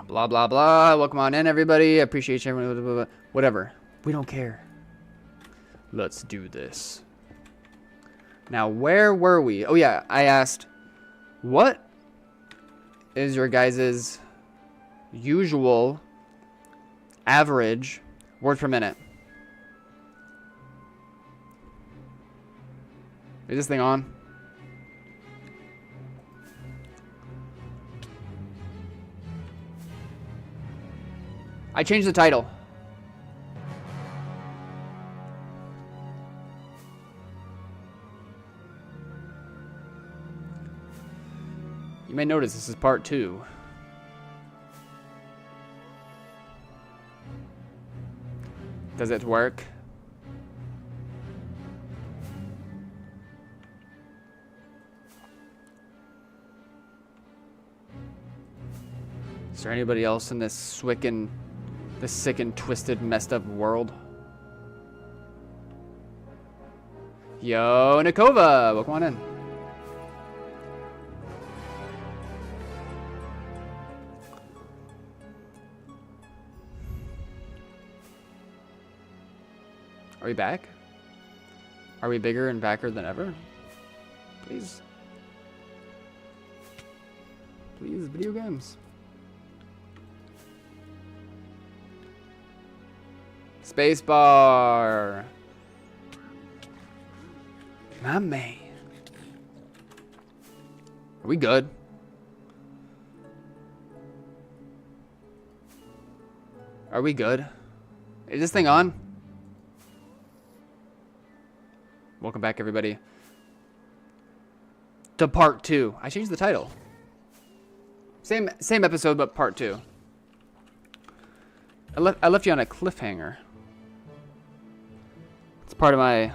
Blah, blah, blah. Welcome on in, everybody. I appreciate you. Blah, blah, blah, blah. Whatever. We don't care. Let's do this. Now, where were we? Oh, yeah. I asked, what is your guys' usual average words per minute? Is this thing on? I changed the title. You may notice this is part 2. Does it work? Is there anybody else in this sick and twisted, messed up world? Yo, Nikova, welcome on in. Are we back? Are we bigger and backer than ever? Please. Please, video games. Spacebar. My man. Are we good? Are we good? Is this thing on? Welcome back, everybody, to part 2. I changed the title. Same episode, but part 2. I left you on a cliffhanger. It's part of my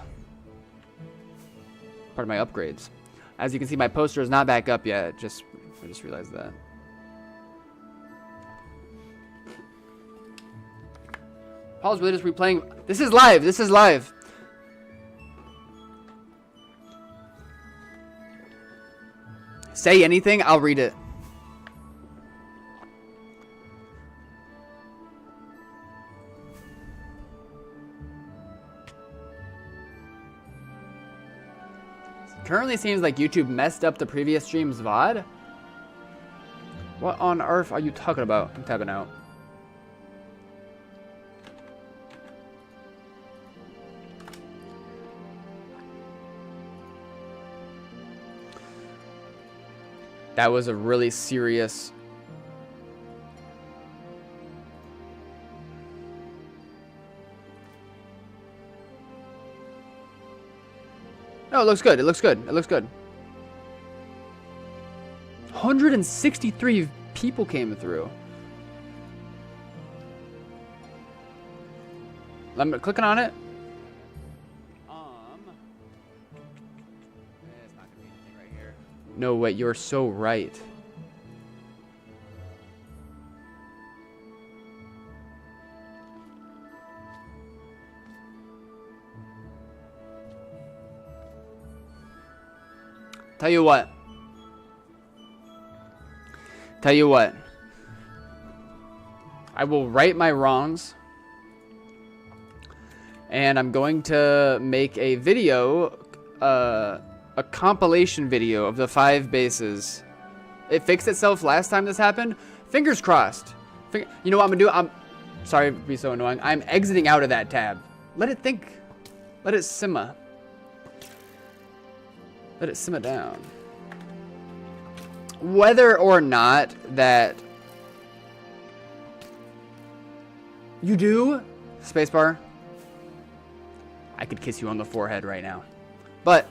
upgrades. As you can see, my poster is not back up yet. I just realized that. Paul's really just replaying. This is live. This is live. Say anything, I'll read it. Currently seems like YouTube messed up the previous stream's VOD. What on earth are you talking about? I'm tapping out. That was a really serious... No, it looks good. It looks good. It looks good. 163 people came through. I'm clicking on it. It's not gonna be anything right here. No, wait, you're so right. Tell you what. I will right my wrongs. And I'm going to make a video, a compilation video of the 5 bases. It fixed itself last time this happened. Fingers crossed. You know what I'm gonna do? I'm sorry to be so annoying. I'm exiting out of that tab. Let it think. Let it simmer. Let it simmer down. Whether or not that you do, spacebar, I could kiss you on the forehead right now. But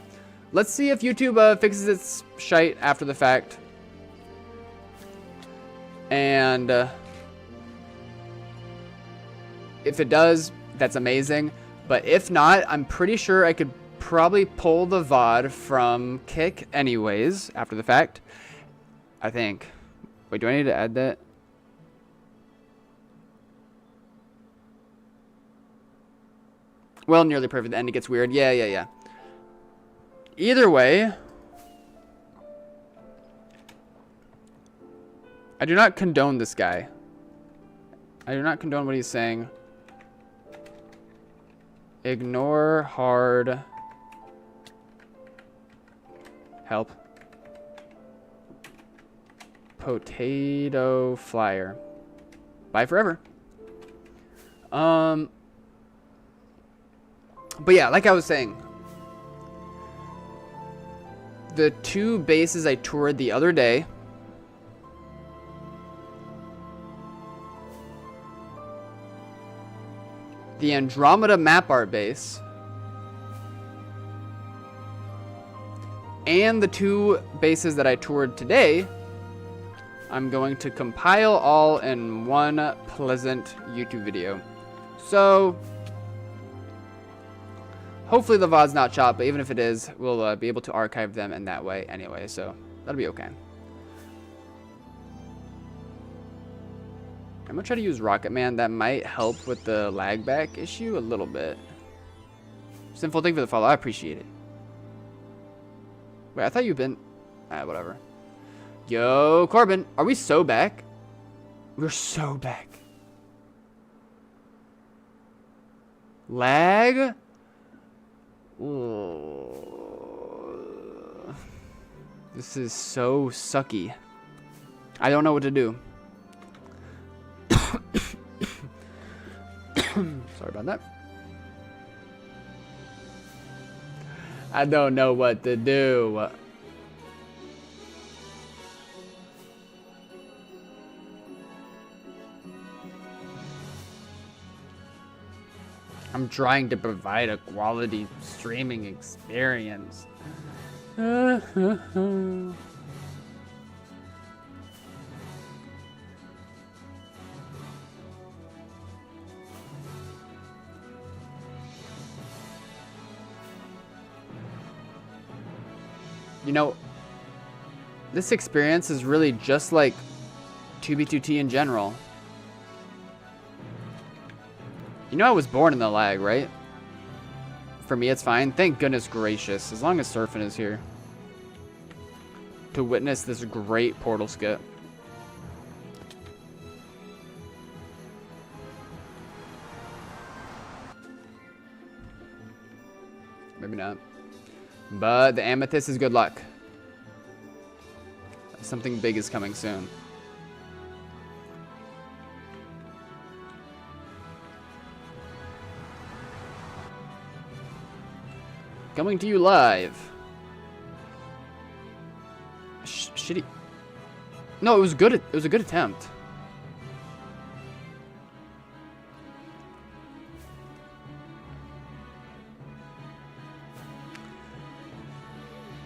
let's see if YouTube fixes its shite after the fact. And if it does, that's amazing. But if not, I'm pretty sure I could probably pull the VOD from Kick anyways after the fact. I think. Wait, do I need to add that? Well, nearly perfect. The end, it gets weird. Yeah. Either way, I do not condone this guy. I do not condone what he's saying. Ignore hard. Help. Potato flyer. Bye forever. But yeah, like I was saying, the 2 bases I toured the other day, the Andromeda map art base, and the 2 bases that I toured today, I'm going to compile all in one pleasant YouTube video. So hopefully the VOD's not chopped, but even if it is, we'll be able to archive them in that way anyway, so that'll be okay. I'm gonna try to use Rocket Man. That might help with the lag back issue a little bit. Sinful, thank you for the follow. I appreciate it. Wait, I thought you've been... whatever. Yo, Corbin, are we so back? We're so back. Lag? Ooh. This is so sucky. I don't know what to do. Sorry about that. I don't know what to do. I'm trying to provide a quality streaming experience. You know, this experience is really just like 2B2T in general. You know I was born in the lag, right? For me, it's fine. Thank goodness gracious. As long as Surfing is here to witness this great Portal skip. Maybe not. But the Amethyst is good luck. Something big is coming soon. Coming to you live. Shitty. No, it was good. It was a good attempt.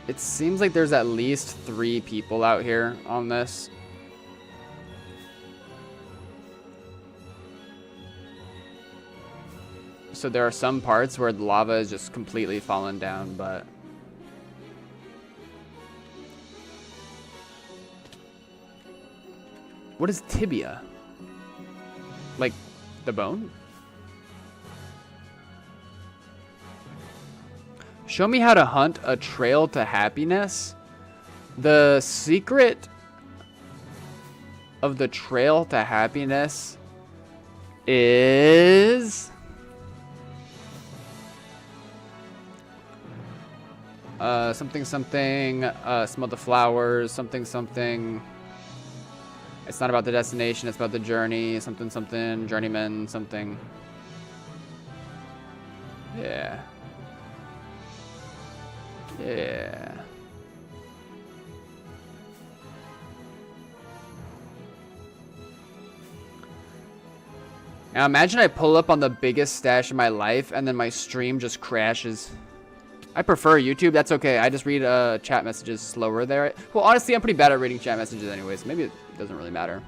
It seems like there's at least 3 people out here on this. So there are some parts where the lava is just completely fallen down, but... What is tibia? Like, the bone? Show me how to hunt a trail to happiness. The secret of the trail to happiness is... something, smell the flowers, something. It's not about the destination, it's about the journey, something, journeyman, something. Yeah. Yeah. Now imagine I pull up on the biggest stash of my life and then my stream just crashes. I prefer YouTube. That's okay. I just read chat messages slower there. Well, honestly, I'm pretty bad at reading chat messages anyway, so maybe it doesn't really matter.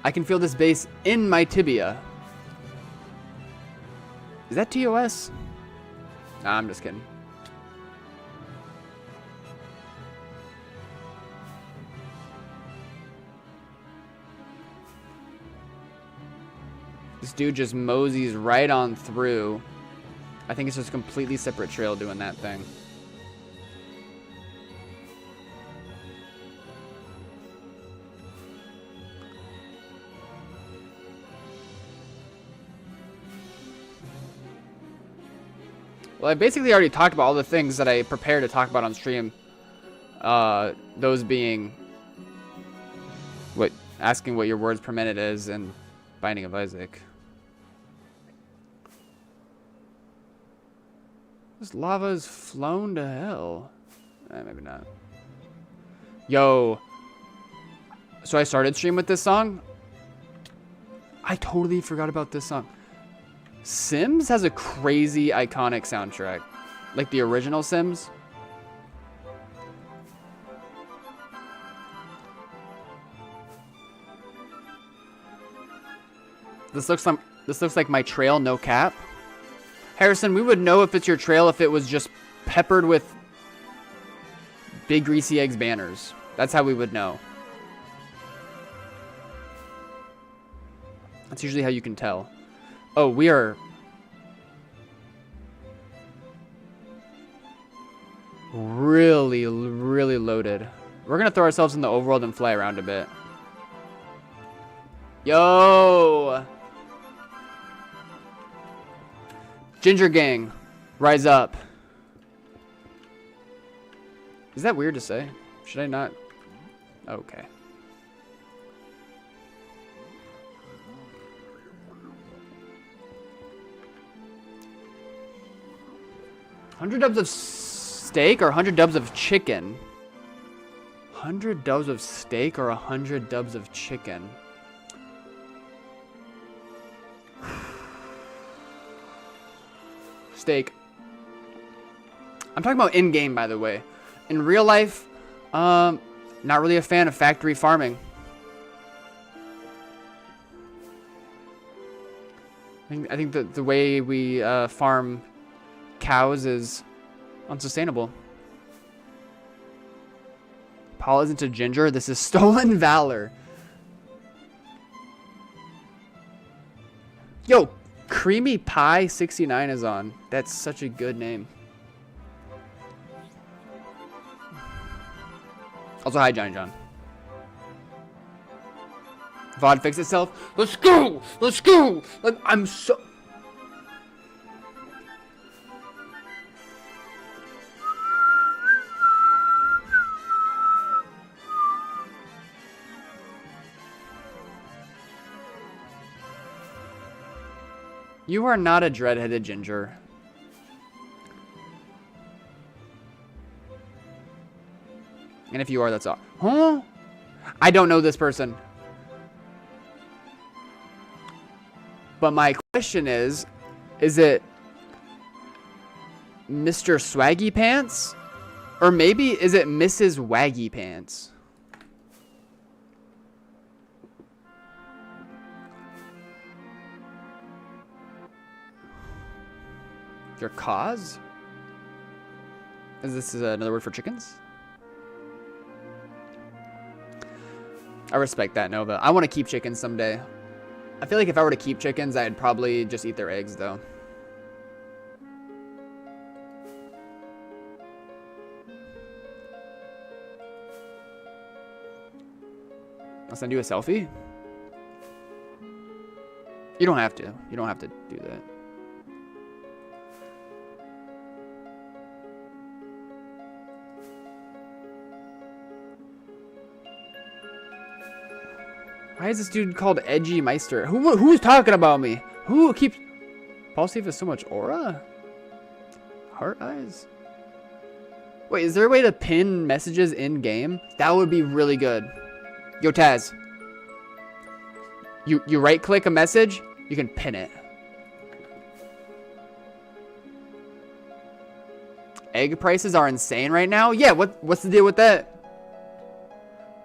I can feel this base in my tibia. Is that TOS? Nah, I'm just kidding. This dude just moseys right on through. I think it's just a completely separate trail doing that thing. Well, I basically already talked about all the things that I prepared to talk about on stream. Those being asking what your words per minute is and Binding of Isaac. This lava's flown to hell. Maybe not. Yo. So I started stream with this song. I totally forgot about this song. Sims has a crazy iconic soundtrack. Like the original Sims. This looks like my trail, no cap. Harrison, we would know if it's your trail if it was just peppered with big greasy eggs banners. That's how we would know. That's usually how you can tell. Oh, we are really, really loaded. We're gonna throw ourselves in the overworld and fly around a bit. Yo! Ginger Gang, rise up. Is that weird to say? Should I not? Okay. $100 dubs of steak or 100 dubs of chicken? 100 dubs of steak or 100 dubs of chicken? Steak. I'm talking about in-game, by the way. In real life, not really a fan of factory farming. I think that the way we farm cows is unsustainable. Paul isn't a ginger. This is stolen valor. Yo, Creamy Pie 69 is on. That's such a good name. Also, hi, Johnny John. VOD fix itself. Let's go! Let's go! Like, I'm so... You are not a dread-headed ginger. And if you are, that's all. Huh? I don't know this person. But my question is it Mr. Swaggy Pants? Or maybe is it Mrs. Waggy Pants? Your cause? Is this another word for chickens? I respect that, Nova. I want to keep chickens someday. I feel like if I were to keep chickens, I'd probably just eat their eggs, though. I'll send you a selfie? You don't have to. You don't have to do that. Why is this dude called Edgy Meister? Who's talking about me? Who keeps... Paul Steve has so much aura? Heart eyes? Wait, is there a way to pin messages in-game? That would be really good. Yo, Taz. You right-click a message, you can pin it. Egg prices are insane right now? Yeah, what's the deal with that?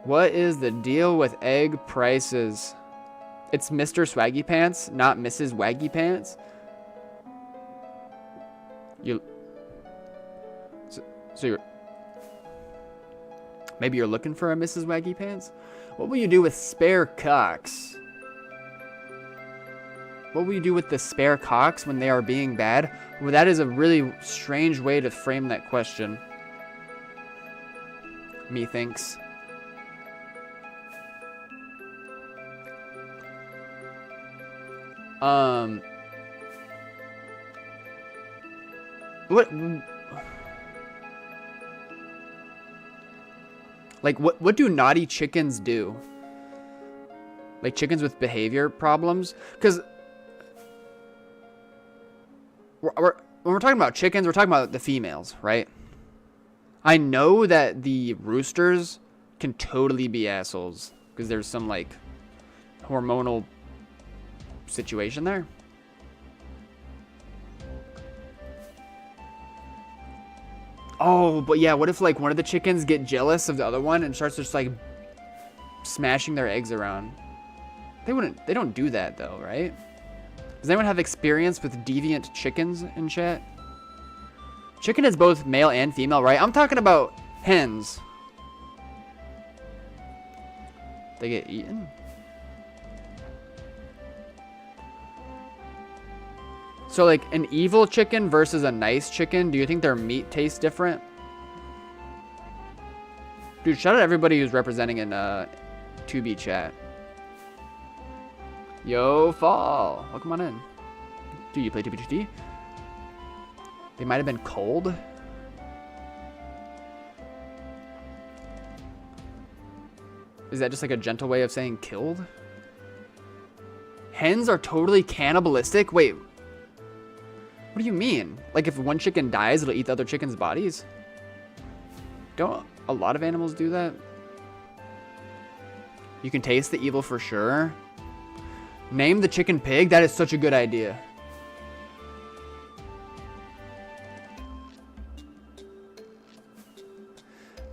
What is the deal with egg prices? It's Mr. Swaggy Pants, not Mrs. Waggy Pants. So you're... Maybe you're looking for a Mrs. Waggy Pants? What will you do with spare cocks? What will you do with the spare cocks when they are being bad? Well, that is a really strange way to frame that question. Methinks. What? Like, what do naughty chickens do? Like chickens with behavior problems? Because when we're talking about chickens, we're talking about the females, right? I know that the roosters can totally be assholes because there's some like hormonal situation there. Oh, but yeah, what if like one of the chickens get jealous of the other one and starts just like smashing their eggs around? They don't do that though, right? Does anyone have experience with deviant chickens in chat? Chicken is both male and female, right? I'm talking about hens. They get eaten? So like an evil chicken versus a nice chicken, do you think their meat tastes different? Dude, shout out everybody who's representing in 2B chat. Yo, Fall. Welcome on in. Do you play 2B2T? They might have been cold. Is that just like a gentle way of saying killed? Hens are totally cannibalistic? Wait. What do you mean? Like if one chicken dies, it'll eat the other chicken's bodies? Don't a lot of animals do that? You can taste the evil for sure. Name the chicken pig? That is such a good idea.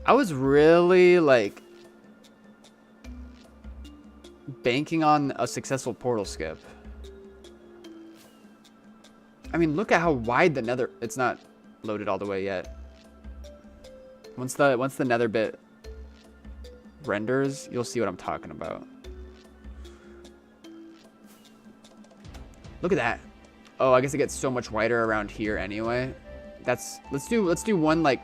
I was really like banking on a successful portal skip. I mean, look at how wide the nether... It's not loaded all the way yet. Once the nether bit renders, you'll see what I'm talking about. Look at that. Oh, I guess it gets so much wider around here anyway. Let's do one like...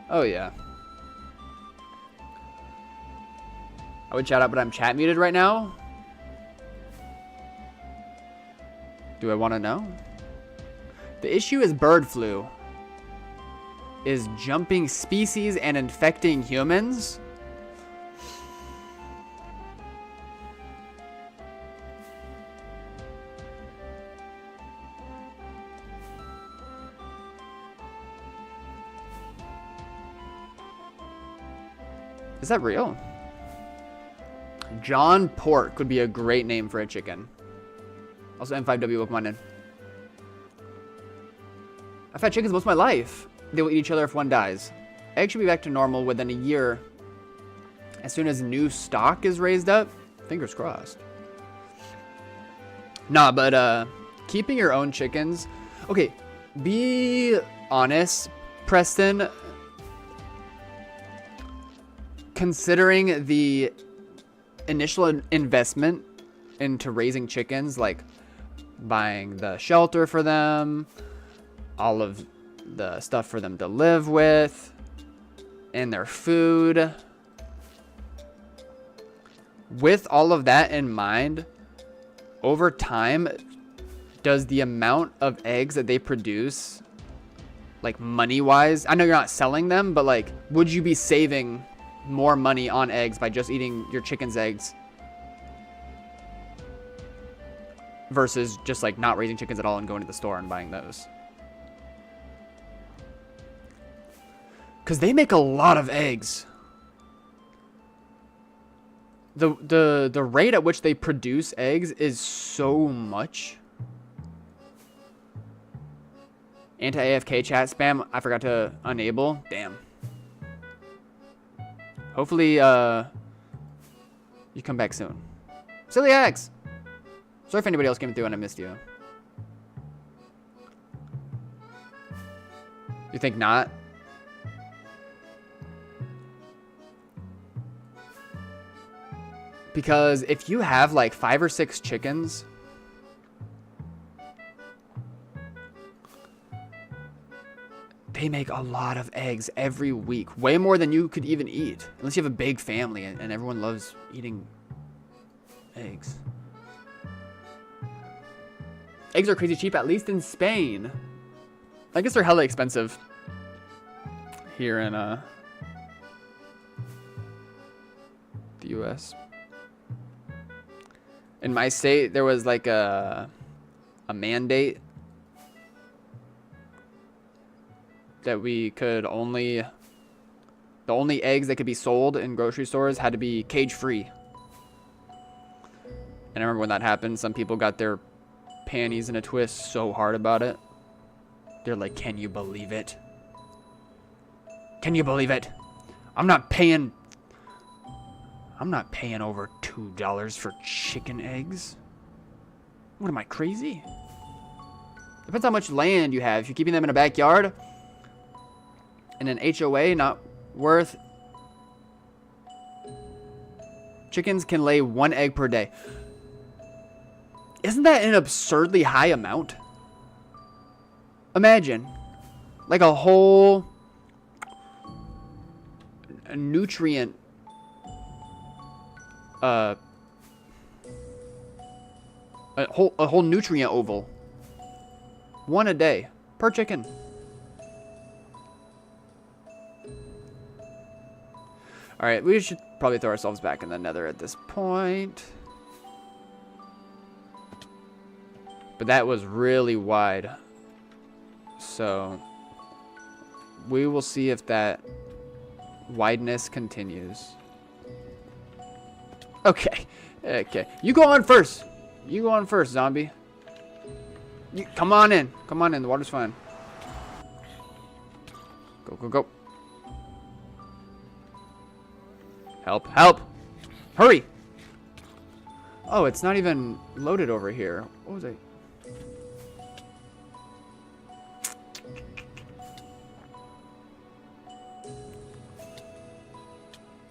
Oh, yeah. I would shout out, but I'm chat muted right now. Do I want to know? The issue is bird flu. Is jumping species and infecting humans? Is that real? John Pork would be a great name for a chicken. Also, M5W, welcome on in. I've had chickens most of my life. They will eat each other if one dies. Eggs should be back to normal within a year. As soon as new stock is raised up. Fingers crossed. Nah, but keeping your own chickens. Okay, be honest, Preston. Considering the initial investment into raising chickens, like buying the shelter for them, all of the stuff for them to live with, and their food. With all of that in mind, over time, does the amount of eggs that they produce, like money-wise, I know you're not selling them, but like, would you be saving more money on eggs by just eating your chicken's eggs versus just like not raising chickens at all and going to the store and buying those? Because they make a lot of eggs. The rate at which they produce eggs is so much. Anti-AFK chat spam, I forgot to enable. Damn. Hopefully, you come back soon. Silly Alex! Sorry if anybody else came through and I missed you. You think not? Because if you have like 5 or 6 chickens, They make a lot of eggs every week. Way more than you could even eat. Unless you have a big family and everyone loves eating eggs. Eggs are crazy cheap, at least in Spain. I guess they're hella expensive here in the US. In my state, there was like a mandate that we could the only eggs that could be sold in grocery stores had to be cage free. And I remember when that happened, some people got their panties in a twist so hard about it. They're like, can you believe it? Can you believe it? I'm not paying over $2 for chicken eggs. What am I, crazy? Depends how much land you have. If you're keeping them in a backyard in an HOA, not worth. Chickens can lay 1 egg per day. Isn't that an absurdly high amount? Imagine, like a whole nutrient a whole nutrient oval. 1 a day per chicken. All right, we should probably throw ourselves back in the nether at this point. But that was really wide. So we will see if that wideness continues. Okay. Okay. You go on first. You go on first, zombie. Come on in. Come on in. The water's fine. Go, go, go. Help. Help. Hurry. Oh, it's not even loaded over here. What was I?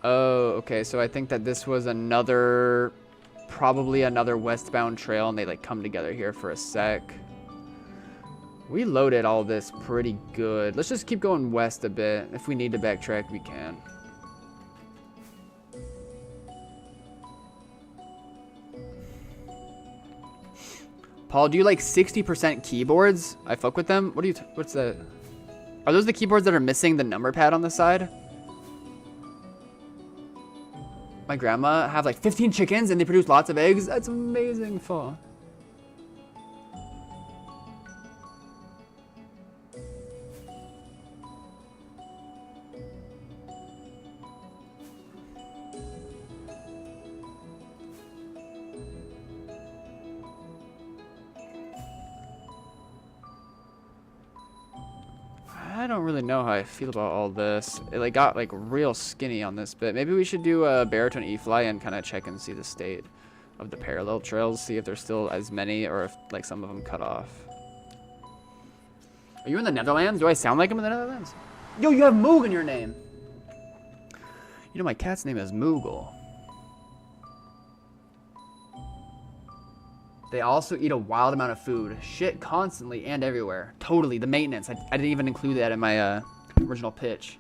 Oh, okay. So I think that this was probably another westbound trail, and they like come together here for a sec. We loaded all this pretty good. Let's just keep going west a bit. If we need to backtrack, we can. Paul, do you like 60% keyboards? I fuck with them. What's that? Are those the keyboards that are missing the number pad on the side? My grandma have like 15 chickens and they produce lots of eggs. That's amazing fun. I don't really know how I feel about all this. It like got like real skinny on this bit. Maybe we should do a baritone E-fly and kind of check and see the state of the parallel trails. See if there's still as many or if like some of them cut off. Are you in the Netherlands? Do I sound like I'm in the Netherlands? Yo, you have Moog in your name. You know my cat's name is Moogle. They also eat a wild amount of food. Shit constantly and everywhere. Totally, the maintenance. I didn't even include that in my original pitch.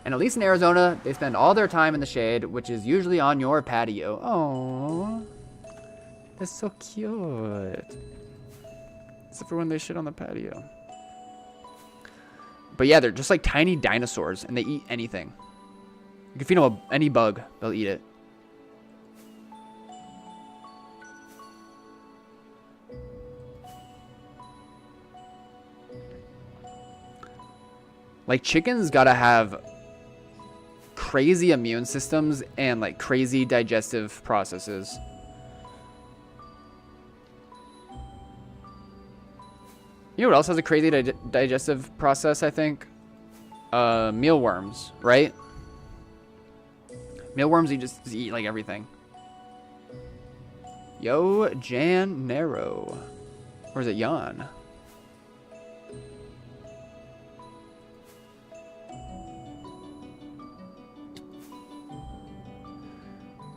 And at least in Arizona, they spend all their time in the shade, which is usually on your patio. Oh, that's so cute. Except for when they shit on the patio. But yeah, they're just like tiny dinosaurs, and they eat anything. You can feed them any bug, they'll eat it. Like, chickens gotta have crazy immune systems and like crazy digestive processes. You know what else has a crazy digestive process, I think? Mealworms, right? Mealworms, you just eat like everything. Yo, Janero. Or is it Jan?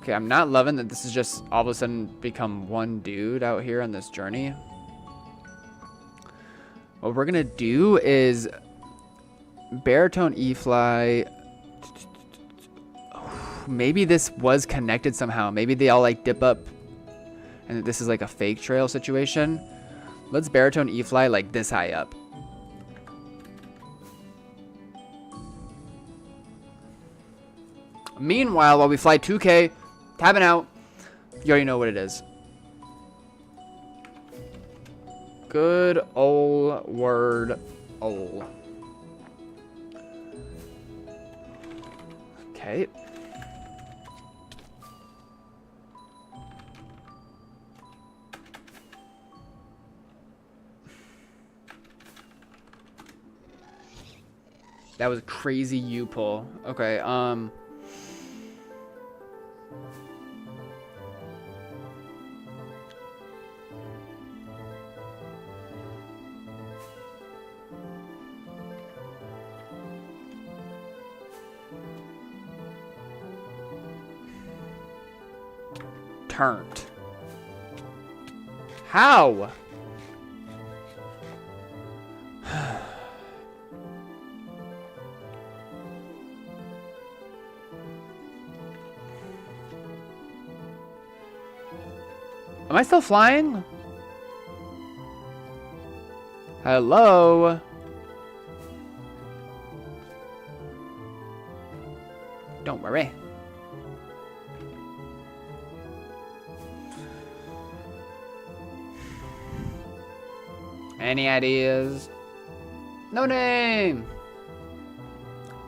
Okay, I'm not loving that this is just all of a sudden become one dude out here on this journey. What we're gonna do is baritone E-fly. Maybe this was connected somehow. Maybe they all like dip up and this is like a fake trail situation. Let's baritone E-fly like this high up. Meanwhile, while we fly 2K, tabbing out, you already know what it is. Good old word, ol. Okay. That was a crazy U-pull. Okay, turned. How? Am I still flying? Hello? Don't worry. Any ideas? No name!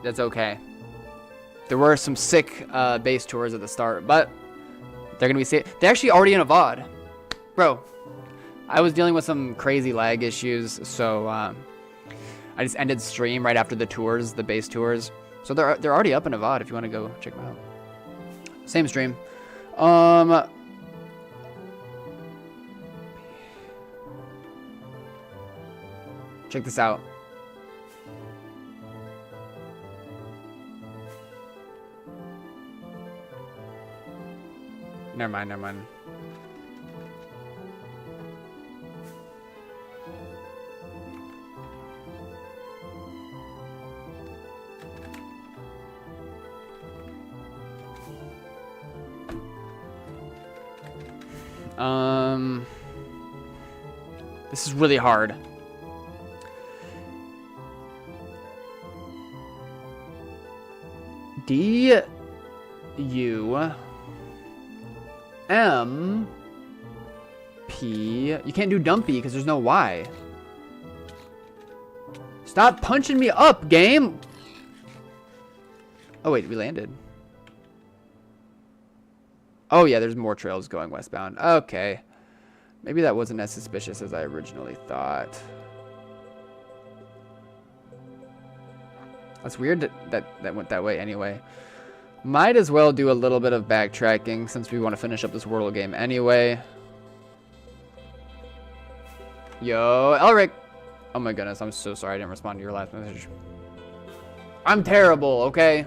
That's okay. There were some sick base tours at the start, but they're gonna be safe. They're actually already in a VOD. Bro, I was dealing with some crazy lag issues, so I just ended stream right after the tours, the base tours. So they're already up in a VOD if you want to go check them out. Same stream. Check this out. Never mind, never mind. This is really hard. D U M P. You can't do dumpy because there's no Y. Stop punching me up, game. Oh wait, we landed. Oh yeah, there's more trails going westbound. Okay. Maybe that wasn't as suspicious as I originally thought. That's weird that went that way anyway. Might as well do a little bit of backtracking since we want to finish up this Wordle game anyway. Yo, Elric! Oh my goodness, I'm so sorry I didn't respond to your last message. I'm terrible, okay?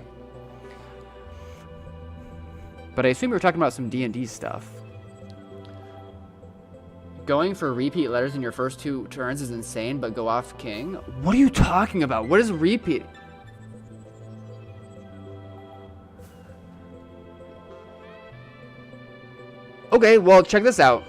But I assume we were talking about some D&D stuff. Going for repeat letters in your first 2 turns is insane, but go off king? What are you talking about? What is repeat? Okay, well, check this out.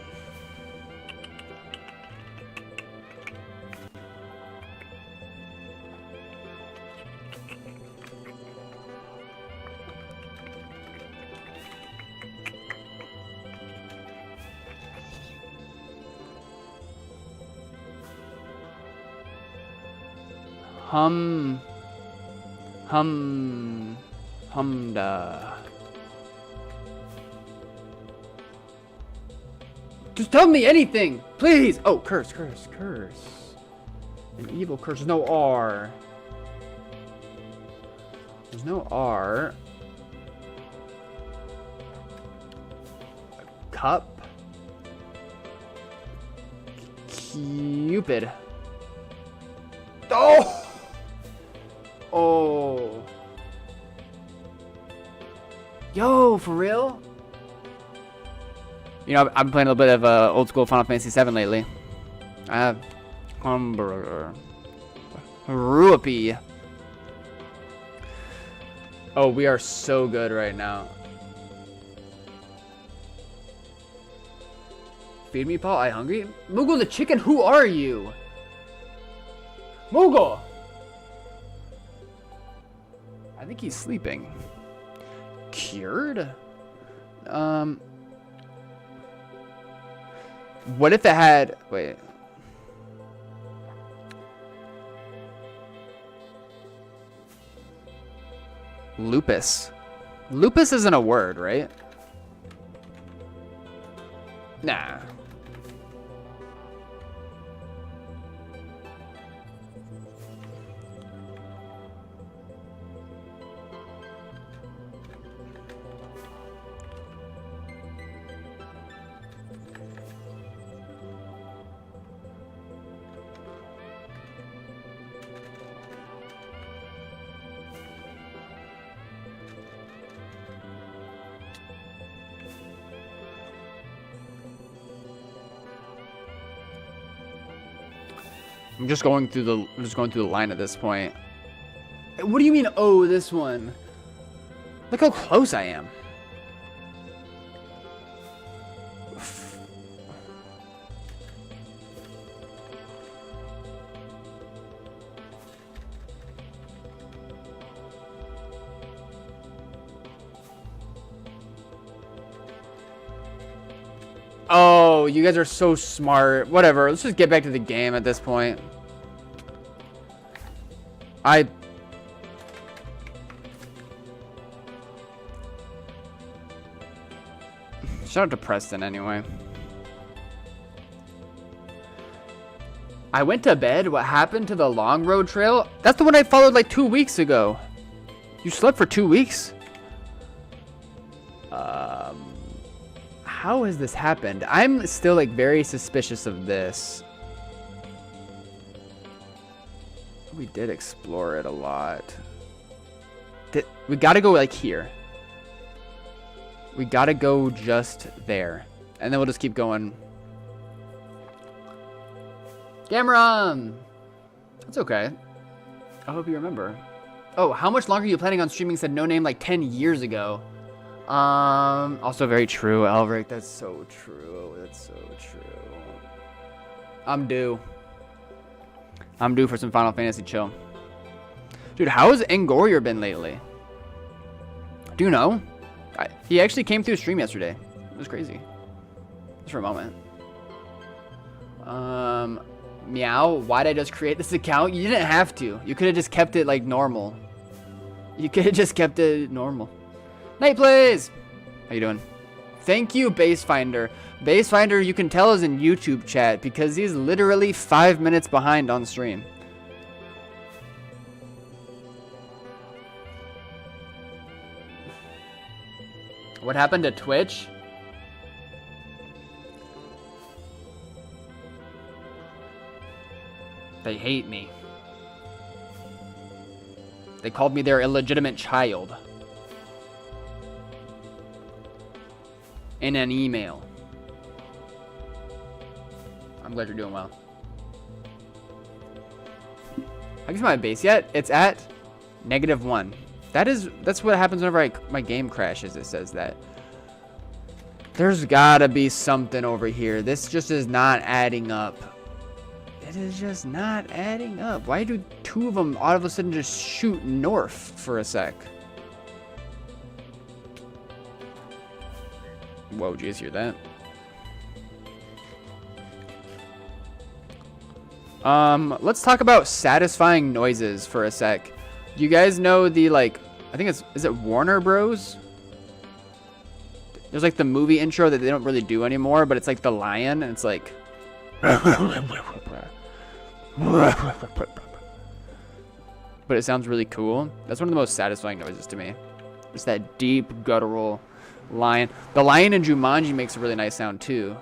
Humda. Just tell me anything, please. Oh, curse. An evil curse. There's no R. There's no R. A cup. Cupid. Oh! Oh. Yo, for real? You know, I've been playing a little bit of old school Final Fantasy VII lately. I have. Hamburger. Rupee. Oh, we are so good right now. Feed me, Paul. I hungry? Moogle the chicken, who are you? Moogle! I think he's sleeping. Cured? What if it had... Wait. Lupus. Lupus isn't a word, right? Nah. I'm just going through the line at this point. What do you mean, oh, this one? Look how close I am. Oh, you guys are so smart. Whatever, let's just get back to the game at this point. Shout out to Preston anyway. I went to bed. What happened to the long road trail? That's the one I followed like 2 weeks ago. You slept for 2 weeks? How has this happened? I'm still like very suspicious of this. We did explore it a lot. We gotta go like here. We gotta go just there. And then we'll just keep going. Cameron! That's okay. I hope you remember. Oh, how much longer are you planning on streaming? Said No Name like 10 years ago. Also very true, Elric. That's so true. That's so true. I'm due. I'm due for some Final Fantasy chill. Dude, how has Ingorier been lately? Do you know? He actually came through a stream yesterday. It was crazy. Just for a moment. Meow, why'd I just create this account? You didn't have to. You could have just kept it like normal. You could have just kept it normal. Night Plays! How you doing? Thank you, Basefinder. Basefinder, you can tell, is in YouTube chat because he's literally 5 minutes behind on stream. What happened to Twitch? They hate me. They called me their illegitimate child. In an email. I'm glad you're doing well. Have you seen my base yet? It's at -1. That's what happens whenever my game crashes. It says that. There's gotta be something over here. This just is not adding up. It is just not adding up. Why do two of them all of a sudden just shoot north for a sec? Whoa, did you guys hear that? Let's talk about satisfying noises for a sec. You guys know the, like, I think is it Warner Bros? There's like the movie intro that they don't really do anymore, but it's like the lion, and it's like... But it sounds really cool. That's one of the most satisfying noises to me. It's that deep, guttural lion. The lion in Jumanji makes a really nice sound too,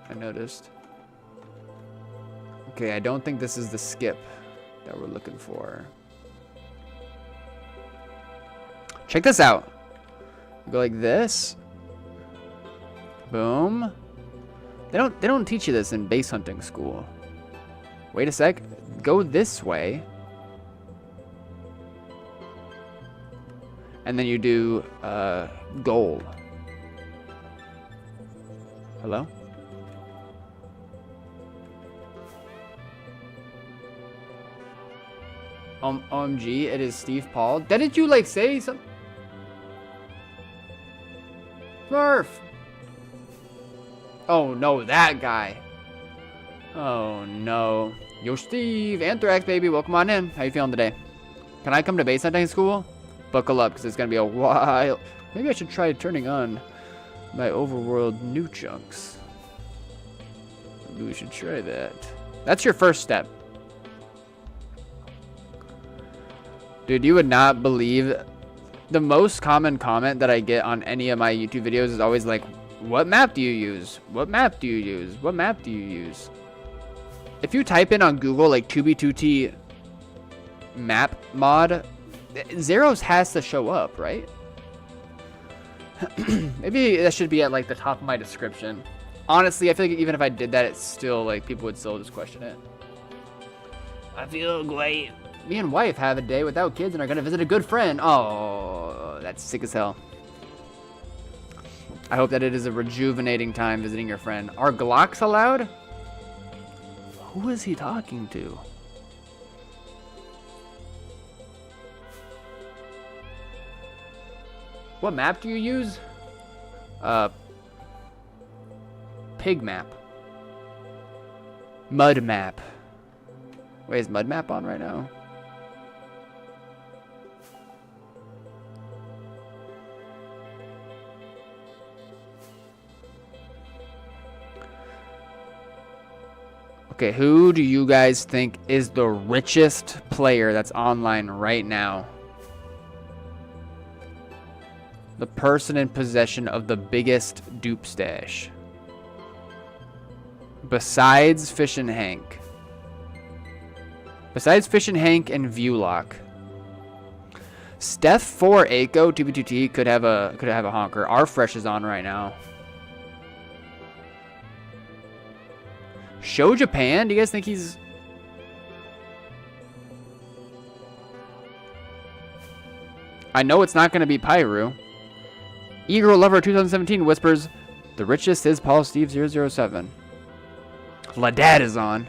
I noticed. Okay, I don't think this is the skip that we're looking for. Check this out. Go like this. Boom. They don't teach you this in base hunting school. Wait a sec. Go this way. And then you do goal. Hello? OMG, it is Steve Paul. Didn't you like say something? Murph! Oh no, that guy. Oh no. Yo, Steve, Anthrax baby, welcome on in. How you feeling today? Can I come to base hunting school? Buckle up, because it's gonna be a while. Maybe I should try turning on my overworld new chunks. Maybe we should try that. That's your first step. Dude, you would not believe the most common comment that I get on any of my YouTube videos is always like, what map do you use? What map do you use? What map do you use? If you type in on Google like 2B2T map mod, Zeros has to show up, right? Maybe that should be at like the top of my description. Honestly, I feel like even if I did that, it's still like people would still just question it. I feel great. Me and wife have a day without kids and are gonna visit a good friend. Oh, that's sick as hell. I hope that it is a rejuvenating time visiting your friend. Are Glocks allowed? Who is he talking to? What map do you use? Pig map. Mud map. Wait, is mud map on right now? Okay, who do you guys think is the richest player that's online right now? The person in possession of the biggest dupe stash. Besides Fish and Hank. Besides Fish and Hank and Viewlock. Steph 4 Aiko 2B2T could have a honker. Our Fresh is on right now. Show Japan? Do you guys think he's... I know it's not going to be Pyru. Eagle Lover 2017 whispers, the richest is Paul Steve 007. Ladad is on.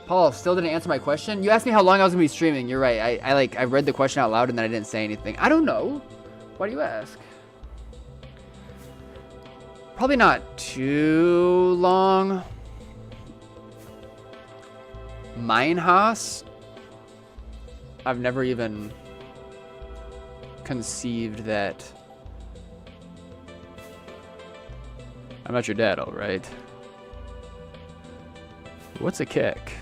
Paul, still didn't answer my question? You asked me how long I was going to be streaming. You're right. I read the question out loud and then I didn't say anything. I don't know. Why do you ask? Probably not too long. Minehaus? I've never even conceived that. I'm not your dad, all right? What's a kick?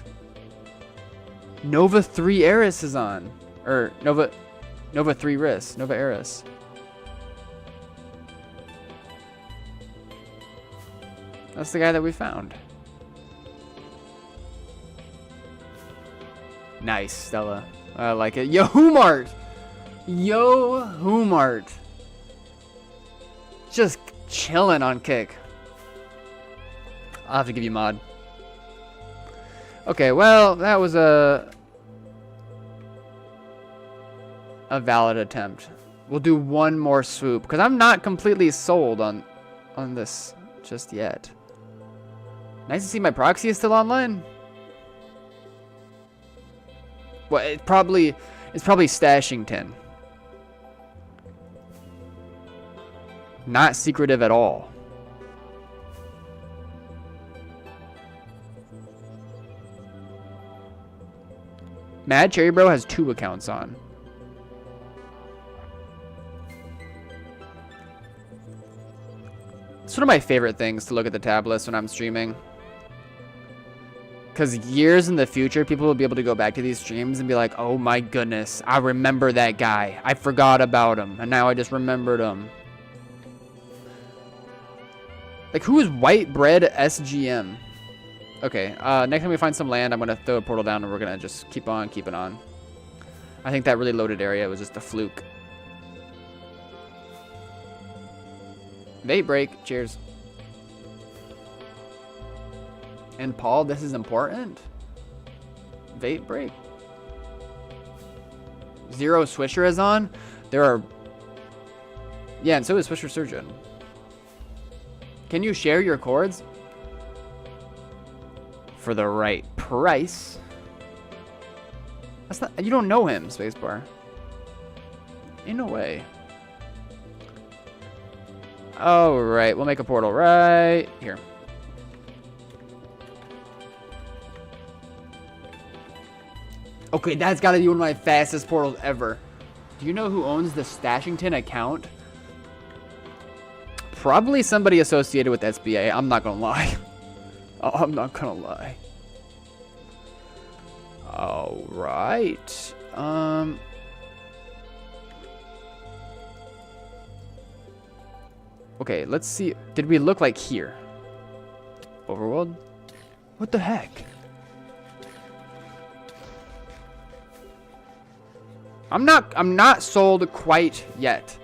Nova 3 Eris is on. Or Nova 3 Riss. Nova Eris. That's the guy that we found. Nice, Stella. I like it. Yo, Humart! Yo, Humart. Just chilling on kick. I'll have to give you mod. Okay, well, that was a valid attempt. We'll do one more swoop, because I'm not completely sold on this just yet. Nice to see my proxy is still online. Well, it's probably Stashington. Not secretive at all. Mad Cherry Bro has 2 accounts on. It's one of my favorite things to look at the tab list when I'm streaming. Because years in the future, people will be able to go back to these streams and be like, oh my goodness, I remember that guy. I forgot about him, and now I just remembered him. Like, who is White Bread SGM? Okay, next time we find some land, I'm going to throw a portal down and we're going to just keep on keeping on. I think that really loaded area was just a fluke. Vape break. Cheers. And Paul, this is important. Vape break. Zero Swisher is on. There are... Yeah, and so is Swisher Surgeon. Can you share your cords? For the right price. That's not... You don't know him, Spacebar. Ain't no way. Alright, we'll make a portal right here. Okay, that's gotta be one of my fastest portals ever. Do you know who owns the Stashington account? Probably somebody associated with SBA. I'm not gonna lie. I'm not gonna lie. Alright. Okay, let's see. Did we look like here? Overworld? What the heck? I'm not sold quite yet.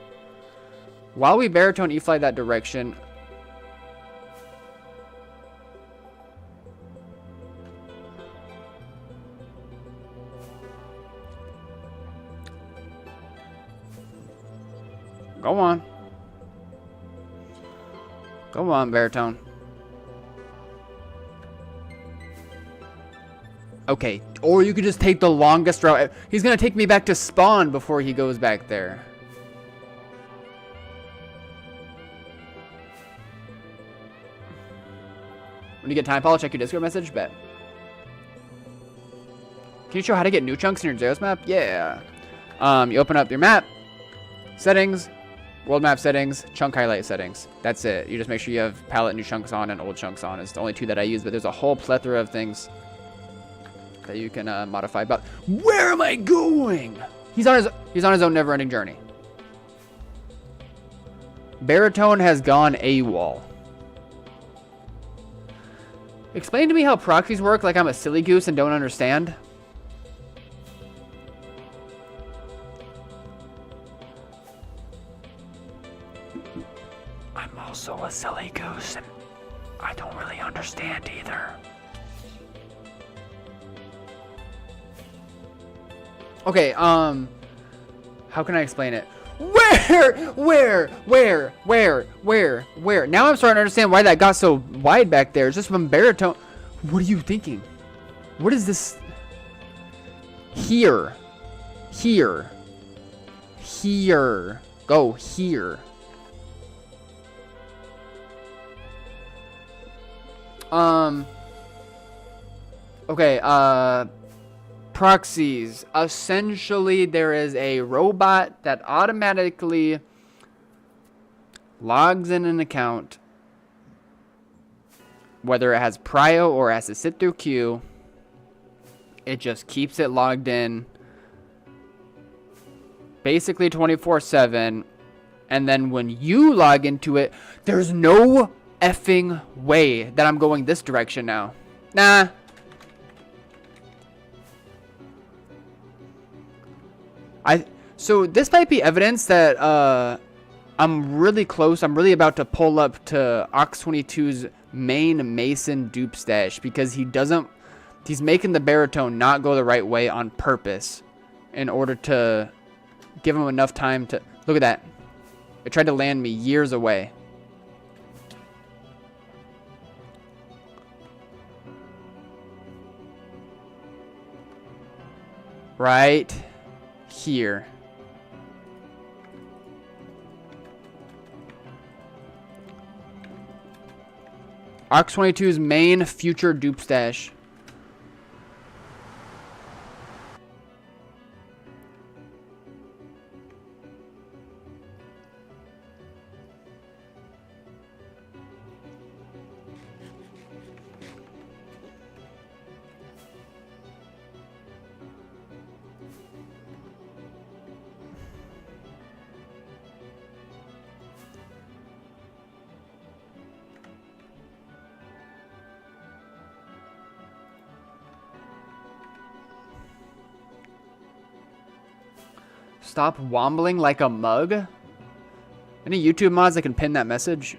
While we baritone E-fly that direction. Go on. Go on, baritone. Okay, or you could just take the longest route. He's gonna take me back to spawn before he goes back there. When you get time, Paul, check your Discord message. Bet. Can you show how to get new chunks in your Zeros map? Yeah. You open up your map, settings, world map settings, chunk highlight settings. That's it. You just make sure you have palette new chunks on and old chunks on. It's the only two that I use, but there's a whole plethora of things that you can modify. But where am I going? He's on his own never-ending journey. Baritone has gone AWOL. Explain to me how proxies work like I'm a silly goose and don't understand. I'm also a silly goose and I don't really understand either. Okay, how can I explain it? Where? Now I'm starting to understand why that got so wide back there. It's just from baritone. What are you thinking? What is this? Here. Go here. Okay, proxies. Essentially, there is a robot that automatically logs in an account, whether it has prio or has to sit through queue. It just keeps it logged in basically 24/7, and then when you log into it, there's no effing way that I'm going this direction now. Nah. So this might be evidence that I'm really close. I'm really about to pull up to Ox22's main Mason dupe stash because he's making the baritone not go the right way on purpose in order to give him enough time to... Look at that. It tried to land me years away. Right here. Ox22's main future dupe stash. Stop wombling like a mug? Any YouTube mods that can pin that message?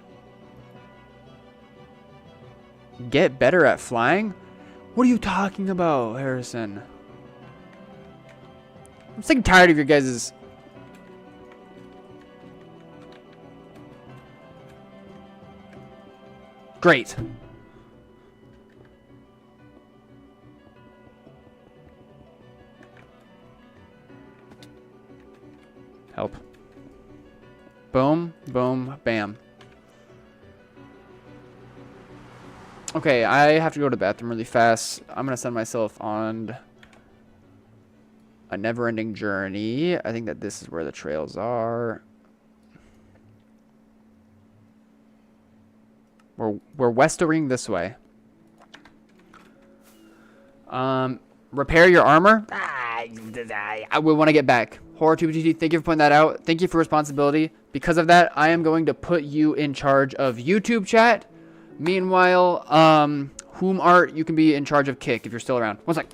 Get better at flying? What are you talking about, Harrison? I'm sick and tired of your guys'... Great. Help. Boom, boom, bam. Okay, I have to go to the bathroom really fast. I'm going to send myself on a never-ending journey. I think that this is where the trails are. We're westoing this way. Repair your armor? I would want to get back. Horror2BTT, thank you for pointing that out. Thank you for responsibility. Because of that, I am going to put you in charge of YouTube chat. Meanwhile, Whom Art, you can be in charge of Kick if you're still around. One sec.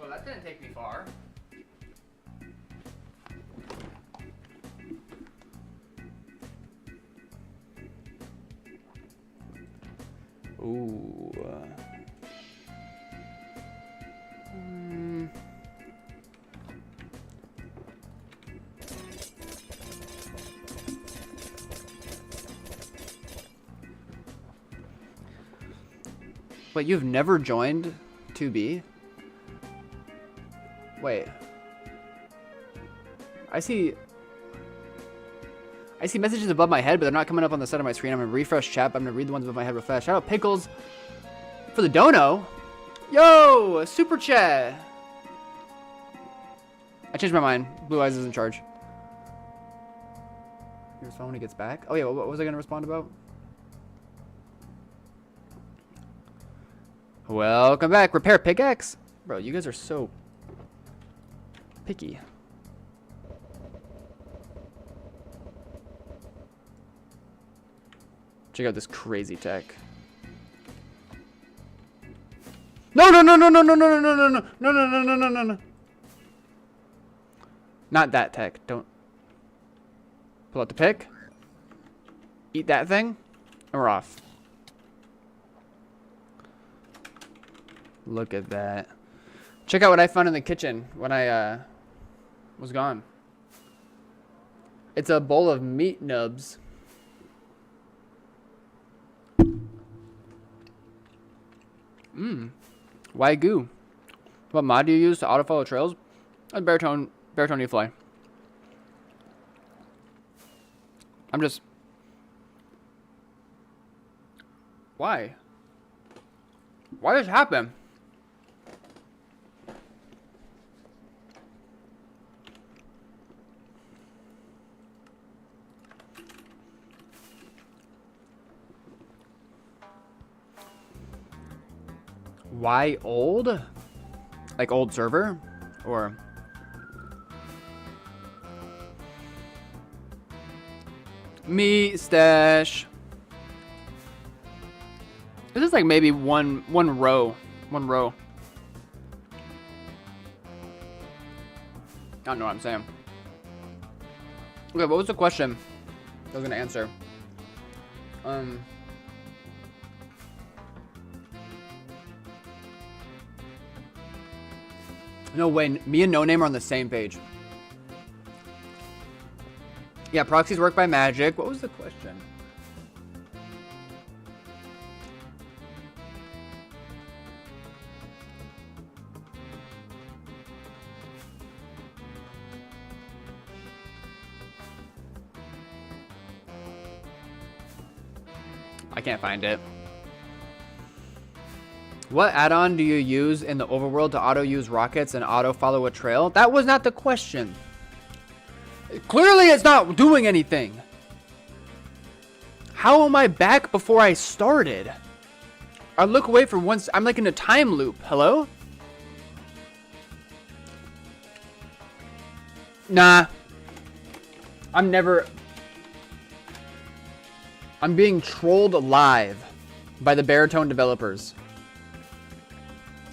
Well, that didn't take me far. Ooh. Wait, you've never joined 2B? Wait. I see messages above my head, but they're not coming up on the side of my screen. I'm gonna refresh chat, but I'm gonna read the ones above my head real fast. Shout out Pickles for the dono. Yo, super chat. I changed my mind. Blue Eyes is in charge. You respond when he gets back? Oh yeah, what was I gonna respond about? Welcome back. Repair pickaxe? Bro, you guys are so picky. Check out this crazy tech. No, no, no, no, no, no, no, no, no, no, no, no, no, no, no, no, no. Not that tech. Don't. Pull out the pick. Eat that thing. And we're off. Look at that. Check out what I found in the kitchen when I was gone. It's a bowl of meat nubs. Wagyu. What mod do you use to autofollow trails? Baritone E-Fly. I'm just... Why? Why does this happen? Why old? Like old server? Or... Meat stash. This is like maybe one row. One row. I don't know what I'm saying. Okay, what was the question I was gonna answer? No way, me and No Name are on the same page. Yeah, proxies work by magic. What was the question? I can't find it. What add-on do you use in the overworld to auto-use rockets and auto-follow a trail? That was not the question. Clearly it's not doing anything. How am I back before I started? I look away for once. I'm like in a time loop. Hello? Nah. I'm being trolled live by the Baritone developers.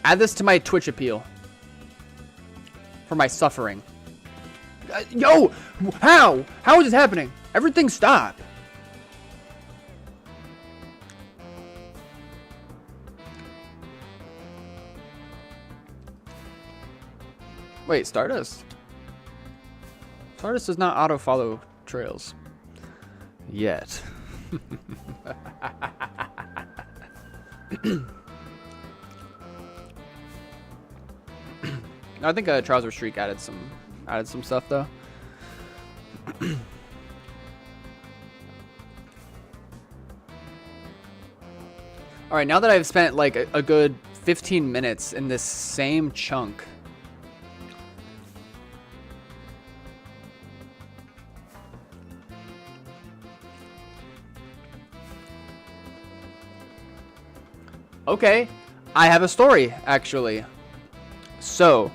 Add this to my Twitch appeal. For my suffering. Yo! How? How is this happening? Everything stop. Wait, Stardust? Stardust does not auto-follow trails. Yet. I think Trouser Streak added some stuff though. All right, now that I've spent like a good 15 minutes in this same chunk. Okay, I have a story actually. So,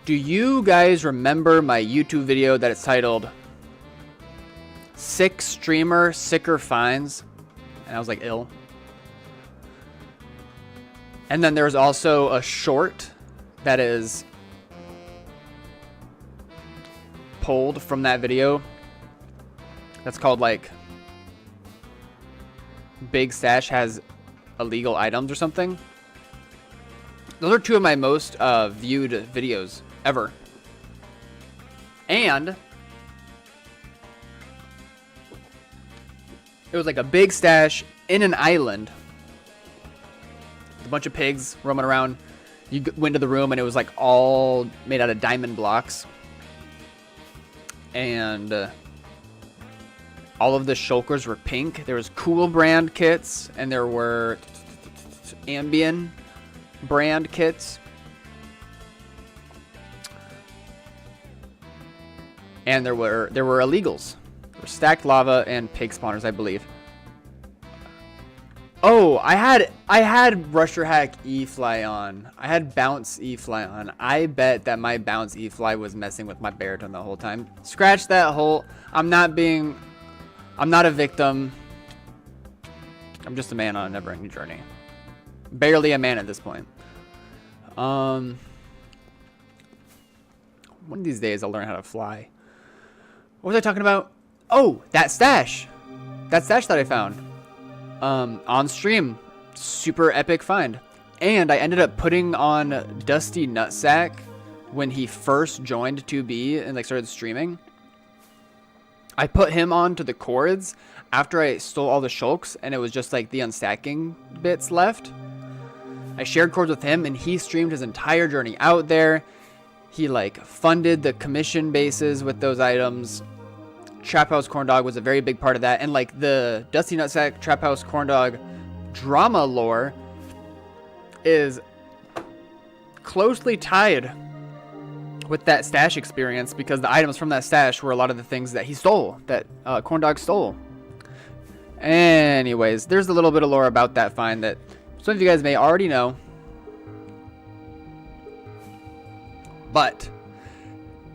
do you guys remember my YouTube video that is titled Sick Streamer Sicker Finds? And I was like, ill. And then there's also a short that is pulled from that video. That's called like Big Stash has illegal items or something. Those are two of my most viewed videos ever. And it was like a big stash in an island. A bunch of pigs roaming around. You went to the room and it was like all made out of diamond blocks. And all of the shulkers were pink. There was Cool brand kits and there were Ambien brand kits. And there were illegals. There were stacked lava and pig spawners, I believe. Oh, I had Rusher Hack E-Fly on. I had Bounce E-Fly on. I bet that my Bounce E-Fly was messing with my baritone the whole time. Scratch that whole. I'm not a victim. I'm just a man on a never-ending journey. Barely a man at this point. One of these days I'll learn how to fly. What was I talking about? Oh, that stash. That stash that I found. On stream. Super epic find. And I ended up putting on Dusty Nutsack when he first joined 2B and like started streaming. I put him on to the chords after I stole all the shulks, and it was just like the unstacking bits left. I shared chords with him, and he streamed his entire journey out there. He like funded the commission bases with those items. Trap House Corn Dog was a very big part of that, and like the Dusty Nutsack Trap House Corn Dog drama lore is closely tied with that stash experience, because the items from that stash were a lot of the things that he stole, that Corn Dog stole. Anyways, there's a little bit of lore about that find that some of you guys may already know. But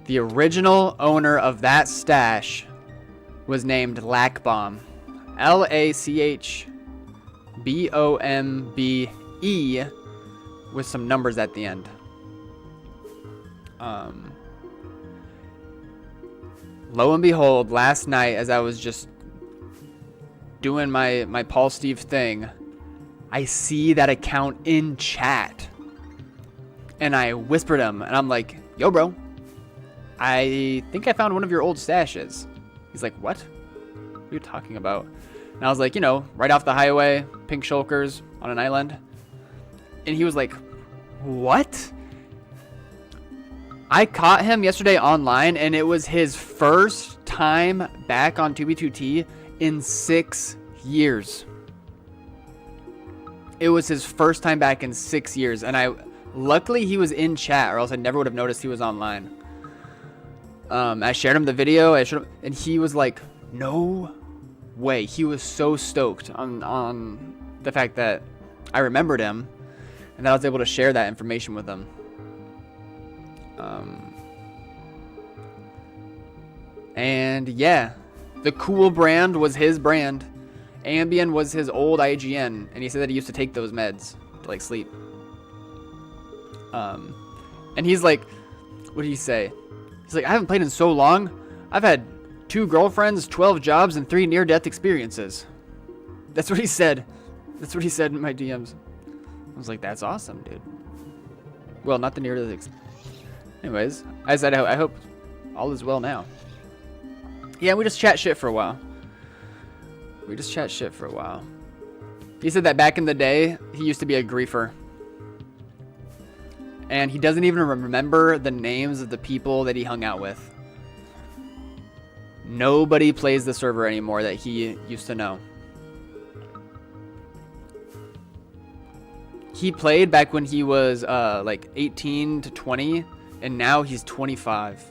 the original owner of that stash was named Lachbombe. Lachbombe with some numbers at the end. Lo and behold, last night as I was just doing my Paul Steve thing, I see that account in chat. And I whispered him, and I'm like, yo, bro, I think I found one of your old stashes. He's like, what? What are you talking about? And I was like, you know, right off the highway, pink shulkers on an island. And he was like, what? I caught him yesterday online, and it was his first time back on 2B2T in 6 years. It was his first time back in 6 years, and luckily he was in chat, or else I never would have noticed he was online. I shared him the video, and he was like, no way. He was so stoked on the fact that I remembered him, and that I was able to share that information with him. And yeah, the cool brand was his brand. Ambien was his old IGN, and he said that he used to take those meds to like sleep. And he's like, what did he say? He's like, I haven't played in so long. I've had 2 girlfriends, 12 jobs, and 3 near-death experiences. That's what he said. That's what he said in my DMs. I was like, that's awesome, dude. Well, not the near-death Anyways, I said, I hope all is well now. Yeah, we just chat shit for a while. He said that back in the day, he used to be a griefer. And he doesn't even remember the names of the people that he hung out with. Nobody plays the server anymore that he used to know. He played back when he was like 18 to 20, and now he's 25.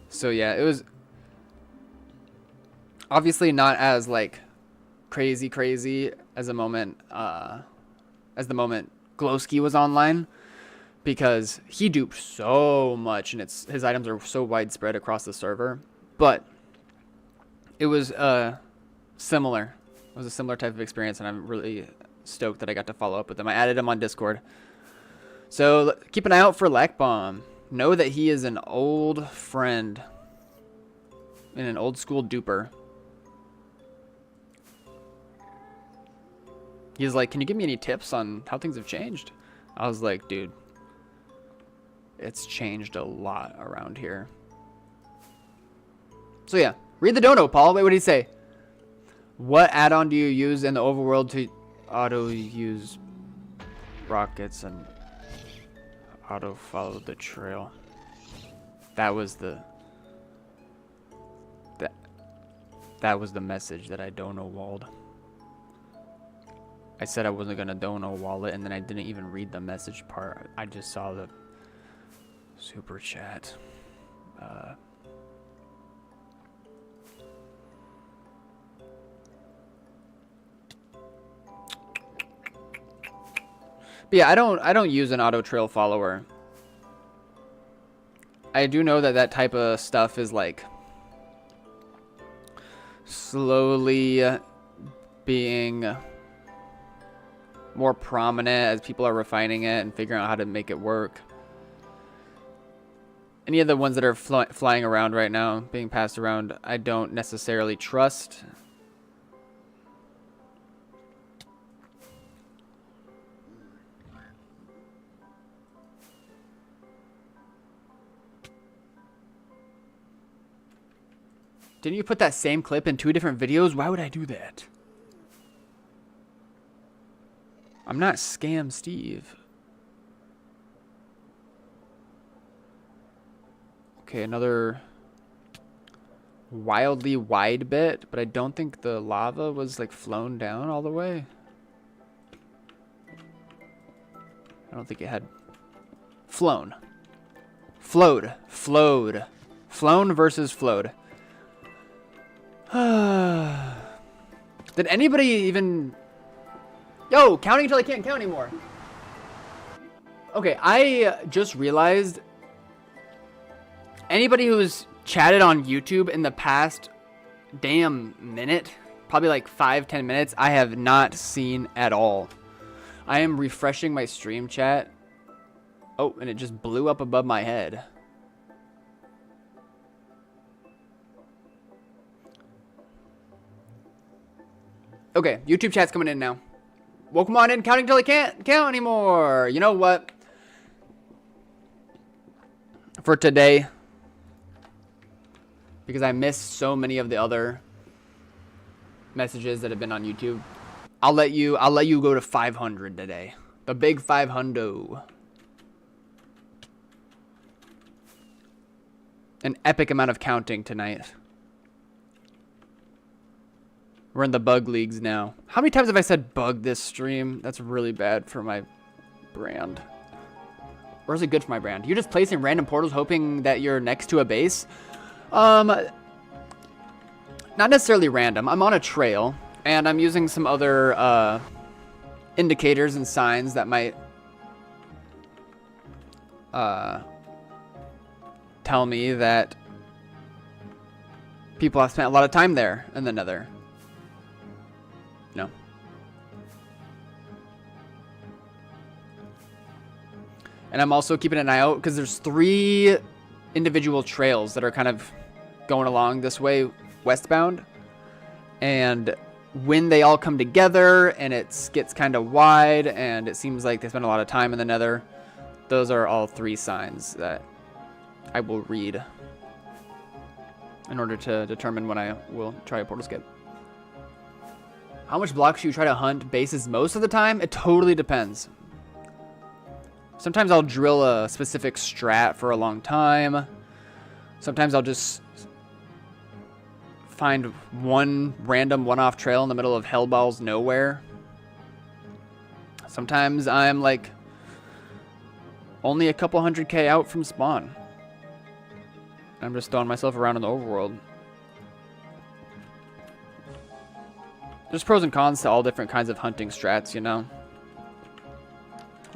So yeah, it was obviously not as like crazy as the moment Glowski was online, because he duped so much, and his items are so widespread across the server. But it was similar. It was a similar type of experience, and I'm really stoked that I got to follow up with him. I added him on Discord. So keep an eye out for Lachbombe. Know that he is an old friend and an old school duper. He's like, can you give me any tips on how things have changed? I was like, dude, it's changed a lot around here. So yeah, read the dono, Paul. Wait, what did he say? What add-on do you use in the overworld to auto-use rockets and auto-follow the trail? That was the message that I dono-walled. I said I wasn't gonna dono-wall it, and then I didn't even read the message part. I just saw the super chat. But yeah, I don't use an auto trail follower. I do know that type of stuff is like slowly being more prominent as people are refining it and figuring out how to make it work. Any of the ones that are flying around right now, being passed around, I don't necessarily trust. Didn't you put that same clip in 2 different videos? Why would I do that? I'm not Scam Steve. Okay, another wildly wide bit, but I don't think the lava was like flown down all the way. I don't think it had flown. Flowed. Flowed. Flown versus flowed. Did anybody even... Yo, counting until I can't count anymore. Okay, I just realized anybody who's chatted on YouTube in the past damn minute, probably like 5-10 minutes, I have not seen at all. I am refreshing my stream chat. Oh, and it just blew up above my head. Okay, YouTube chat's coming in now. Welcome on in, counting till I can't count anymore. You know what? For today, because I missed so many of the other messages that have been on YouTube, I'll let you go to 500 today. The big 500. An epic amount of counting tonight. We're in the bug leagues now. How many times have I said bug this stream? That's really bad for my brand. Or is it good for my brand? You're just placing random portals hoping that you're next to a base? Not necessarily random. I'm on a trail, and I'm using some other indicators and signs that might tell me that people have spent a lot of time there in the Nether. No. And I'm also keeping an eye out because there's 3 individual trails that are kind of going along this way westbound. And when they all come together and it gets kind of wide and it seems like they spend a lot of time in the Nether, those are all 3 signs that I will read in order to determine when I will try a portal skip. How much blocks do you try to hunt bases most of the time? It totally depends. Sometimes I'll drill a specific strat for a long time. Sometimes I'll just find one random one-off trail in the middle of Hellball's nowhere. Sometimes I'm like only a couple 100k out from spawn. I'm just throwing myself around in the overworld. There's pros and cons to all different kinds of hunting strats, you know.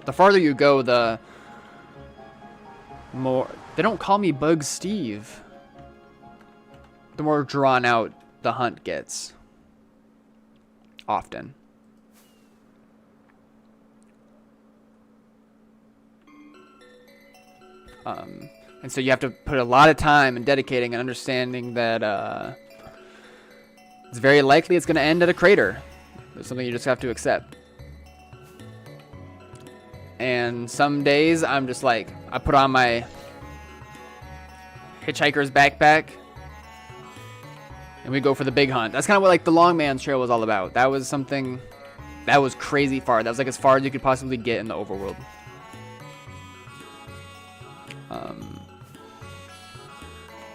The farther you go, the more... They don't call me Bug Steve. The more drawn out the hunt gets. Often. And so you have to put a lot of time and dedicating and understanding that it's very likely it's going to end at a crater. It's something you just have to accept. And some days I'm just like, I put on my hitchhiker's backpack and we go for the big hunt. That's kind of what like the Longman's Trail was all about. That was something that was crazy far. That was like as far as you could possibly get in the overworld.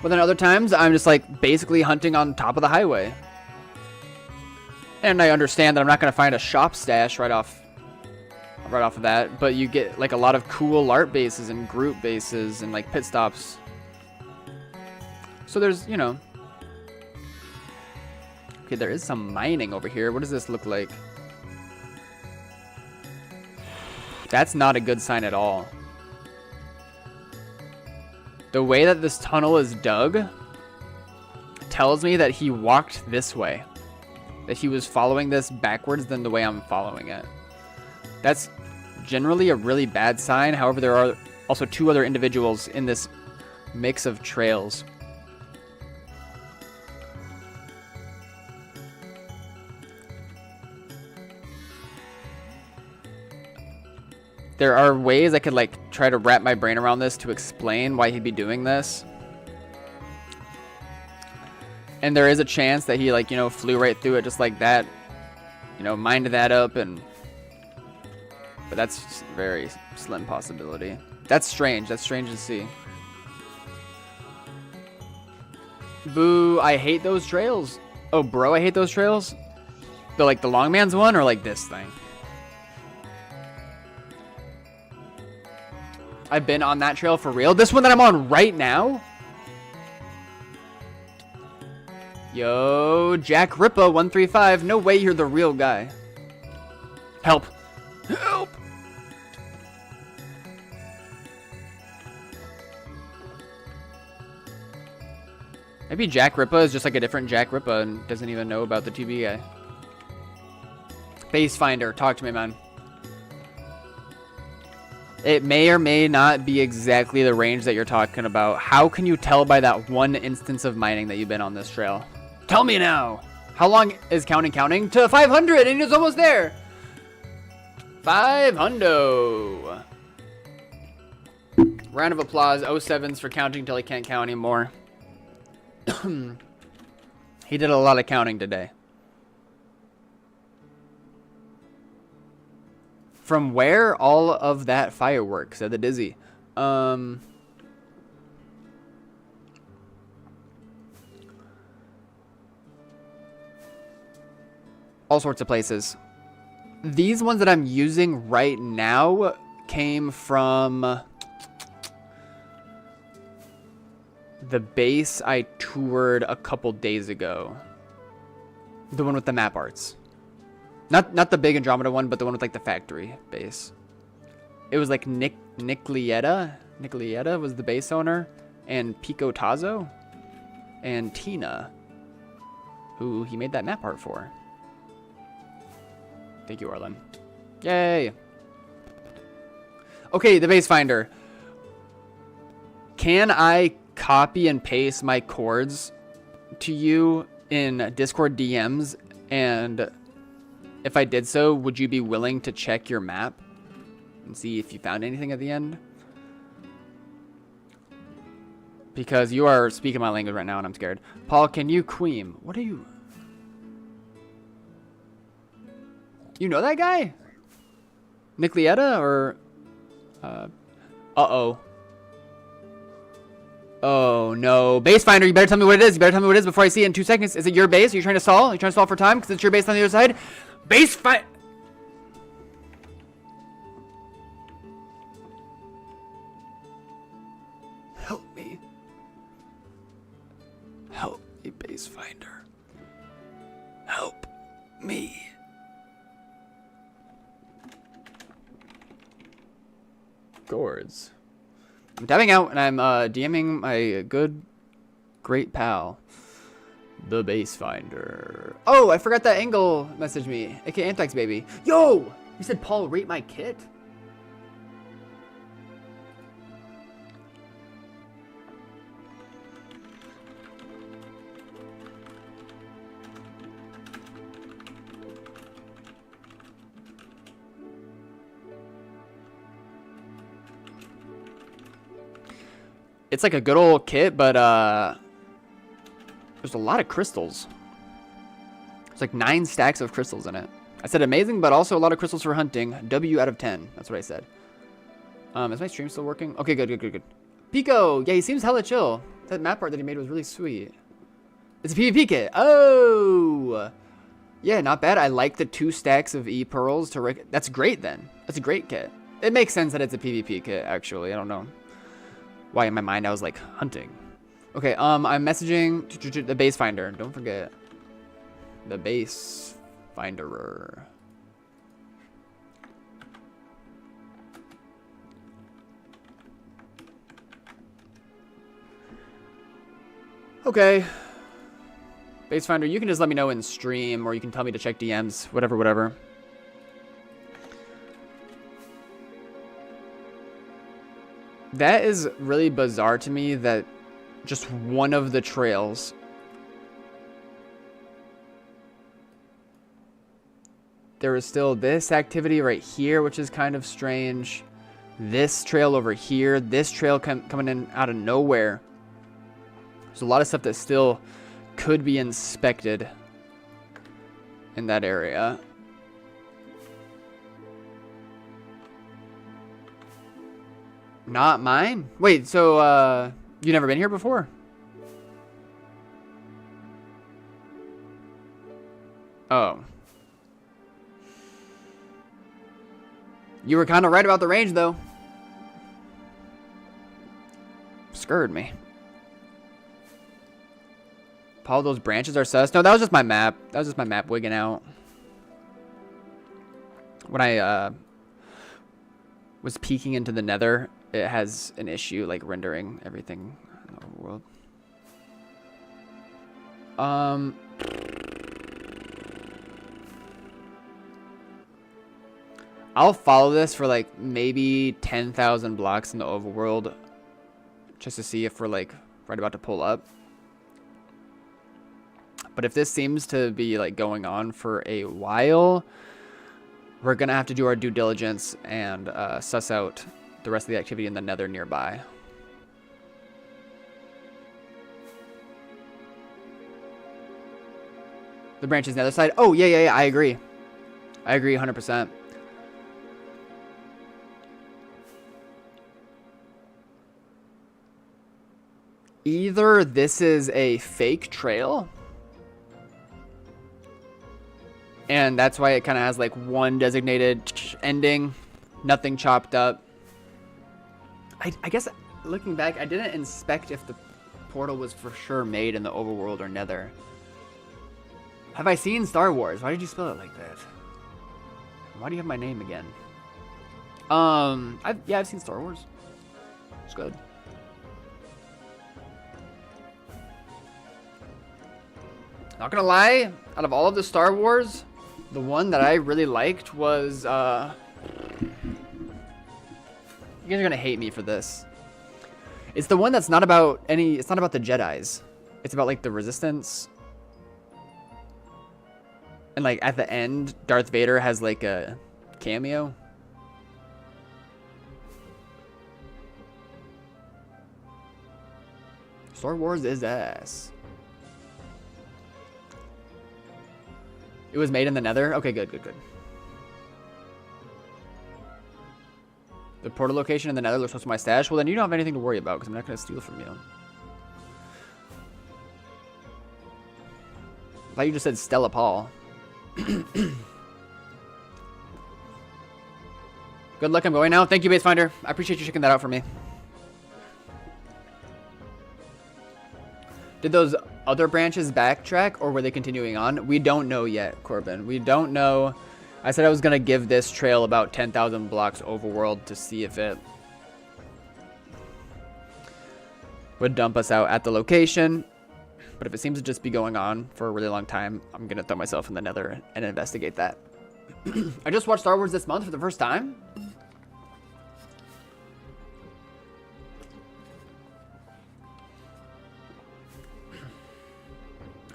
But then other times I'm just like basically hunting on top of the highway. And I understand that I'm not going to find a shop stash right off of that, but you get like a lot of cool LARP bases and group bases and like pit stops. So there's, you know. Okay, there is some mining over here. What does this look like? That's not a good sign at all. The way that this tunnel is dug tells me that he walked this way. That he was following this backwards than the way I'm following it. That's generally a really bad sign. However, there are also 2 other individuals in this mix of trails. There are ways I could like try to wrap my brain around this to explain why he'd be doing this. And there is a chance that he, like, you know, flew right through it just like that. You know, mined that up and... But that's a very slim possibility. That's strange. That's strange to see. Boo, I hate those trails. Oh, bro, I hate those trails? The, like, the Longman's one or, like, this thing? I've been on that trail for real. This one that I'm on right now? Yo, Jack Rippa 135. No way you're the real guy. Help. Help. Maybe Jack Rippa is just like a different Jack Rippa and doesn't even know about the TV guy. Base Finder, talk to me, man. It may or may not be exactly the range that you're talking about. How can you tell by that one instance of mining that you've been on this trail? Tell me now. How long is counting to 500 and it's almost there. 500. Round of applause. 07s for counting until he can't count anymore. He did a lot of counting today. From where all of that fireworks? Said the Dizzy. All sorts of places. These ones that I'm using right now came from the base I toured a couple days ago. The one with the map arts. Not the big Andromeda one, but the one with like the factory base. It was like Nick Lieta. Nick Lieta was the base owner, and Pico Tazo, and Tina, who he made that map art for. Thank you, Arlen. Yay! Okay, the base finder. Can I copy and paste my chords to you in Discord DMs, and if I did so, would you be willing to check your map and see if you found anything at the end? Because you are speaking my language right now and I'm scared. Paul, can you queem? What are you? You know that guy? Nick Lieta or... Uh-oh. Oh, no. Base finder, you better tell me what it is. You better tell me what it is before I see it in 2 seconds. Is it your base? Are you trying to stall? Are you trying to stall for time? Because it's your base on the other side? Base fight. Help me. Help me, base finder. Help me. Gourds. I'm tapping out and I'm DMing my great pal, the base finder. Oh, I forgot that Angle messaged me, aka Anthrax baby. Yo, you said Paul rate my kit. It's like a good old kit, but there's a lot of crystals. There's like 9 stacks of crystals in it. I said amazing, but also a lot of crystals for hunting. W out of 10. That's what I said. Is my stream still working? Okay, good. Pico! Yeah, he seems hella chill. That map art that he made was really sweet. It's a PvP kit. Oh! Yeah, not bad. I like the 2 stacks of E-pearls to... That's great, then. That's a great kit. It makes sense that it's a PvP kit, actually. I don't know why in my mind I was like hunting. Okay, I'm messaging the base finder. Don't forget the base finderer. Okay, base finder, you can just let me know in stream, or you can tell me to check DMs, whatever. That is really bizarre to me that just one of the trails there is still this activity right here, which is kind of strange. This trail over here, this trail coming in out of nowhere. There's a lot of stuff that still could be inspected in that area. Not mine? Wait, so, you never been here before? Oh. You were kind of right about the range, though. Scared me. Paul, those branches are sus. No, that was just my map. That was just my map wigging out. When I, was peeking into the nether, it has an issue, like, rendering everything in the overworld. I'll follow this for, like, maybe 10,000 blocks in the overworld. Just to see if we're, like, right about to pull up. But if this seems to be, like, going on for a while, we're going to have to do our due diligence and suss out the rest of the activity in the nether nearby. The branches on the other side. Oh, yeah. I agree. I agree 100%. Either this is a fake trail, and that's why it kind of has like one designated ending, nothing chopped up. I guess looking back, I didn't inspect if the portal was for sure made in the overworld or nether. Have I seen Star Wars? Why did you spell it like that? Why do you have my name again? I've seen Star Wars. It's good. Not gonna lie, out of all of the Star Wars, the one that I really liked was, you guys are gonna hate me for this. It's the one that's not about it's not about the Jedis. It's about, like, the Resistance. And, like, at the end, Darth Vader has, like, a cameo. Star Wars is ass. It was made in the nether? Okay, good. The portal location in the nether looks close to my stash. Well, then you don't have anything to worry about because I'm not going to steal from you. I thought you just said Stella Paul. Good luck, I'm going now. Thank you, Base Finder. I appreciate you checking that out for me. Did those other branches backtrack, or were they continuing on? We don't know yet, Corbin. We don't know. I said I was going to give this trail about 10,000 blocks overworld to see if it would dump us out at the location. But if it seems to just be going on for a really long time, I'm going to throw myself in the nether and investigate that. I just watched Star Wars this month for the first time.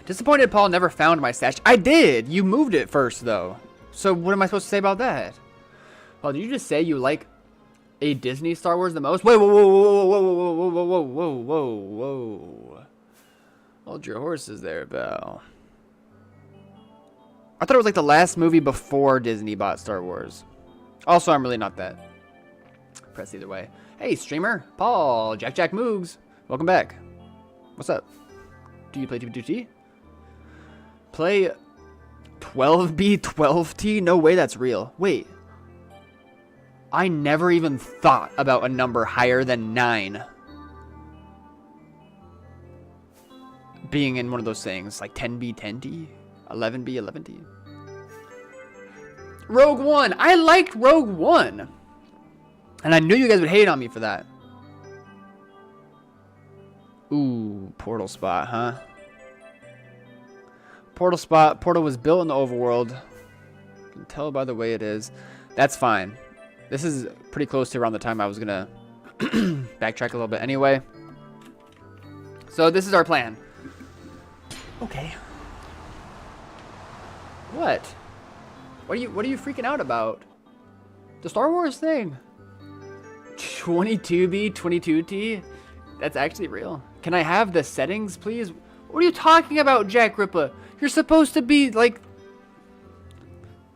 Disappointed Paul never found my stash. I did! You moved it first, though. So what am I supposed to say about that? Paul, did you just say you like a Disney Star Wars the most? Wait, whoa. Hold your horses there, Belle. I thought it was like the last movie before Disney bought Star Wars. Also, I'm really not that impressed either way. Hey, streamer. Paul. Jack Moogs. Welcome back. What's up? Do you play TP2T? Play 12B 12T? No way that's real. Wait. I never even thought about a number higher than 9 being in one of those things. Like 10B 10T? 11B 11T? Rogue One! I liked Rogue One! And I knew you guys would hate on me for that. Ooh, portal spot, huh? Portal spot. Portal was built in the overworld. You can tell by the way it is. That's fine. This is pretty close to around the time I was gonna backtrack a little bit anyway. So this is our plan. Okay. What? What are you freaking out about? The Star Wars thing. 22B 22T? That's actually real. Can I have the settings, please? What are you talking about, Jack Rippa? You're supposed to be like...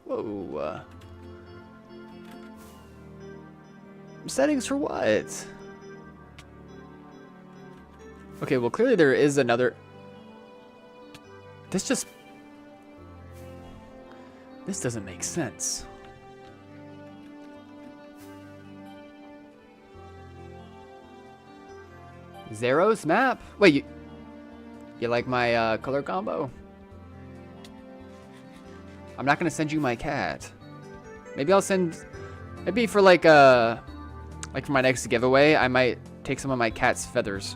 Whoa. Settings for what? Okay, well clearly there is another... This doesn't make sense. Zeros map? Wait, you like my color combo? I'm not gonna send you my cat. Maybe I'll send... Maybe for like for my next giveaway, I might take some of my cat's feathers.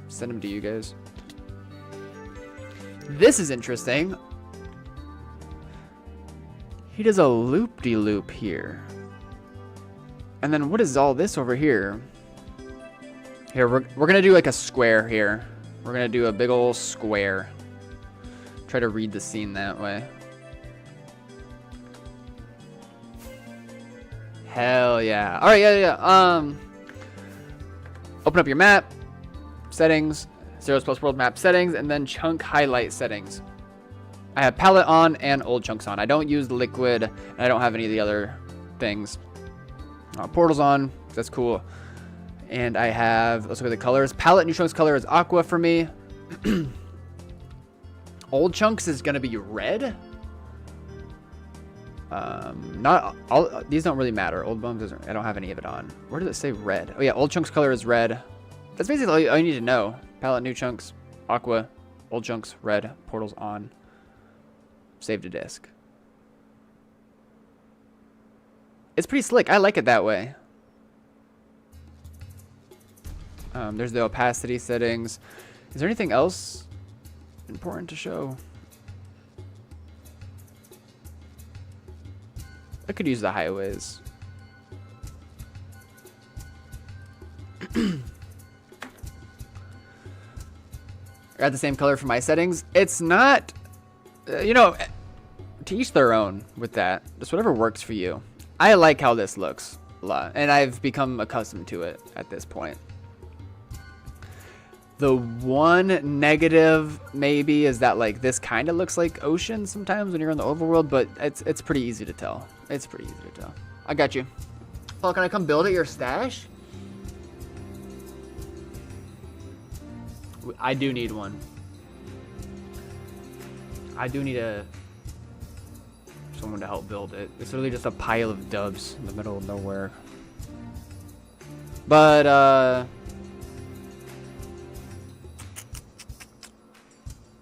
Send them to you guys. This is interesting. He does a loop-de-loop here. And then what is all this over here? Here, we're gonna do like a square here. We're gonna do a big old square. Try to read the scene that way. Hell yeah. Alright, yeah. Open up your map. Settings. Zeros plus world map settings. And then chunk highlight settings. I have palette on and old chunks on. I don't use liquid. And I don't have any of the other things. Portals on. That's cool. And I have, let's look at the colors. Palette new chunks color is aqua for me. Old chunks is gonna be red. Not all these don't really matter. Old bones doesn't. I don't have any of it on. Where does it say red? Oh yeah, old chunks color is red. That's basically all you need to know. Palette new chunks, aqua, old chunks red, portals on. Save to disk. It's pretty slick. I like it that way. There's the opacity settings. Is there anything else important to show? I could use the highways. I got the same color for my settings. It's not, you know, to each their own with that. Just whatever works for you. I like how this looks a lot, and I've become accustomed to it at this point. The one negative maybe is that like this kind of looks like ocean sometimes when you're in the overworld, but it's pretty easy to tell. It's pretty easy to tell. I got you. Oh, can I come build at your stash? I do need one. I do need someone to help build it. It's literally just a pile of dubs in the middle of nowhere. But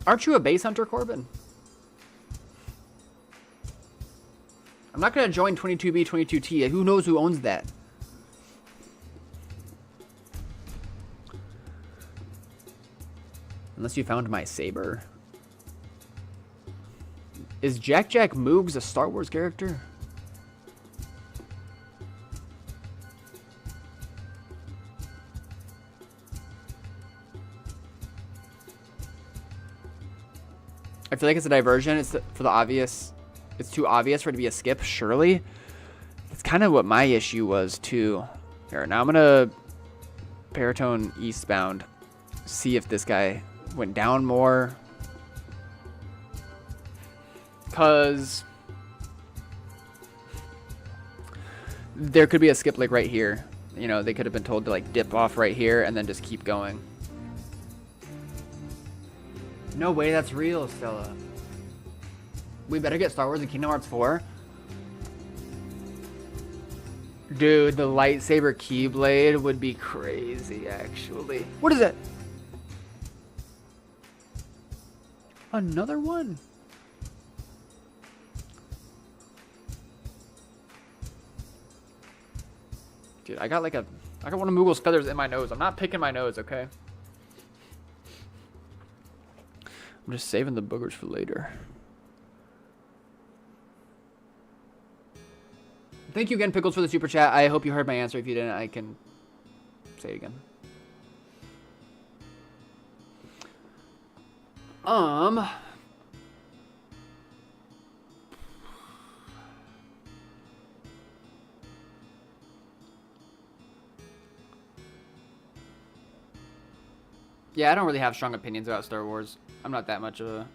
aren't you a base hunter, Corbin? I'm not gonna join 22B, 22T. Who knows who owns that? Unless you found my saber. Is Jack Moogs a Star Wars character? I feel like it's a diversion. It's for the obvious. It's too obvious for it to be a skip, surely. It's kind of what my issue was, too. Here, now I'm going to Paratone eastbound. See if this guy went down more. Because there could be a skip like right here. You know, they could have been told to like dip off right here and then just keep going. No way that's real, Stella. We better get Star Wars and Kingdom Hearts 4. Dude, the lightsaber Keyblade would be crazy, actually. What is it? Another one? Dude, I got one of Moogle's feathers in my nose. I'm not picking my nose, okay? I'm just saving the boogers for later. Thank you again, Pickles, for the super chat. I hope you heard my answer. If you didn't, I can say it again. Yeah, I don't really have strong opinions about Star Wars. I'm not that much of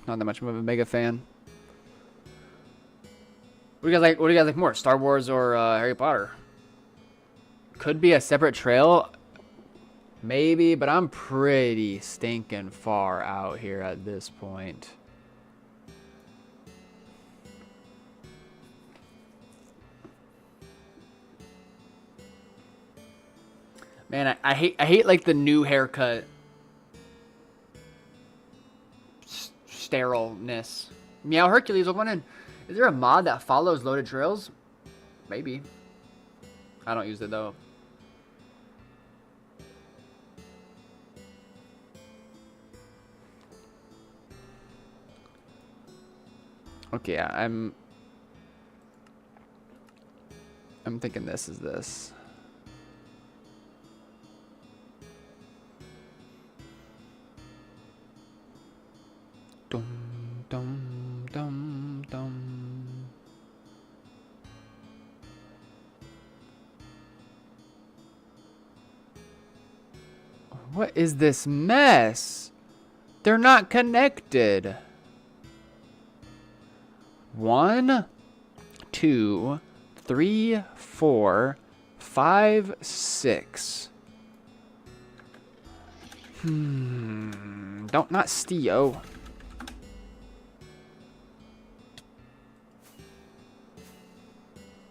a mega fan. What do you guys like? What do you guys like more, Star Wars or Harry Potter? Could be a separate trail, maybe, but I'm pretty stinking far out here at this point. Man, I hate like the new haircut sterileness. Meow Hercules, look one in. Is there a mod that follows loaded trails? Maybe. I don't use it though. Okay, I'm thinking this is this. Dum dum dum dum. What is this mess? They're not connected. 1, 2, 3, 4, 5, 6. Not Steo.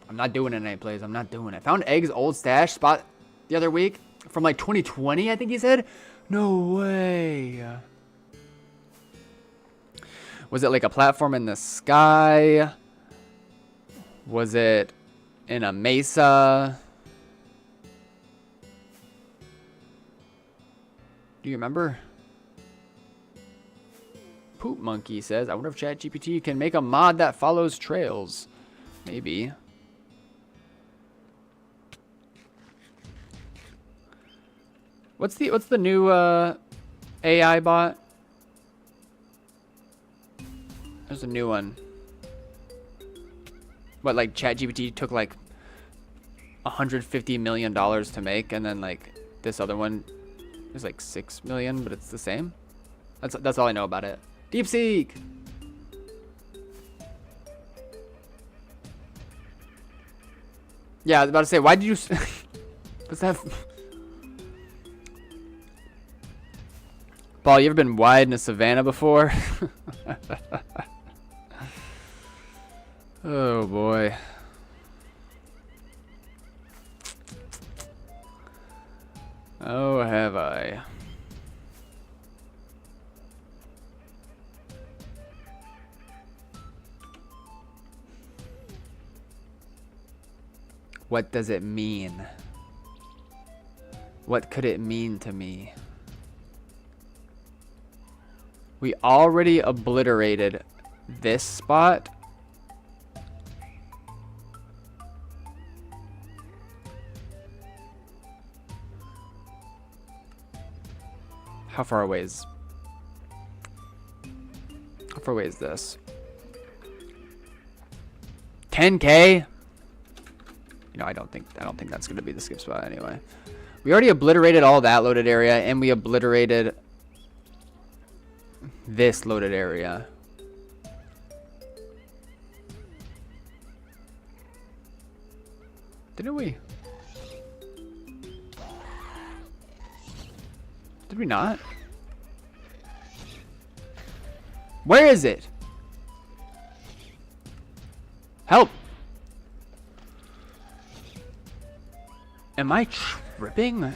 I'm not doing it in any plays. I'm not doing it. Found Egg's old stash spot the other week from like 2020, I think he said. No way. Was it like a platform in the sky? Was it in a mesa? Do you remember? Poop Monkey says, I wonder if ChatGPT can make a mod that follows trails. Maybe. What's the new AI bot? There's a new one. What, like ChatGPT took like $150 million to make, and then like this other one is like 6 million, but it's the same. That's all I know about it. DeepSeek. Yeah, I was about to say, why did you? What's that? Paul, you ever been wide in a savannah before? Oh boy. Oh, have I? What does it mean? What could it mean to me? We already obliterated this spot. How far away is this? 10K? You know, I don't think that's gonna be the skip spot anyway. We already obliterated all that loaded area, and we obliterated this loaded area. Didn't we? Did we not? Where is it? Help! Am I tripping? Am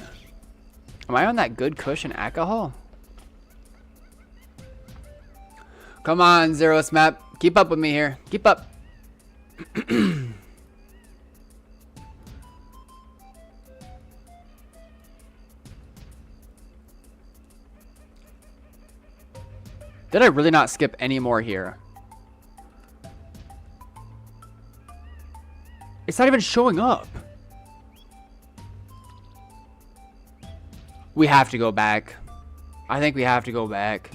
I on that good cushion alcohol? Come on, Zeros Map. Keep up with me here. Keep up. Did I really not skip any more here? It's not even showing up. We have to go back. I think we have to go back.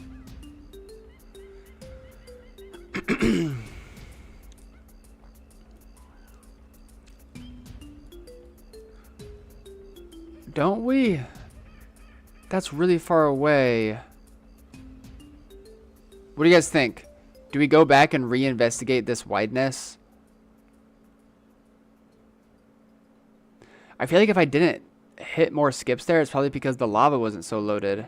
Don't we? That's really far away. What do you guys think? Do we go back and reinvestigate this wideness? I feel like if I didn't hit more skips there, it's probably because the lava wasn't so loaded.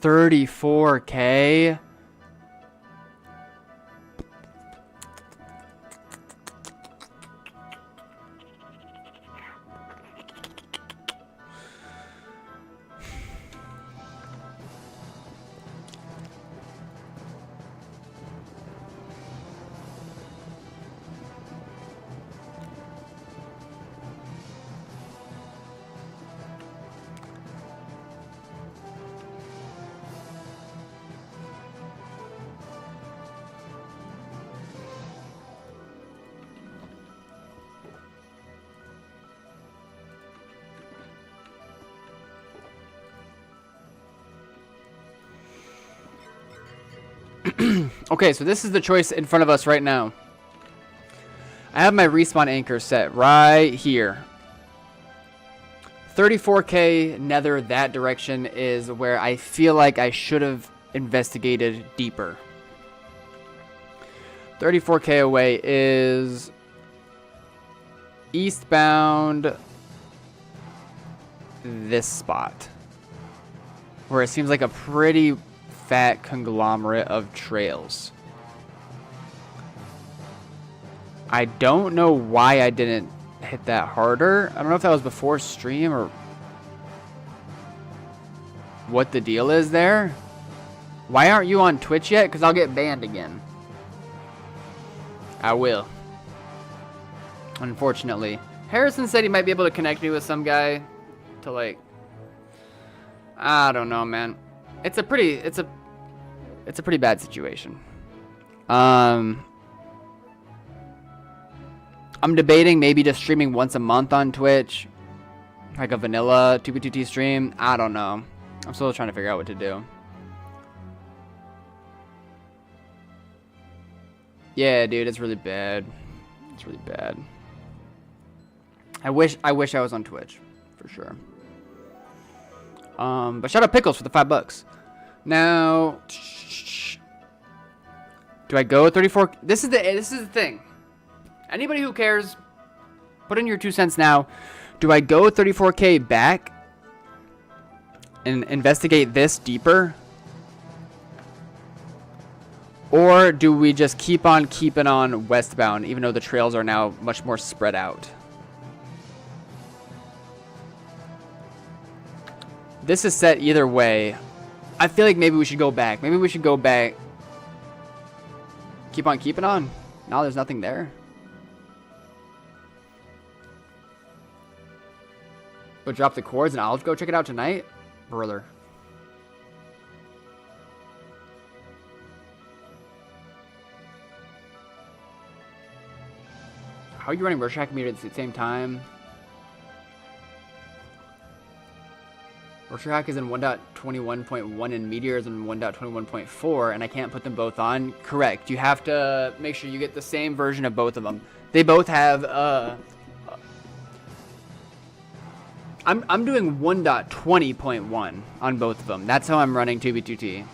$34K. Okay, so this is the choice in front of us right now. I have my respawn anchor set right here. 34K nether that direction is where I feel like I should have investigated deeper. 34K away is eastbound this spot, where it seems like a pretty fat conglomerate of trails. I don't know why I didn't hit that harder. I don't know if that was before stream or what the deal is there. Why aren't you on Twitch yet? Because I'll get banned again. I will. Unfortunately. Harrison said he might be able to connect me with some guy to, like, I don't know, man. It's a pretty bad situation. I'm debating maybe just streaming once a month on Twitch, like a vanilla 2B2T stream. I don't know. I'm still trying to figure out what to do. Yeah, dude, it's really bad. It's really bad. I wish I was on Twitch, for sure. But shout out Pickles for the $5. Now, do I go 34? This is the thing. Anybody who cares, put in your 2 cents now. Do I go 34K back and investigate this deeper? Or do we just keep on keeping on westbound, even though the trails are now much more spread out? This is set either way. I feel like maybe we should go back. Maybe we should go back. Keep on keeping on. No, there's nothing there. But drop the cords and I'll go check it out tonight? Brother. How are you running Rorschach meter at the same time? Rorschach is in 1.21.1 and Meteor is in 1.21.4, and I can't put them both on. Correct. You have to make sure you get the same version of both of them. They both have I'm doing 1.20.1 on both of them. That's how I'm running 2B2T.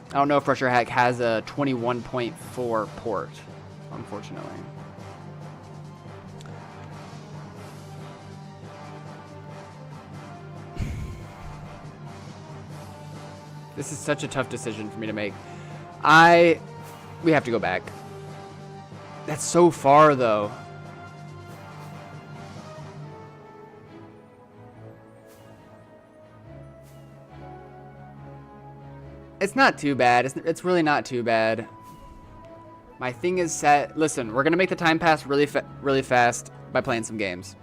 I don't know if Rorschach has a 21.4 port, unfortunately. This is such a tough decision for me to make. We have to go back. That's so far, though. It's not too bad. It's really not too bad. My thing is set. Listen, we're going to make the time pass really fast by playing some games.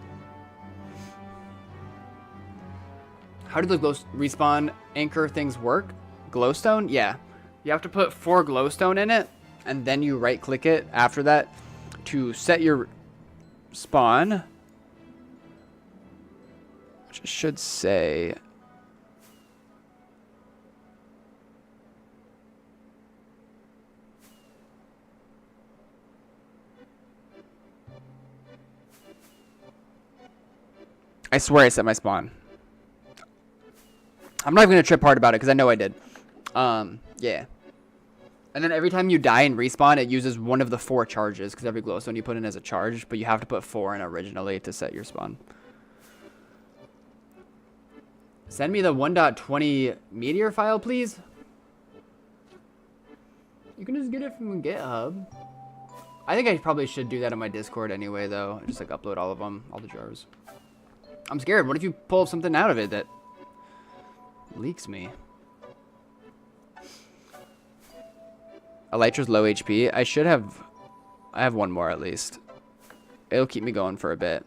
How do the respawn anchor things work? Glowstone? Yeah. You have to put 4 glowstone in it, and then you right-click it after that to set your spawn. Which should say... I swear I set my spawn. I'm not even going to trip hard about it because I know I did. Yeah. And then every time you die and respawn, it uses one of the 4 charges because every glowstone you put in as a charge, but you have to put 4 in originally to set your spawn. Send me the 1.20 meteor file, please. You can just get it from GitHub. I think I probably should do that on my Discord anyway, though. Just like upload all of them, all the jars. I'm scared. What if you pull something out of it that leaks me? Elytra's low HP. I have one more at least. It'll keep me going for a bit.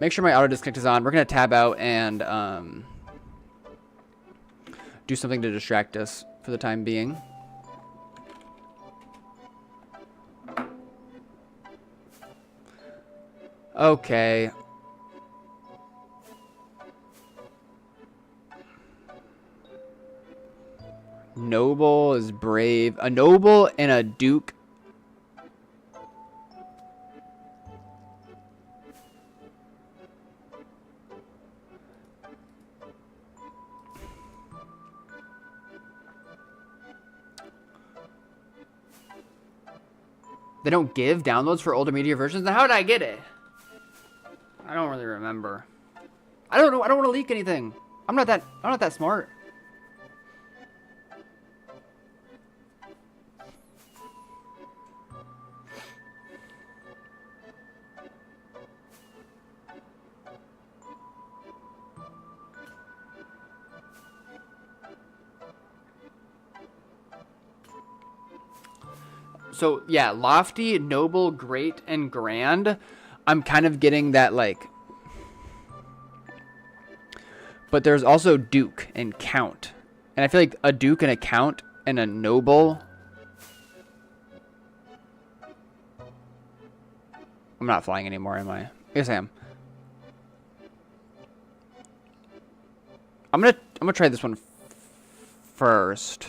Make sure my auto disconnect is on. We're going to tab out and do something to distract us for the time being. Okay. Noble is brave. A noble and a duke. They don't give downloads for older media versions? Then how did I get it? I don't really remember. I don't know. I don't want to leak anything. I'm not that smart. So, yeah, lofty, noble, great, and grand. I'm kind of getting that, like... But there's also duke and count. And I feel like a duke and a count and a noble... I'm not flying anymore, am I? Yes, I am. I'm gonna try this one first.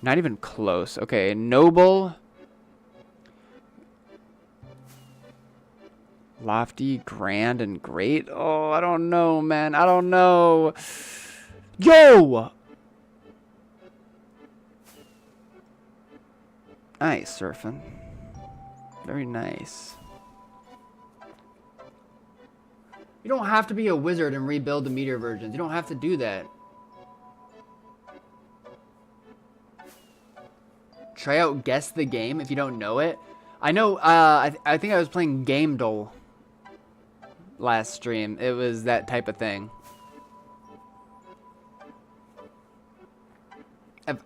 Not even close. Okay, noble. Lofty, grand, and great. Oh, I don't know, man. I don't know. Yo! Nice, surfing. Very nice. You don't have to be a wizard and rebuild the meteor versions. You don't have to do that. Try out Guess the Game if you don't know it. I know, I think I was playing Game Dole last stream. It was that type of thing.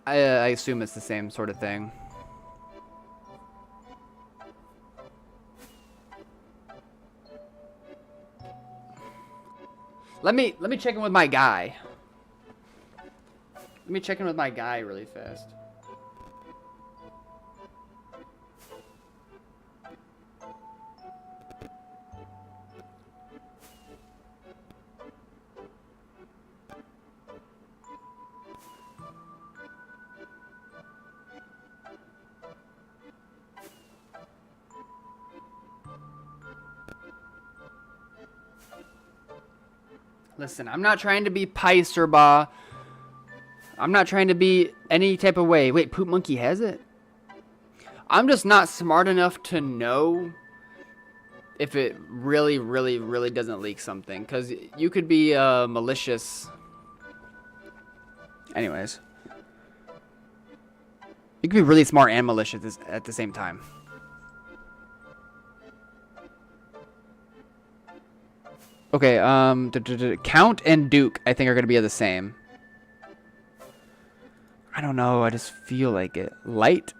I assume it's the same sort of thing. Let me check in with my guy. Let me check in with my guy really fast. Listen, I'm not trying to be Pice or Ba. I'm not trying to be any type of way. Wait, Poop Monkey has it? I'm just not smart enough to know if it really, really, really doesn't leak something. Because you could be malicious. Anyways. You could be really smart and malicious at the same time. Okay, Count and Duke, I think, are going to be the same. I don't know, I just feel like it. Light,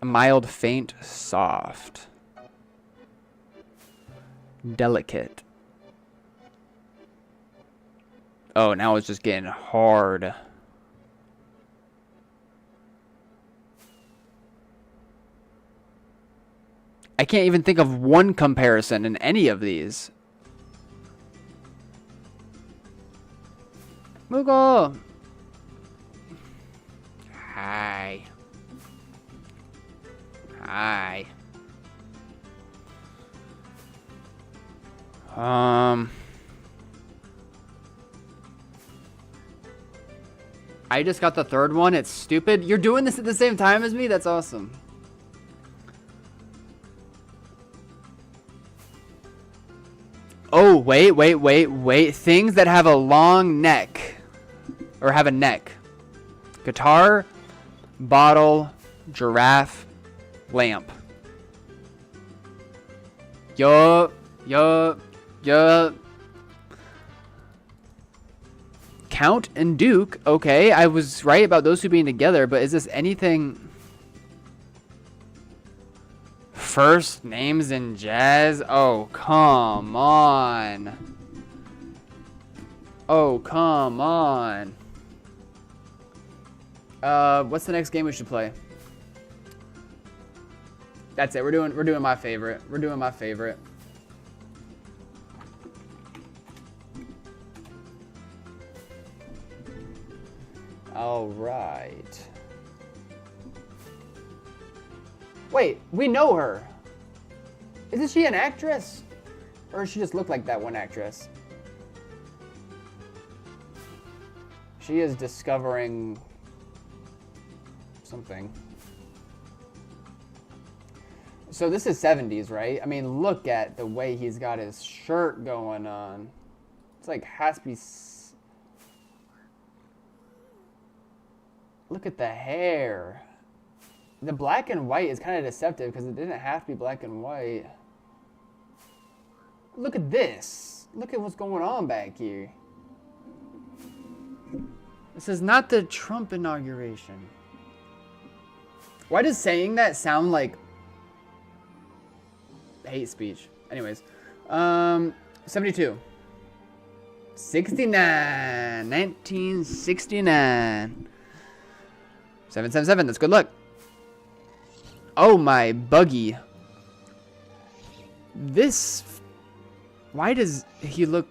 mild, faint, soft. Delicate. Oh, now it's just getting hard. I can't even think of one comparison in any of these. Moogle! Hi. Hi. I just got the third one. It's stupid. You're doing this at the same time as me? That's awesome. Oh, wait. Things that have a long neck. Or have a neck. Guitar, bottle, giraffe, lamp. Yup. Count and Duke. Okay, I was right about those two being together, but is this anything... First names in jazz? Oh, come on. Oh, come on. What's the next game we should play? That's it. We're doing my favorite. We're doing my favorite. All right. Wait, we know her. Isn't she an actress? Or does she just look like that one actress? She is discovering something. So this is 70s, right? I mean, look at the way he's got his shirt going on. It's like has to be... Look at the hair. The black and white is kind of deceptive because it didn't have to be black and white. Look at this. Look at what's going on back here. This is not the Trump inauguration. Why does saying that sound like hate speech? Anyways, 72. 69. 1969. 777. That's good luck. Oh my buggy. This... Why does he look...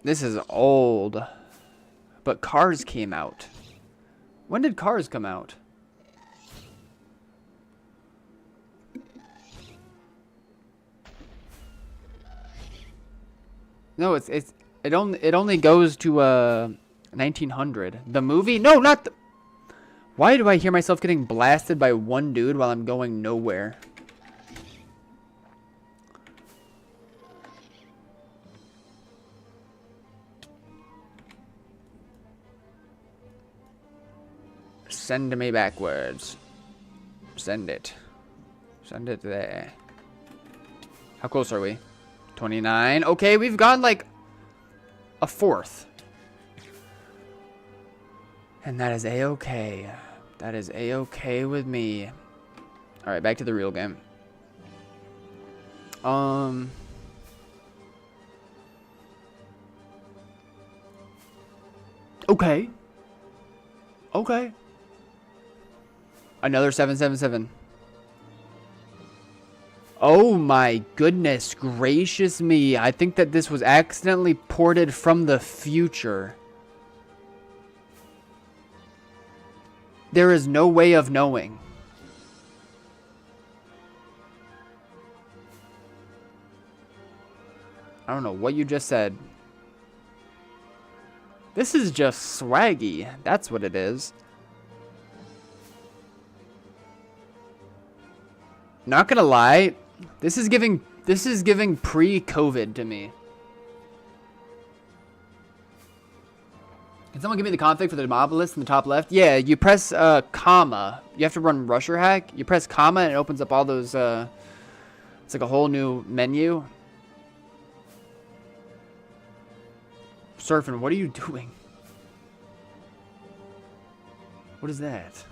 This is old. But Cars came out. When did Cars come out? No, it only goes to 1900. The movie? No, not the... Why do I hear myself getting blasted by one dude while I'm going nowhere? Send me backwards. Send it. Send it there. How close are we? 29. Okay, we've gone like a fourth. And that is a-okay. That is a-okay with me. Alright, back to the real game. Okay. Okay. Another 777. Oh my goodness gracious me. I think that this was accidentally ported from the future. There is no way of knowing. I don't know what you just said. This is just swaggy. That's what it is. Not gonna lie, this is giving pre-COVID to me. Can someone give me the config for the mob list in the top left? Yeah, you press comma. You have to run Rusher Hack. You press comma and it opens up all those. It's like a whole new menu. Surfing, what are you doing? What is that?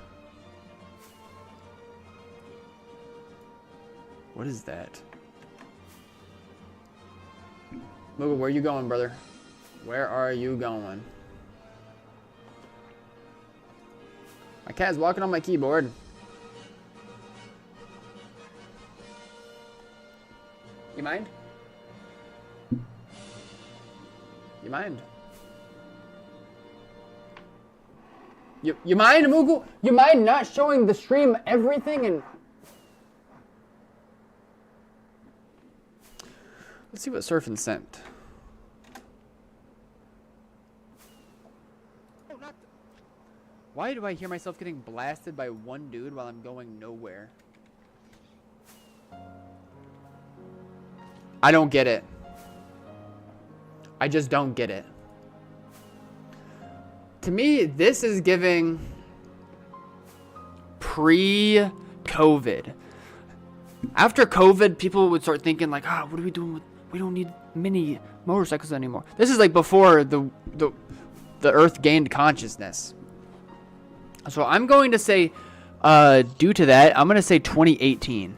What is that? Moogle, where are you going, brother? Where are you going? My cat's walking on my keyboard. You mind? You mind? You mind, Moogle? You mind not showing the stream everything and... Let's see what Surfin sent. Why do I hear myself getting blasted by one dude while I'm going nowhere? I don't get it. I just don't get it. To me, this is giving pre-COVID. After COVID, people would start thinking like, what are we doing with, we don't need mini motorcycles anymore. This is like before the Earth gained consciousness. So I'm going to say, due to that, I'm going to say 2018.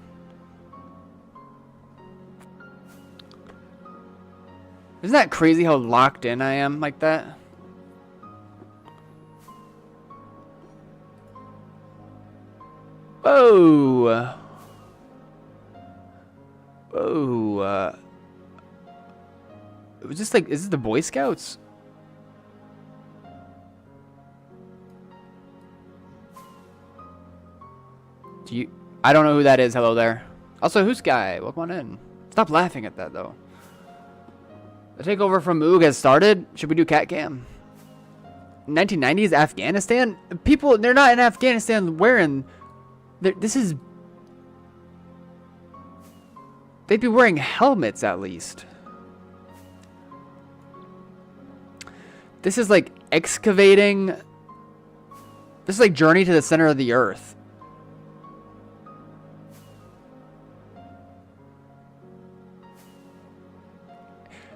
Isn't that crazy how locked in I am like that? Whoa. Whoa. It was just like, is this the Boy Scouts? I don't know who that is. Hello there. Also, who's Guy? Welcome on in. Stop laughing at that, though. The takeover from Moog has started. Should we do cat cam? 1990s Afghanistan? People, they're not in Afghanistan wearing... This is... They'd be wearing helmets, at least. This is like excavating... This is like Journey to the Center of the Earth.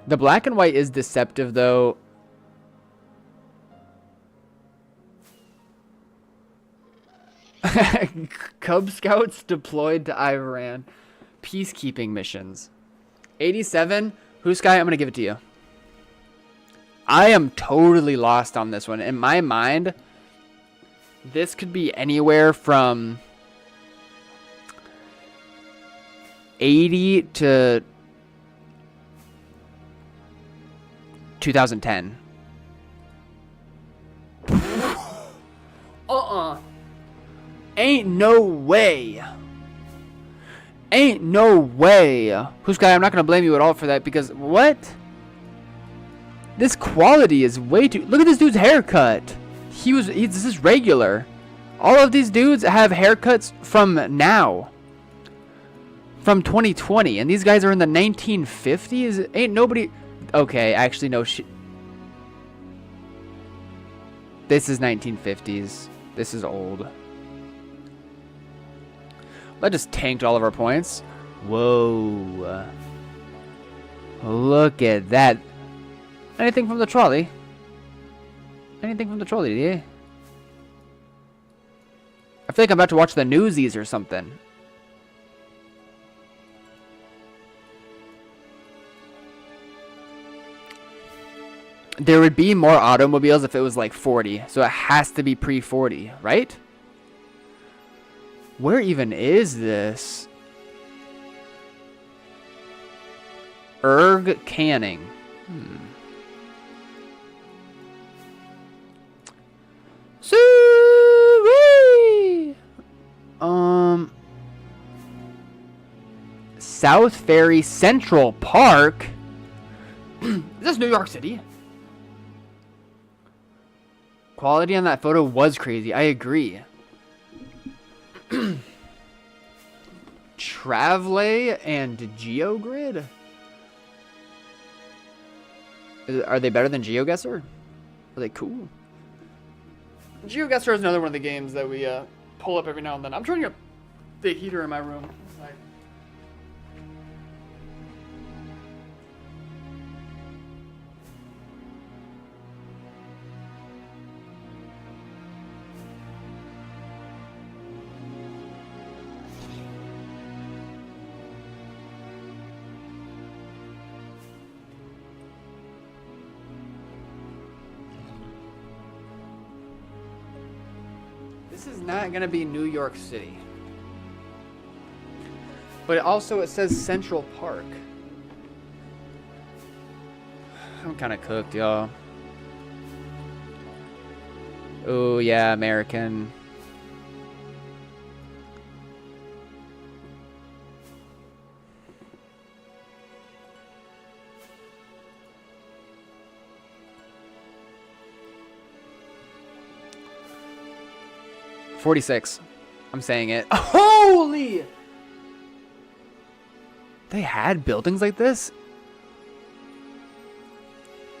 The black and white is deceptive, though. Cub Scouts deployed to Iran. Peacekeeping missions. 87. Who's Sky? I'm going to give it to you. I am totally lost on this one. In my mind, this could be anywhere from 80 to 2010. Ain't no way. Ain't no way. Who's Guy? I'm not going to blame you at all for that because what? This quality is way too... Look at this dude's haircut. This is regular. All of these dudes have haircuts from now. From 2020. And these guys are in the 1950s? Ain't nobody... Okay, actually, no shit. This is 1950s. This is old. That just tanked all of our points. Whoa. Look at that. Anything from the trolley? Anything from the trolley, yeah? I feel like I'm about to watch the Newsies or something. There would be more automobiles if it was like 40. So it has to be pre-40, right? Where even is this? Erg Canning. Soo-wee! South Ferry Central Park? Is this New York City? Quality on that photo was crazy. I agree. Travlay and GeoGrid? Are they better than GeoGuessr? Are they cool? GeoGuessr is another one of the games that we pull up every now and then. I'm turning up the heater in my room. This is not going to be New York City. But also it says Central Park. I'm kind of cooked, y'all. Oh, yeah, American. $46. I'm saying it. Holy! They had buildings like this?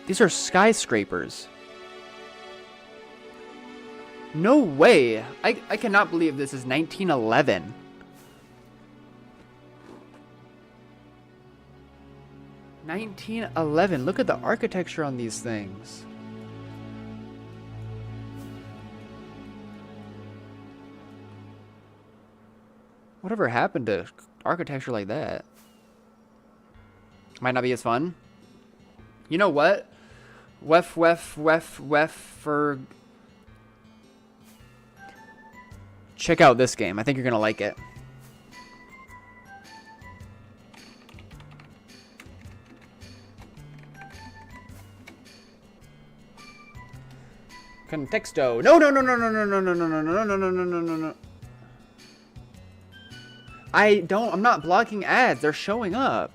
These are skyscrapers. No way. I cannot believe this is 1911. Look at the architecture on these things. Whatever happened to architecture like that? Might not be as fun. You know what? For check out this game. I think you're gonna like it. Contexto. No. I'm not blocking ads. They're showing up.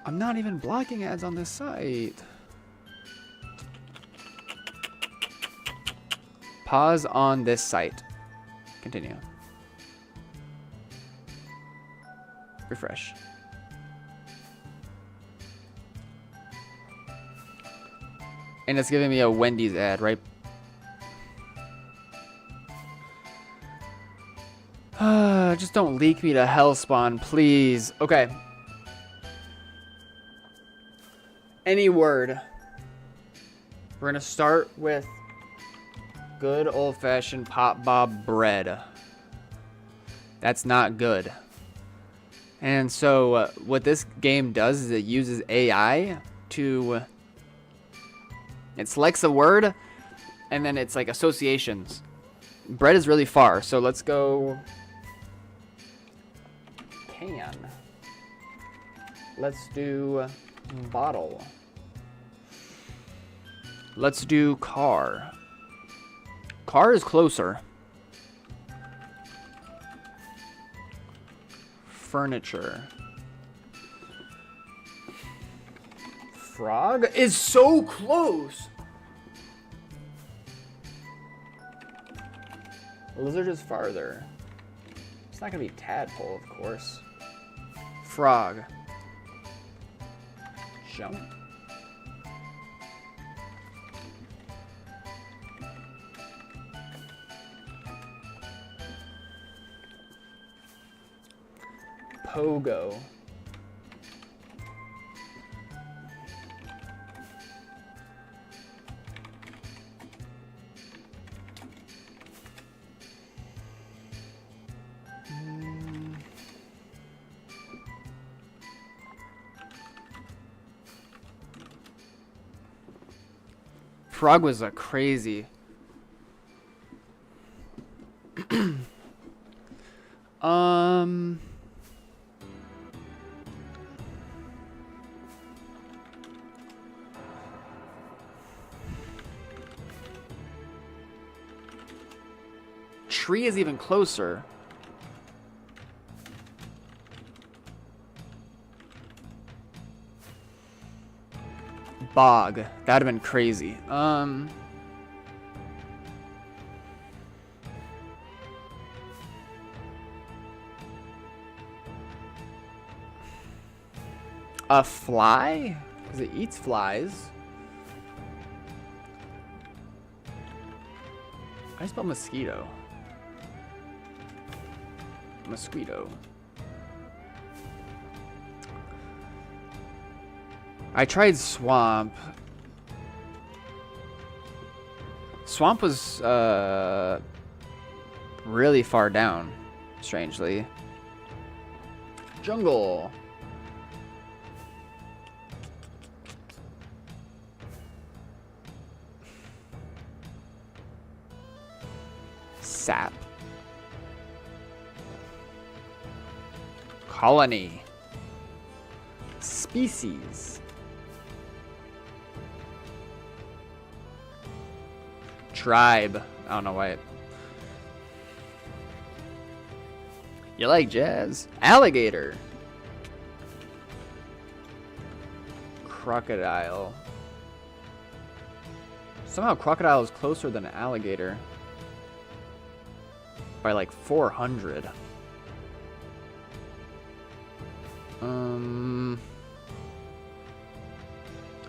I'm not even blocking ads on this site. Pause on this site. Continue. Refresh. And it's giving me a Wendy's ad, right? Just don't leak me to Hellspawn, please. Okay. Any word. We're gonna start with good old-fashioned Pop Bob bread. That's not good. And so what this game does is it uses AI to... It selects a word, and then it's like associations. Bread is really far, so let's go... Can. Let's do bottle. Let's do car. Car is closer. Furniture. Frog is so close. Lizard is farther. It's not gonna be tadpole, of course. Frog. Jump. Pogo. Frog was a crazy. Tree is even closer. Bog. That'd have been crazy. A fly? Because it eats flies. I spell mosquito. Mosquito. I tried swamp. Swamp was really far down, strangely. Jungle. Sap. Colony. Species. Tribe. I don't know why. You like jazz? Alligator. Crocodile. Somehow crocodile is closer than alligator. By like 400.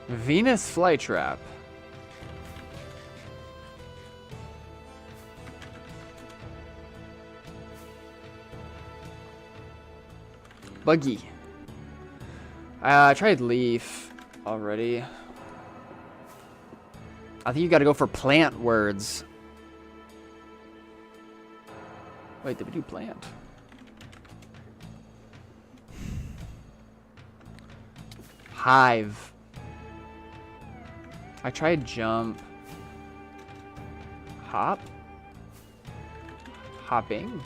Venus flytrap. Buggy. I tried leaf already. I think you gotta go for plant words. Wait, did we do plant? Hive. I tried jump. Hop. Hopping.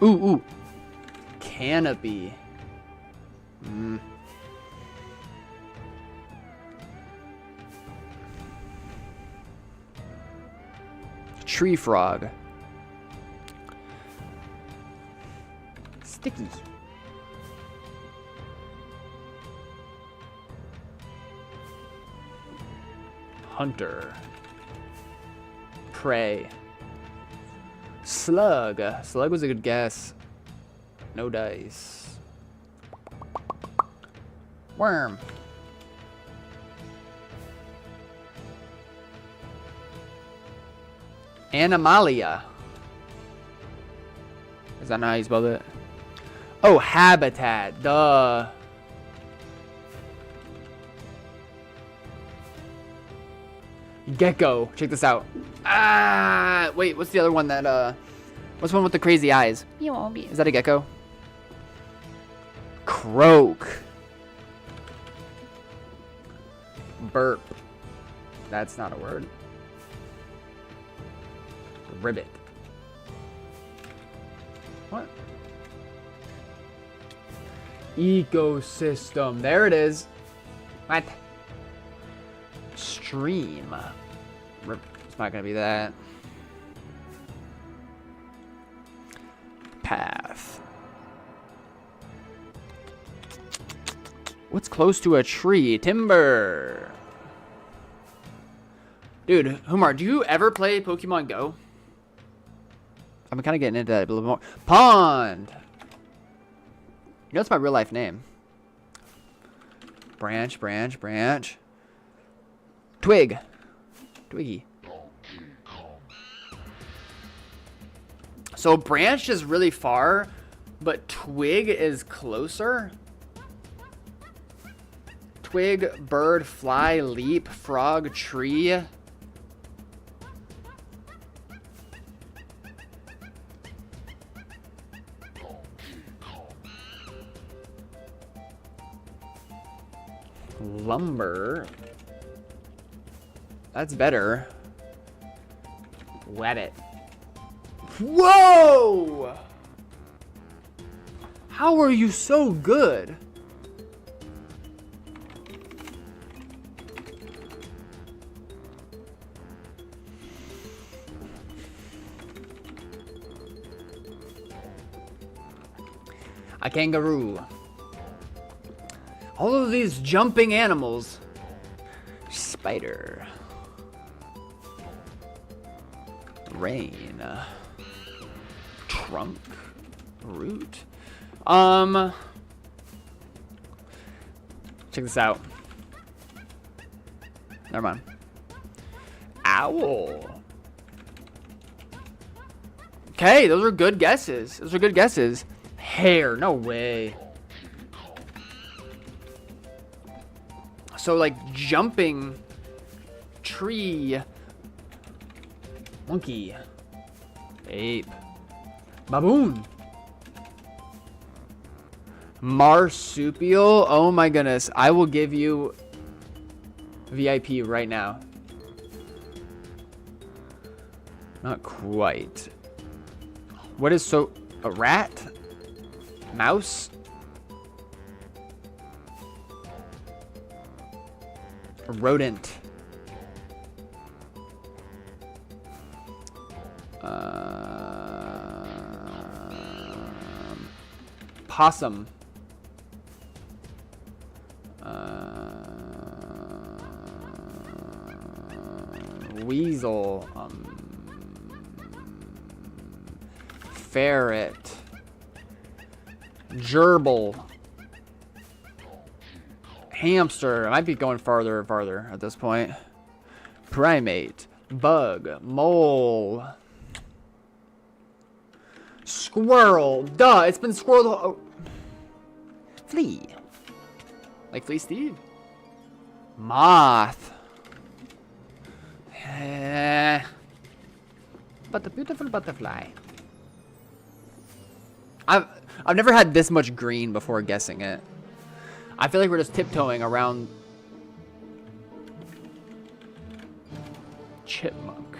Ooh. Canopy. Tree frog. Sticky. Hunter. Prey. Slug. Slug was a good guess. No dice. Worm. Animalia. Is that not how you spell it? Oh, habitat. Duh. Gecko. Check this out. Ah, wait. What's the other one that, what's the one with the crazy eyes? Is that a gecko? Croak. Burp. That's not a word. Ribbit. What? Ecosystem. There it is. What? Stream. It's not gonna be that. Path. What's close to a tree? Timber. Dude, Humar, do you ever play Pokemon Go? I'm kind of getting into that a little more. Pond. You know, it's my real life name. Branch. Twig. Twiggy. So branch is really far, but twig is closer. Twig, bird, fly, leap, frog, tree. Lumber. That's better. Wet it. Whoa! How are you so good? A kangaroo. All of these jumping animals. Spider. Rain. Trunk. Root. Check this out. Never mind. Owl. Okay, those are good guesses. Those are good guesses. Hare. No way. So, like, jumping. Tree. Monkey. Ape. Baboon. Marsupial. Oh my goodness. I will give you VIP right now. Not quite. What is so... A rat? Mouse? Rodent. Possum. Weasel. Ferret. Gerbil. Hamster. I might be going farther and farther at this point. Primate. Bug. Mole. Squirrel. Duh, it's been squirrel. Oh. Flea. Like Flea Steve? Moth. But the beautiful butterfly. I've never had this much green before guessing it. I feel like we're just tiptoeing around. Chipmunk.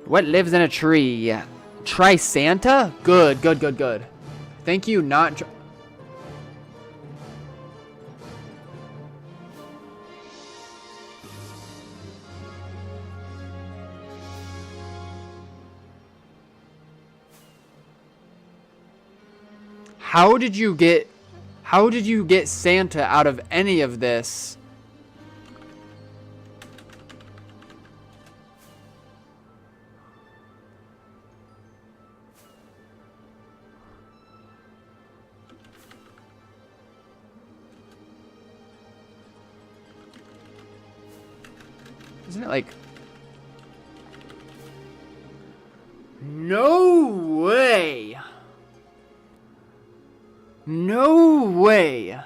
What lives in a tree? Try Santa? Good, good, good, good. Thank you, not... How did you get Santa out of any of this? Isn't it like... No way! No way!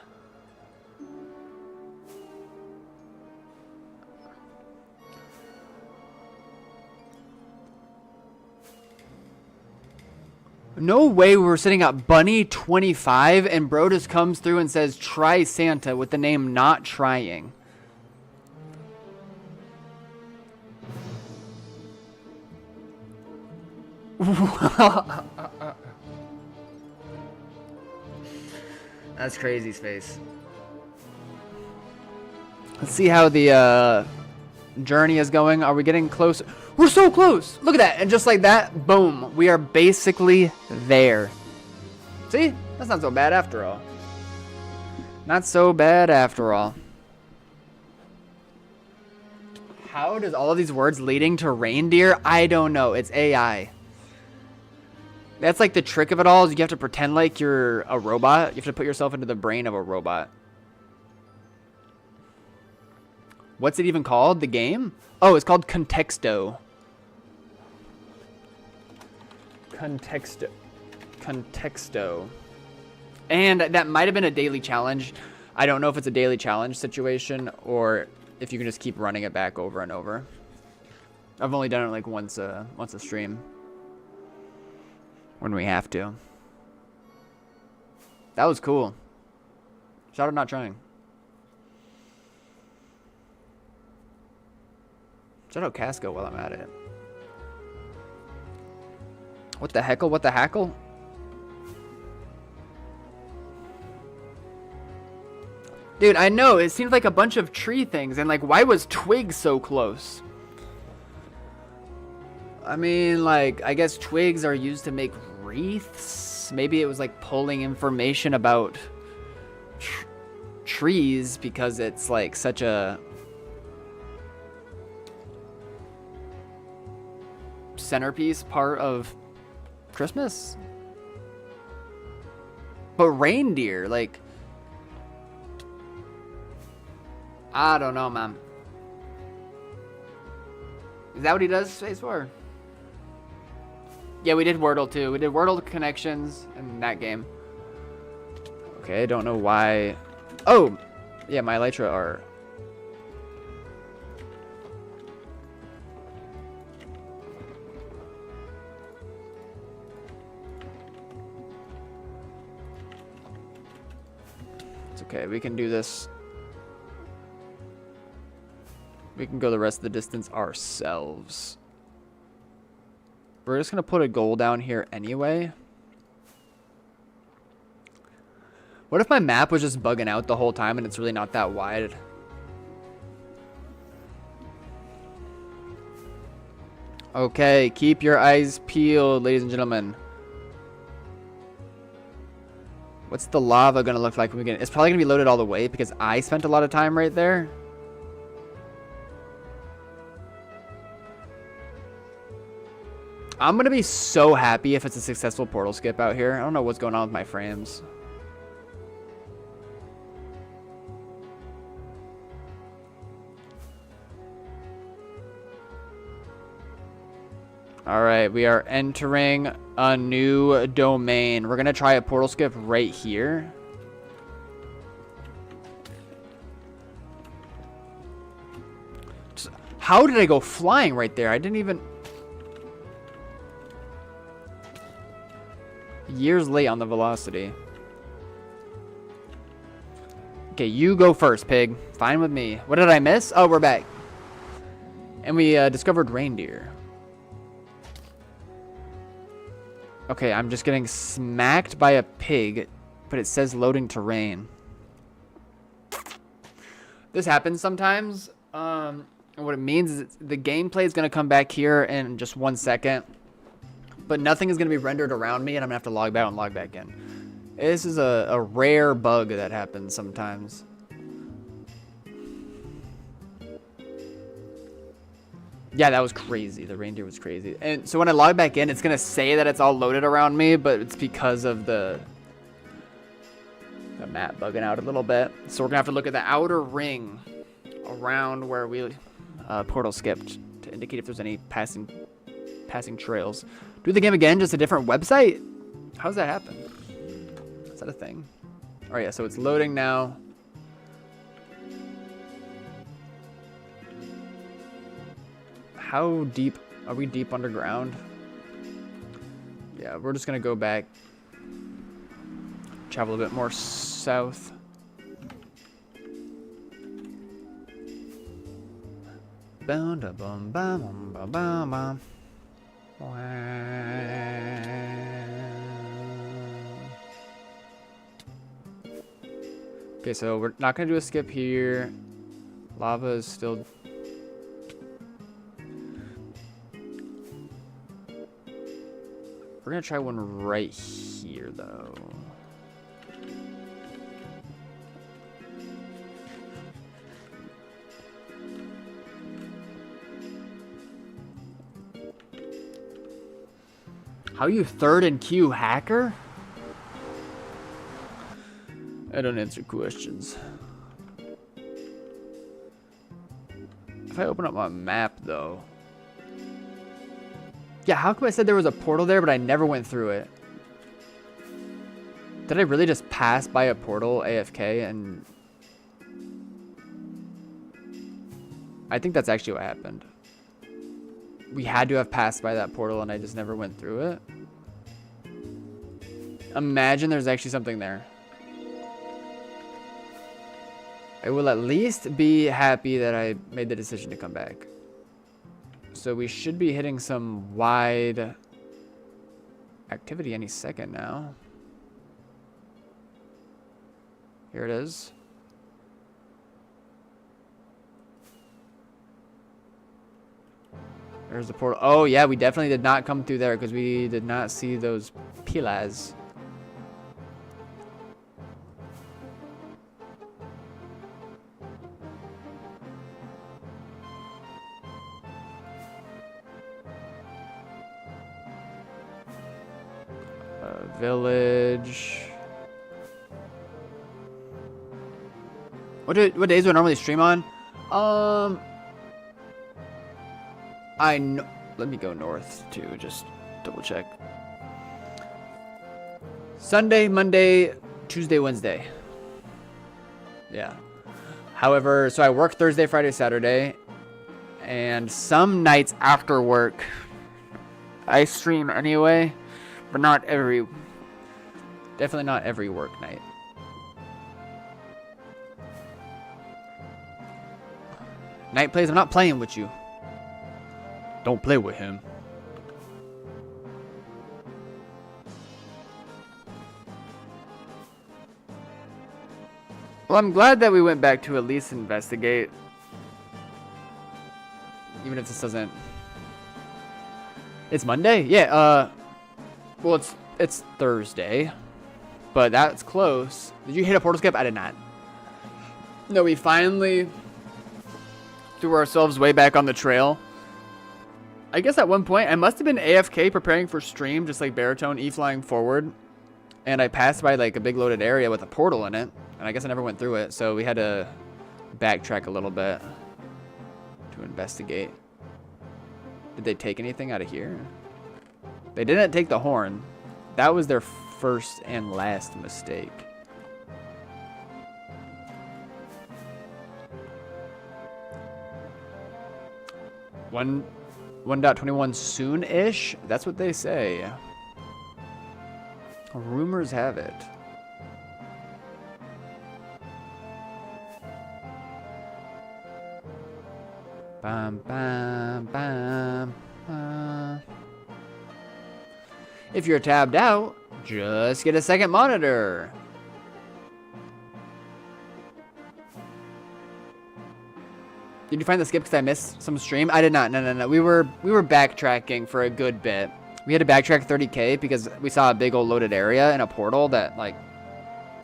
No way we're sitting at Bunny 25 and bro just comes through and says try Santa with the name not trying. That's crazy, Space. Let's see how the journey is going. Are we getting close? We're so close! Look at that! And just like that, boom. We are basically there. See? That's not so bad after all. Not so bad after all. How does all of these words leading to reindeer? I don't know. It's AI. That's like the trick of it all, is you have to pretend like you're a robot. You have to put yourself into the brain of a robot. What's it even called? The game? Oh, it's called Contexto. Contexto. And that might have been a daily challenge. I don't know if it's a daily challenge situation or if you can just keep running it back over and over. I've only done it like once a stream. When we have to. That was cool. Shout out not trying. Shout out Casco while I'm at it. What the heckle? What the hackle? Dude, I know. It seemed like a bunch of tree things. And like, why was Twig so close? I mean, like, I guess twigs are used to make wreaths. Maybe it was like pulling information about trees because it's like such a centerpiece part of Christmas. But reindeer, like, I don't know, man. Is that what he does Space 4? Yeah, we did Wordle too. We did Wordle Connections in that game. Okay, I don't know why. Oh, yeah, my Elytra are. It's okay, we can do this. We can go the rest of the distance ourselves. We're just going to put a goal down here anyway. What if my map was just bugging out the whole time and it's really not that wide? Okay, keep your eyes peeled, ladies and gentlemen. What's the lava gonna look like when we get it? It's probably gonna be loaded all the way because I spent a lot of time right there. I'm gonna be so happy if it's a successful portal skip out here. I don't know what's going on with my frames. Alright, we are entering a new domain. We're gonna try a portal skip right here. How did I go flying right there? I didn't even... Years late on the velocity. Okay, you go first, pig. Fine with me. What did I miss? Oh, we're back. And we discovered reindeer. Okay, I'm just getting smacked by a pig, but it says loading terrain. This happens sometimes. And what it means is the gameplay is going to come back here in just 1 second, but nothing is going to be rendered around me, and I'm going to have to log out and log back in. This is a rare bug that happens sometimes. Yeah, that was crazy. The reindeer was crazy. And so when I log back in, it's going to say that it's all loaded around me, but it's because of the map bugging out a little bit. So we're going to have to look at the outer ring around where we portal skipped to indicate if there's any passing trails. Do the game again, just a different website? How does that happen? Is that a thing? Oh yeah, so it's loading now. How deep? Are we deep underground? Yeah, we're just gonna go back. Travel a bit more south. Bum da bum bum bum bum bum. Okay, so we're not gonna do a skip here. Lava is still. We're gonna try one right here, though. How are you third in queue, hacker? I don't answer questions. If I open up my map, though. Yeah, how come I said there was a portal there, but I never went through it? Did I really just pass by a portal AFK and... I think that's actually what happened. We had to have passed by that portal and I just never went through it. Imagine there's actually something there. I will at least be happy that I made the decision to come back. So we should be hitting some wide activity any second now. Here it is. There's the portal. Oh yeah, we definitely did not come through there because we did not see those pillars. Village. What days do I normally stream on? I know. Let me go north too, just double check. Sunday, Monday, Tuesday, Wednesday. Yeah. However, so I work Thursday, Friday, Saturday, and some nights after work, I stream anyway, but not every. Definitely not every work night. Night plays. I'm not playing with you. Don't play with him. Well, I'm glad that we went back to at least investigate. Even if this doesn't... It's Monday? Yeah, well, it's Thursday. But that's close. Did you hit a portal skip? I did not. No, we finally threw ourselves way back on the trail. I guess at one point, I must have been AFK preparing for stream, just like Baritone, E-flying forward. And I passed by like a big loaded area with a portal in it. And I guess I never went through it, so we had to backtrack a little bit to investigate. Did they take anything out of here? They didn't take the horn. That was their first and last mistake. One 1.21 soon-ish? That's what they say. Rumors have it. Bam, bam, bam, bam. If you're tabbed out, just get a second monitor. Did you find the skip because I missed some stream? I did not. No. We were backtracking for a good bit. We had to backtrack 30K because we saw a big old loaded area and a portal that, like,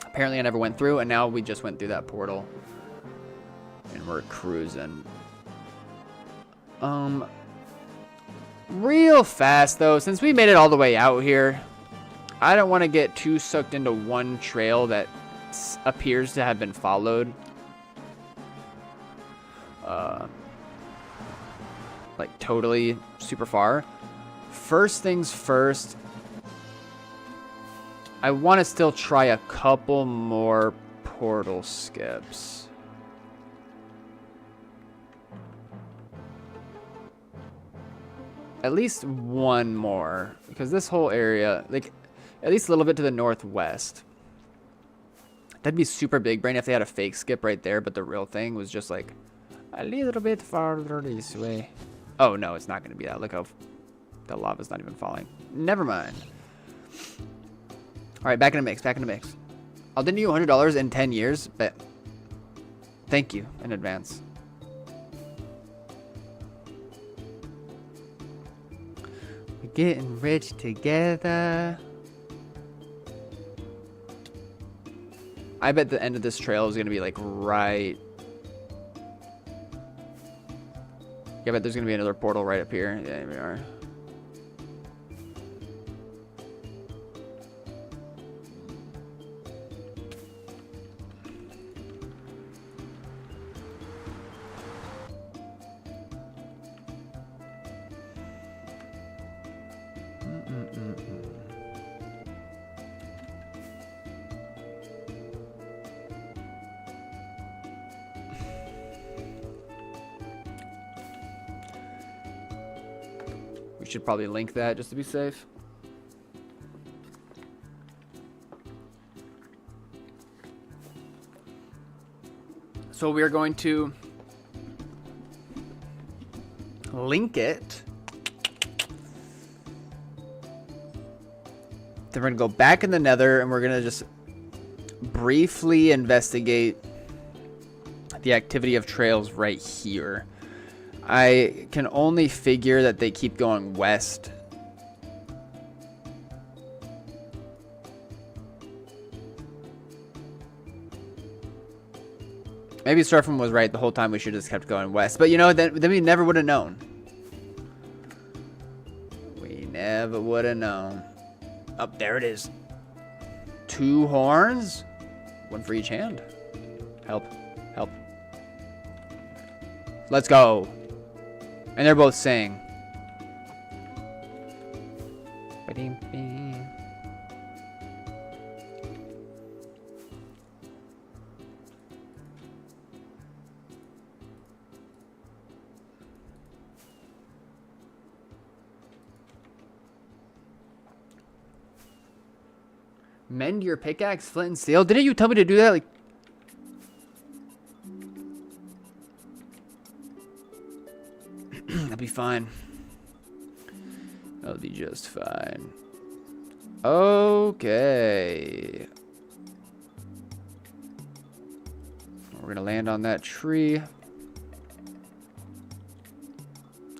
apparently I never went through, and now we just went through that portal. And we're cruising. Real fast, though, since we made it all the way out here, I don't want to get too sucked into one trail that appears to have been followed. Like, totally super far. First things first, I want to still try a couple more portal skips. At least one more, because this whole area, like, at least a little bit to the northwest. That'd be super big brain if they had a fake skip right there, but the real thing was just like a little bit farther this way. Oh no, it's not going to be that. Look how the lava's not even falling. Never mind. All right, back in the mix. I'll lend you $100 in 10 years, but thank you in advance. We're getting rich together. I bet the end of this trail is going to be like right... Yeah, but there's going to be another portal right up here. Yeah, here we are. We should probably link that just to be safe. So we are going to link it. Then we're going to go back in the Nether and we're going to just briefly investigate the activity of trails right here. I can only figure that they keep going west. Maybe Surfing was right the whole time. We should have just kept going west. But you know, then we never would have known. We never would have known. Oh, there it is. 2 horns. 1 for each hand. Help. Help. Let's go. And they're both saying. Mend your pickaxe, flint and steel. Didn't you tell me to do that? Like, that'll be fine. That'll be just fine. Okay. We're gonna land on that tree.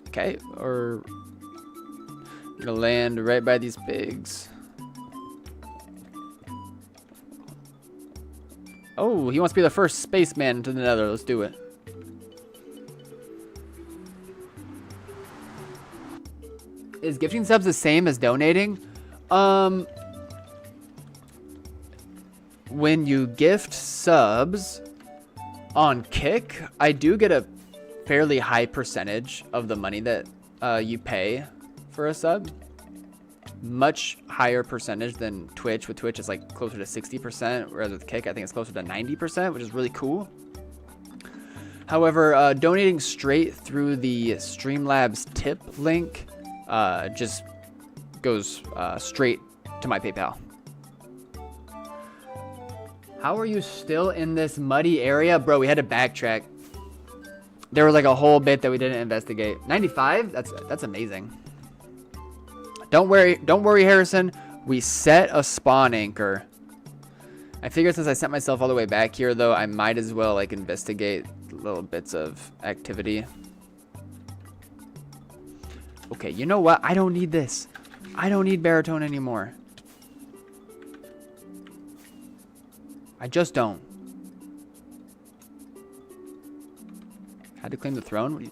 Okay, or I'm gonna land right by these pigs. Oh, he wants to be the first spaceman to the Nether. Let's do it. Is gifting subs the same as donating? When you gift subs on Kick, I do get a fairly high percentage of the money that you pay for a sub. Much higher percentage than Twitch. With Twitch, it's like closer to 60%, whereas with Kick, I think it's closer to 90%, which is really cool. However, donating straight through the Streamlabs tip link just goes straight to my PayPal. How are you still in this muddy area? Bro, we had to backtrack. There was like a whole bit that we didn't investigate. 95? That's amazing. Don't worry, Harrison. We set a spawn anchor. I figured since I sent myself all the way back here, though, I might as well like investigate little bits of activity. Okay, you know what? I don't need this. I don't need baritone anymore. I just don't. Had to claim the throne? What do you...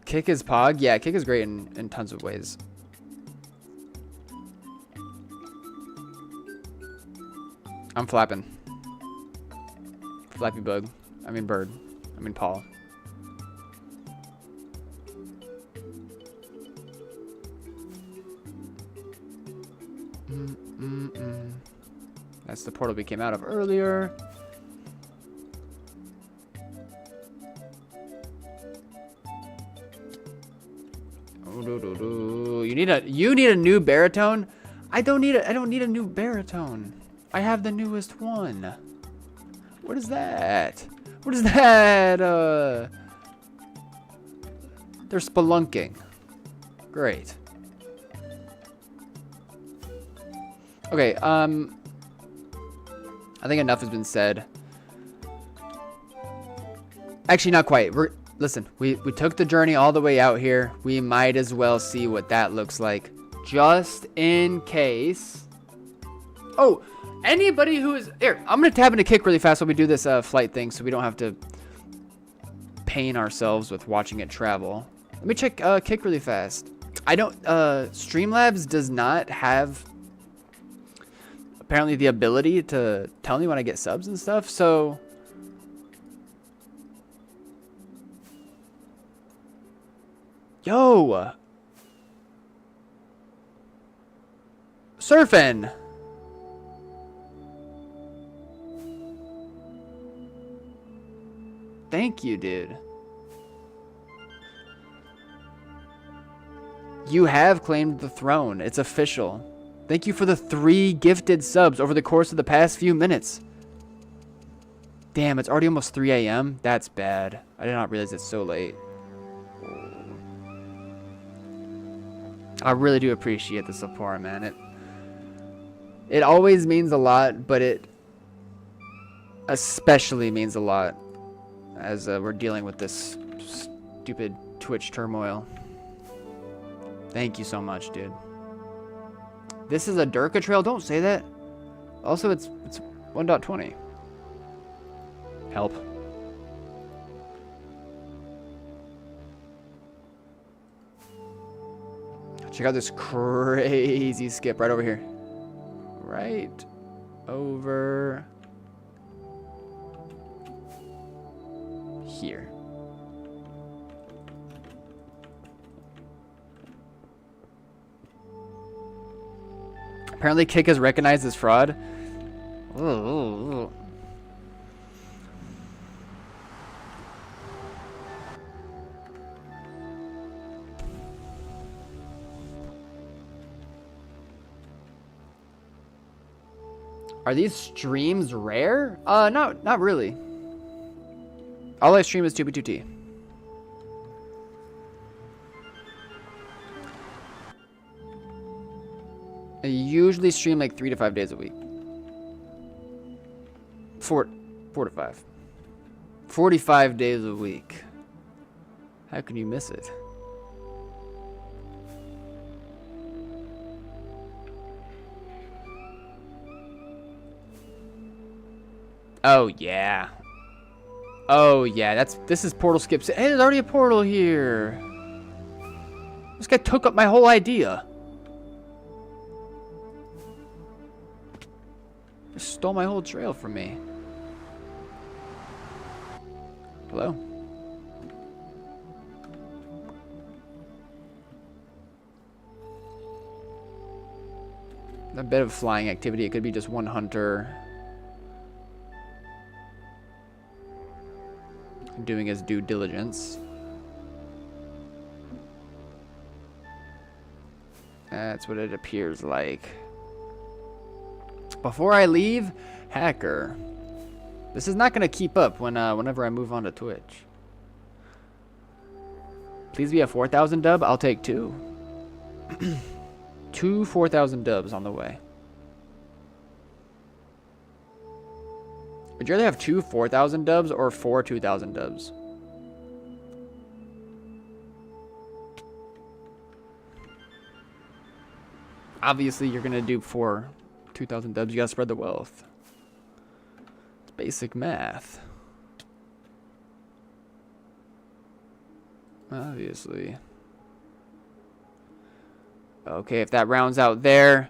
Kick is Pog? Yeah, Kick is great in tons of ways. I'm flapping. Flappy Bug. I mean Bird. I mean Paul. That's the portal we came out of earlier. You need a new baritone? I don't need a new baritone. I have the newest one. What is that? What is that? They're spelunking. Great. Okay, I think enough has been said. Actually, not quite. Listen, we took the journey all the way out here. We might as well see what that looks like. Just in case. Oh, anybody who is... Here, I'm going to tab into Kick really fast while we do this flight thing so we don't have to pain ourselves with watching it travel. Let me check Kick really fast. I don't... Streamlabs does not have... apparently the ability to tell me when I get subs and stuff, so... Yo! Surfing! Thank you, dude. You have claimed the throne. It's official. Thank you for the 3 gifted subs over the course of the past few minutes. Damn, it's already almost 3 a.m. That's bad. I did not realize it's so late. I really do appreciate the support, man. It always means a lot, but it especially means a lot as we're dealing with this stupid Twitch turmoil. Thank you so much, dude. This is a Durka trail. Don't say that. Also, it's 1.20. Help. Check out this crazy skip right over here. Right over here. Apparently Kick has recognized this fraud. Ooh. Are these streams rare? Not really. All I stream is 2B2T. I usually stream like 3 to 5 days a week. 4 to 5. 45 days a week. How can you miss it? Oh yeah. Oh yeah, this is portal skips. Hey, there's already a portal here. This guy took up my whole idea. Just stole my whole trail from me. Hello? A bit of flying activity. It could be just one hunter doing his due diligence. That's what it appears like. Before I leave, hacker. This is not going to keep up whenever I move on to Twitch. Please be a 4,000 dub. I'll take 2. 2 4,000 dubs on the way. Would you rather have 2 4,000 dubs or 4 2,000 dubs? Obviously, you're going to do 4 2,000 dubs. You got to spread the wealth. It's basic math. Obviously. Okay, if that rounds out there.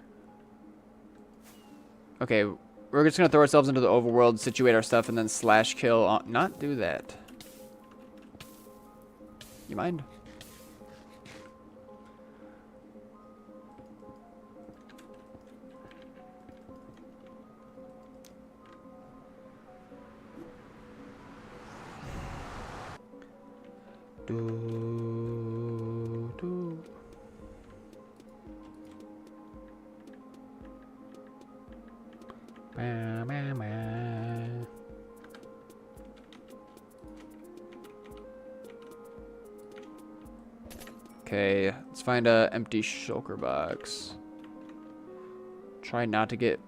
Okay, we're just going to throw ourselves into the overworld, situate our stuff, and then slash kill. Not do that. You mind? Okay, let's find a empty shulker box. Try not to get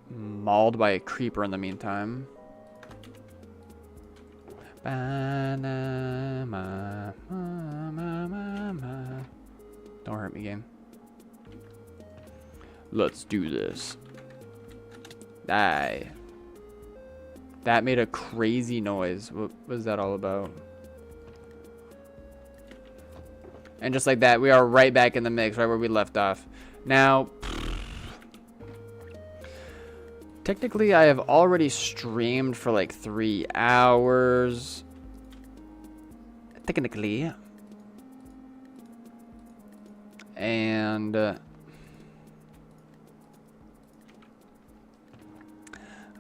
mauled by a creeper in the meantime. Don't hurt me, game. Let's do this. Die. That made a crazy noise. What was that all about? And just like that, we are right back in the mix, right where we left off. Now, technically, I have already streamed for like 3 hours. Technically. And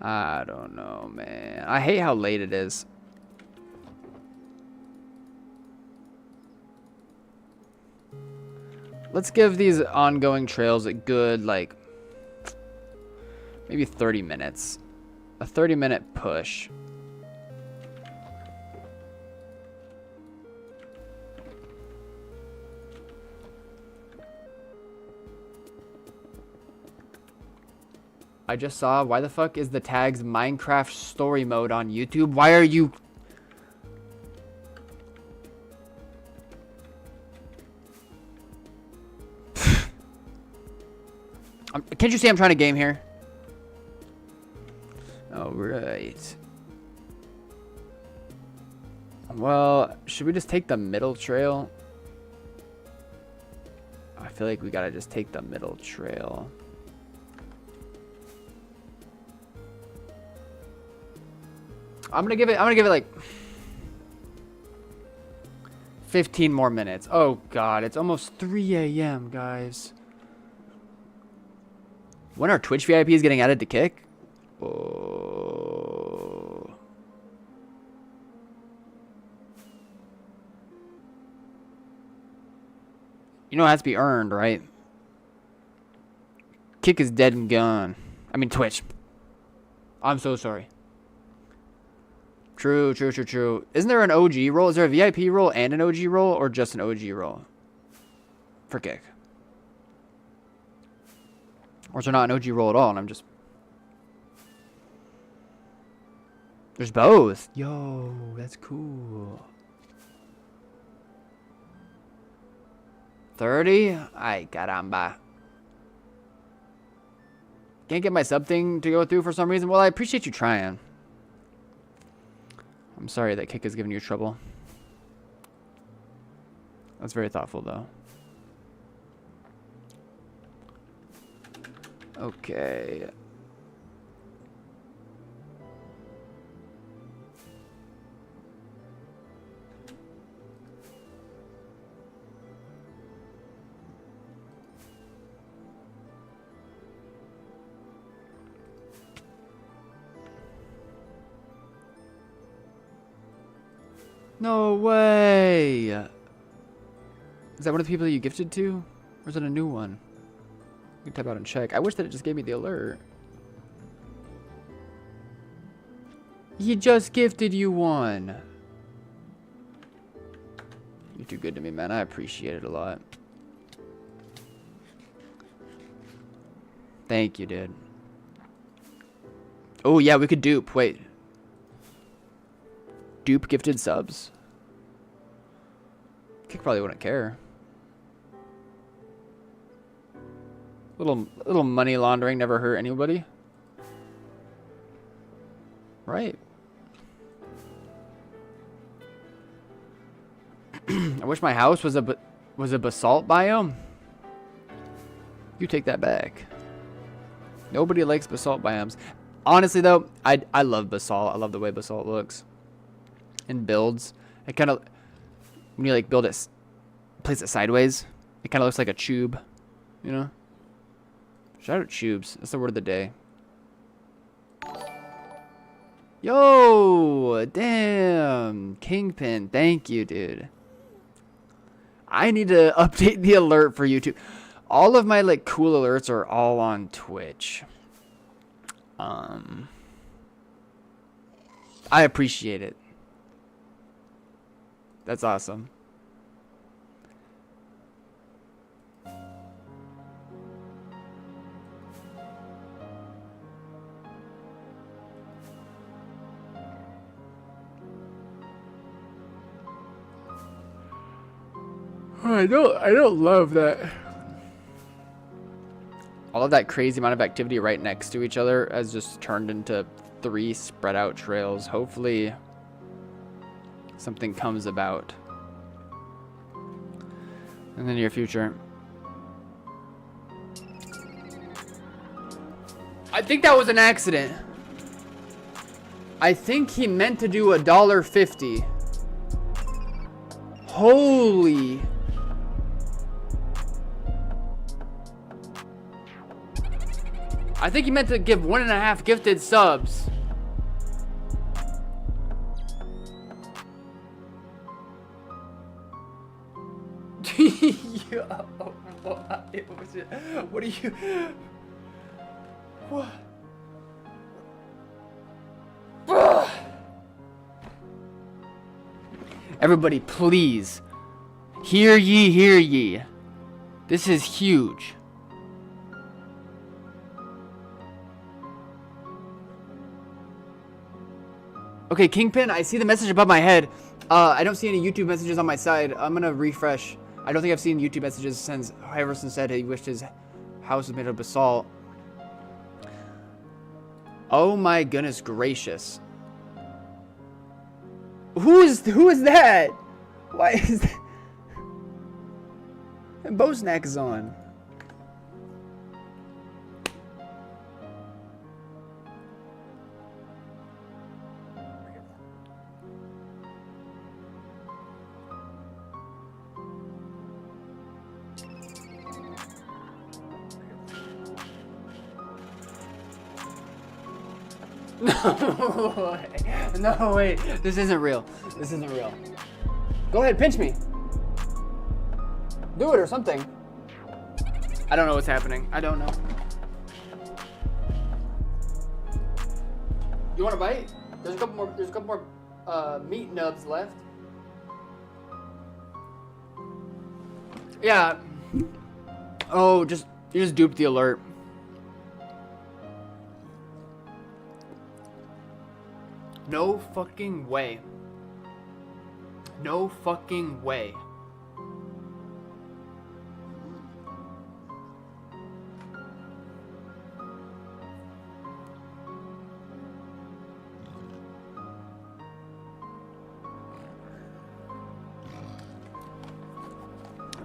I don't know, man. I hate how late it is. Let's give these ongoing trails a good, like, maybe 30 minutes. A 30-minute push. I just saw, why the fuck is the tags Minecraft story mode on YouTube? Why are you... Can't you see I'm trying to game here? Alright. Well, should we just take the middle trail? I feel like we gotta just take the middle trail. I'm gonna give it like 15 more minutes. Oh god, it's almost 3 a.m. guys. When are Twitch VIPs getting added to Kick? Oh. You know it has to be earned, right? Kick is dead and gone. I mean Twitch. I'm so sorry. True. Isn't there an OG role? Is there a VIP role and an OG role, or just an OG role? For Kick. Or is there not an OG role at all, and I'm just... There's both. Yo, that's cool. 30? Ay, caramba. Can't get my sub thing to go through for some reason. Well, I appreciate you trying. I'm sorry that kick is giving you trouble. That's very thoughtful, though. Okay. No way! Is that one of the people that you gifted to? Or is it a new one? You can type out and check. I wish that it just gave me the alert. He just gifted you one. You're too good to me, man. I appreciate it a lot. Thank you, dude. Oh, yeah, we could dupe. Wait. Dupe gifted subs? Kick probably wouldn't care. Little money laundering never hurt anybody. Right. I wish my house was a basalt biome. You take that back. Nobody likes basalt biomes. Honestly though, I love basalt. I love the way basalt looks. And builds. It kind of, when you like build it, place it sideways, it kind of looks like a tube, you know? Shout out tubes. That's the word of the day. Yo, damn, Kingpin. Thank you, dude. I need to update the alert for YouTube. All of my like cool alerts are all on Twitch. I appreciate it. That's awesome. I don't love that. All of that crazy amount of activity right next to each other has just turned into 3 spread out trails. Hopefully something comes about in the near future. I think that was an accident. I think he meant to do $1.50. Holy. I think he meant to give 1.5 gifted subs. Yo, what are you? What? Everybody, please. Hear ye, hear ye. This is huge. Okay, Kingpin, I see the message above my head. I don't see any YouTube messages on my side. I'm gonna refresh. I don't think I've seen YouTube messages since Harrison said he wished his house was made of basalt. Oh my goodness gracious. Who is that? Why is that? Bosnack is on. No way. No way. This isn't real. This isn't real. Go ahead, pinch me. Do it or something. I don't know what's happening. I don't know. You want a bite? There's a couple more meat nubs left. Yeah. Oh, you just duped the alert. No fucking way. No fucking way.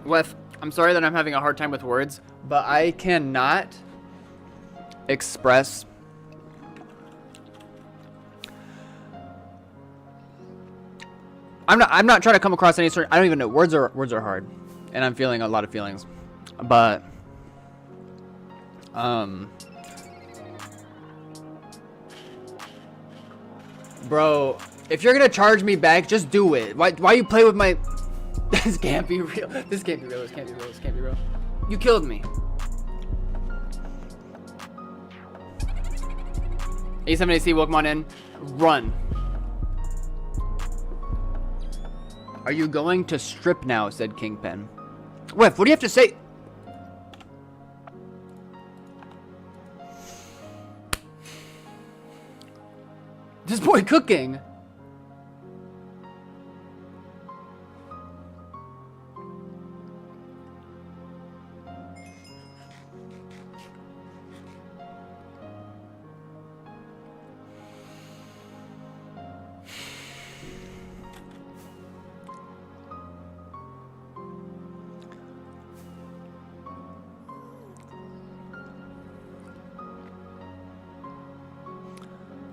Wef, I'm sorry that I'm having a hard time with words, but I cannot express I'm not trying to come across any certain, I don't even know, words are hard, and I'm feeling a lot of feelings, but bro, if you're gonna charge me back, just do it. Why you play with my this can't be real. This can't be real. This can't be real. This can't be real. You killed me. A7AC, welcome on in. Run. Are you going to strip now? Said Kingpin. Wef, what do you have to say? This boy cooking.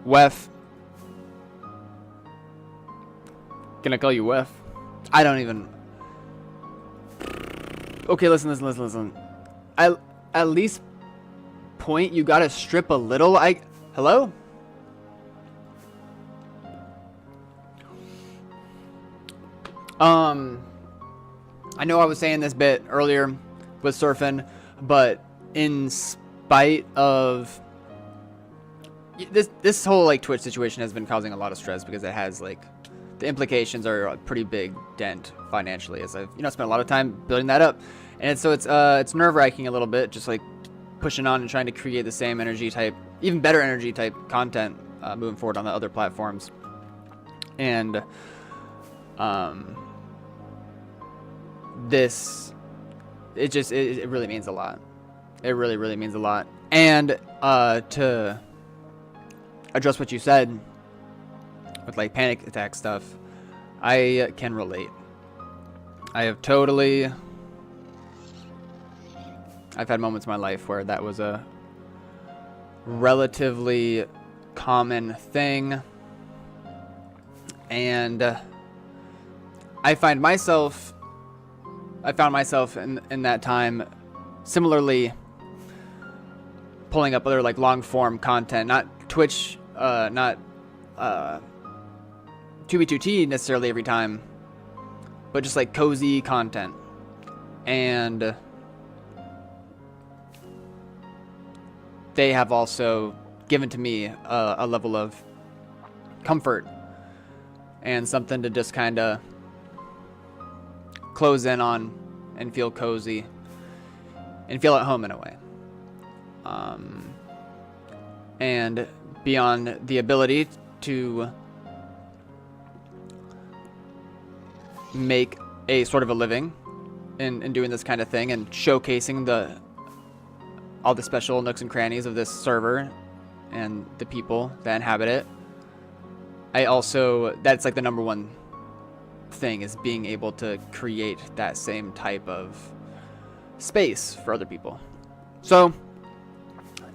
Wef. Can I call you Wef? I don't even. Okay, listen. At least point, you gotta strip a little. Hello? I know I was saying this bit earlier with surfing, but in spite of this whole like Twitch situation has been causing a lot of stress because it has like the implications are a pretty big dent financially, as I've spent a lot of time building that up, and so it's nerve-wracking a little bit, just like pushing on and trying to create the same energy type, even better energy type content moving forward on the other platforms, and it really means a lot. It really means a lot, and to address what you said with like panic attack stuff, I can relate. I've had moments in my life where that was a relatively common thing, and I found myself in that time similarly pulling up other like long form content, not Twitch, not 2B2T necessarily every time, but just like cozy content, and they have also given to me a level of comfort and something to just kind of close in on and feel cozy and feel at home in a way. And beyond the ability to make a sort of a living in doing this kind of thing and showcasing all the special nooks and crannies of this server and the people that inhabit it, that's like the number one thing, is being able to create that same type of space for other people. So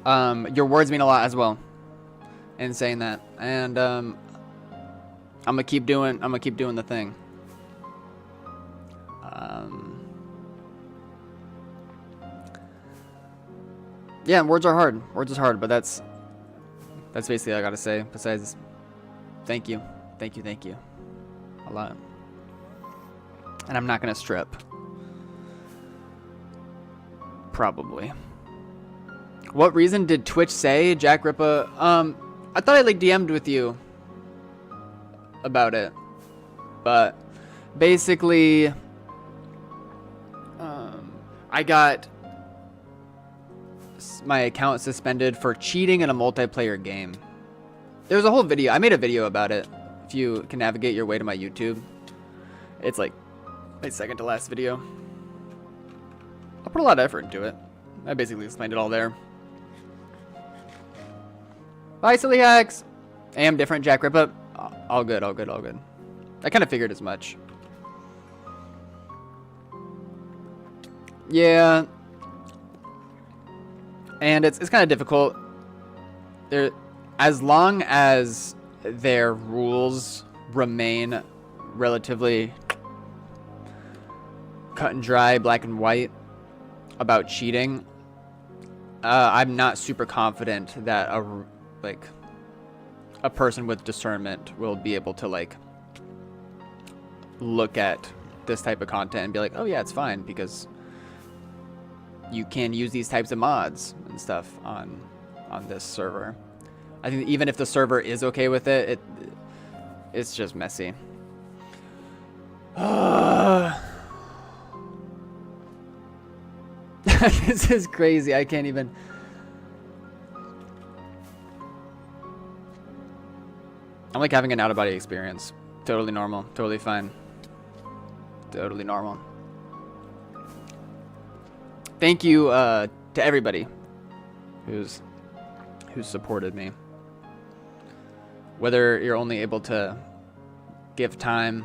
your words mean a lot as well in saying that, and I'm gonna keep doing the thing. Yeah, words are hard. Words is hard, but that's basically all I gotta say. Besides, thank you a lot. And I'm not gonna strip. Probably. What reason did Twitch say, Jack Rippa? I thought I like DM'd with you about it, but basically, I got my account suspended for cheating in a multiplayer game. There's a whole video. I made a video about it. If you can navigate your way to my YouTube, it's like my second to last video. I put a lot of effort into it. I basically explained it all there. Bye, silly hacks. Am different, Jack Ripa. All good, all good, all good. I kind of figured as much. Yeah. And it's kind of difficult. There, as long as their rules remain relatively cut and dry, black and white about cheating, I'm not super confident that a person with discernment will be able to like look at this type of content and be like, oh yeah, it's fine because you can use these types of mods and stuff on this server. I think even if the server is okay with it, it's just messy. This is crazy. I can't even. I'm like having an out-of-body experience. Totally normal. Totally fine. Totally normal. Thank you to everybody who's supported me. Whether you're only able to give time,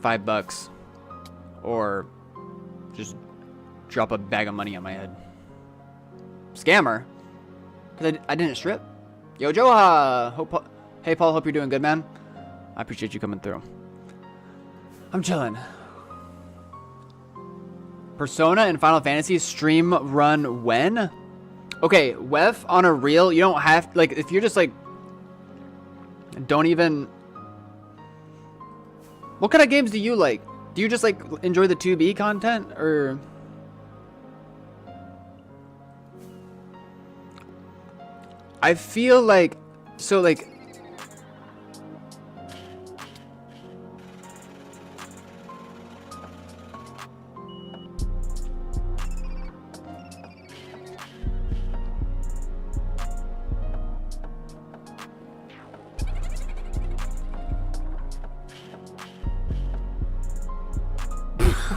$5, or just drop a bag of money on my head. Scammer? Because I didn't strip. Yo, Joha! Hey, Paul, hope you're doing good, man. I appreciate you coming through. I'm chilling. Persona and Final Fantasy stream run when? Okay, WEF on a reel, you don't have, like, if you're just like, don't even, what kind of games do you like? Do you just like enjoy the 2B content, or? I feel like, so like,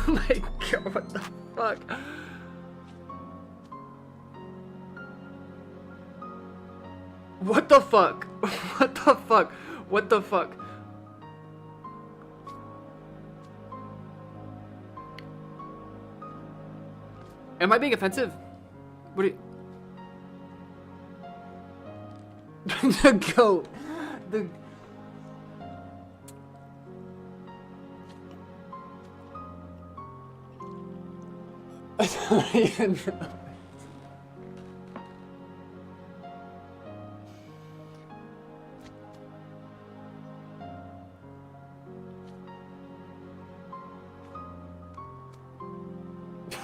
oh my god, what the fuck? What the fuck? What the fuck? What the fuck? Am I being offensive? What do you... The goat. The... I don't even know.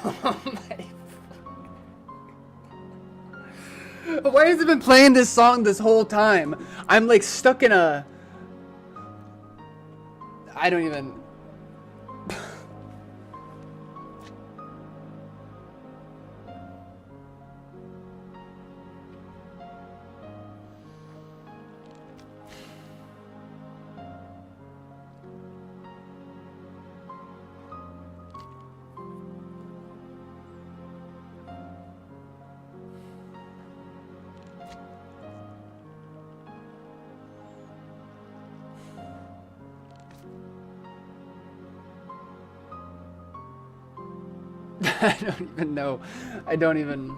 Oh my. Why has it been playing this song this whole time? I'm like stuck in a... I don't even... I don't even know. I don't even...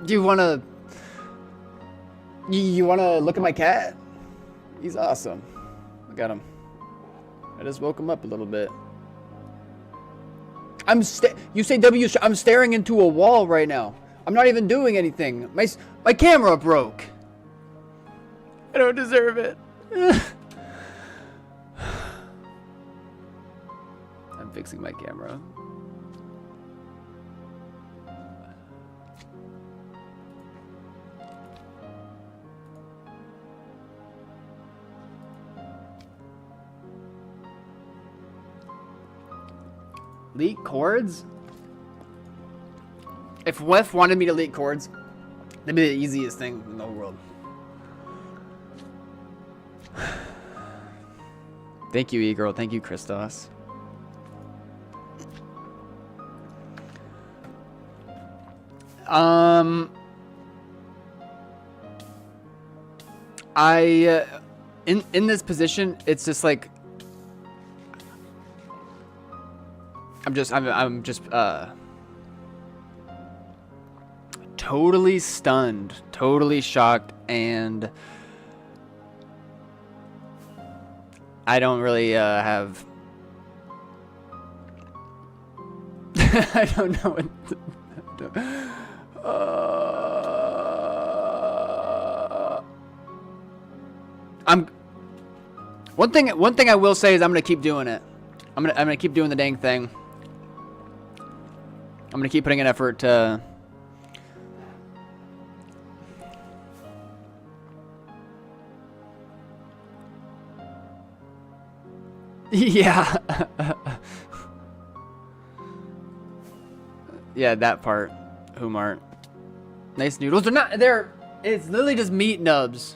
Do you want to... You want to look at my cat? He's awesome. Look at him. I just woke him up a little bit. You say W... I'm staring into a wall right now. I'm not even doing anything. My camera broke. I don't deserve it. I'm fixing my camera. Leak chords? If WEF wanted me to leak chords, that'd be the easiest thing in the whole world. Thank you, E-Girl. Thank you, Christos. In this position, it's just like I'm just totally stunned, totally shocked, and I don't really have I don't know what to do. One thing I will say is I'm gonna keep doing it. I'm gonna keep doing the dang thing. I'm gonna keep putting an effort to yeah. Yeah, that part. Humart. Nice noodles. It's literally just meat nubs.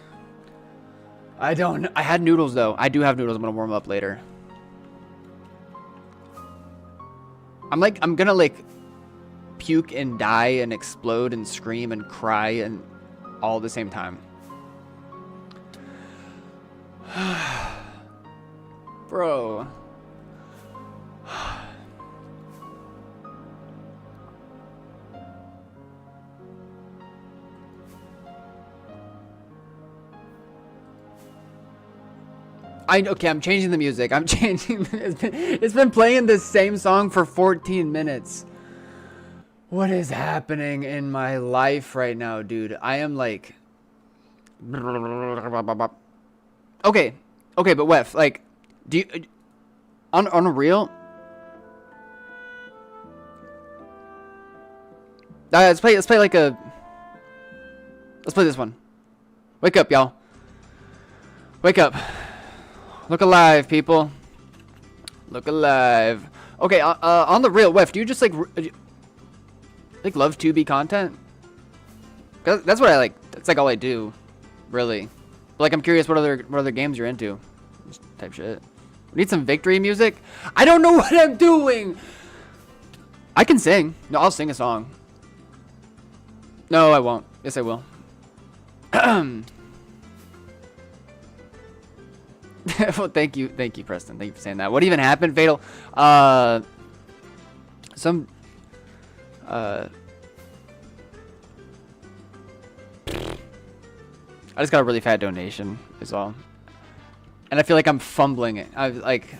I had noodles though. I do have noodles. I'm gonna warm up later. I'm gonna like puke and die and explode and scream and cry and all at the same time. Bro. Okay, I'm changing the music. I'm changing. It's been playing this same song for 14 minutes. What is happening in my life right now, dude? I am like... Okay, but Wef, like, do you... On a real... Let's play like a... Let's play this one. Wake up, y'all. Wake up. Look alive, people. Look alive. Okay, on the real, Wef, do you just like love 2B content? 'Cause that's what I like. That's like all I do, really. But like, I'm curious what other games you're into. Just type shit. We need some victory music. I don't know what I'm doing. I can sing. No, I'll sing a song. No, I won't. Yes, I will. Well, thank you, Preston. Thank you for saying that. What even happened, Fatal? I just got a really fat donation, is all. And I feel like I'm fumbling it. I like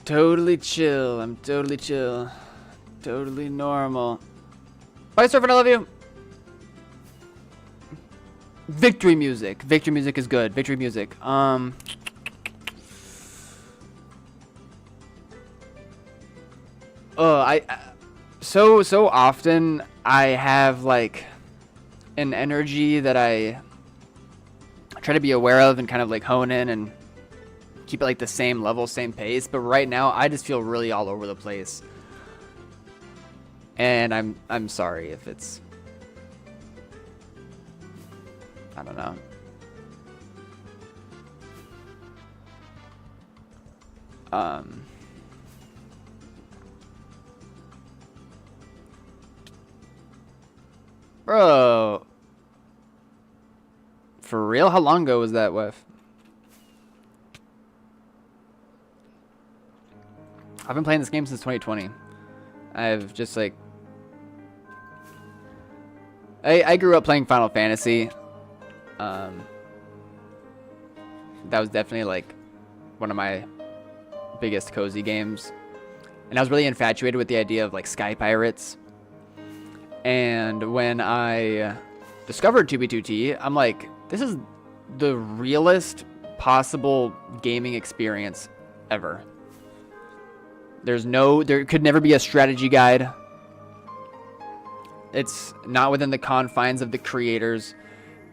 totally chill. I'm totally chill. Totally normal. Bye, Surfing. I love you. Victory music. Victory music is good. Victory music. So often I have like an energy that I try to be aware of and kind of like hone in and keep it like the same level, same pace. But right now I just feel really all over the place. And I'm sorry if it's, I don't know. Bro. For real? How long ago was that, Wef? I've been playing this game since 2020. I've just like... I grew up playing Final Fantasy. That was definitely like one of my biggest cozy games. And I was really infatuated with the idea of like Sky Pirates. And when I discovered 2B2T, I'm like, this is the realest possible gaming experience ever. There could never be a strategy guide. It's not within the confines of the creators.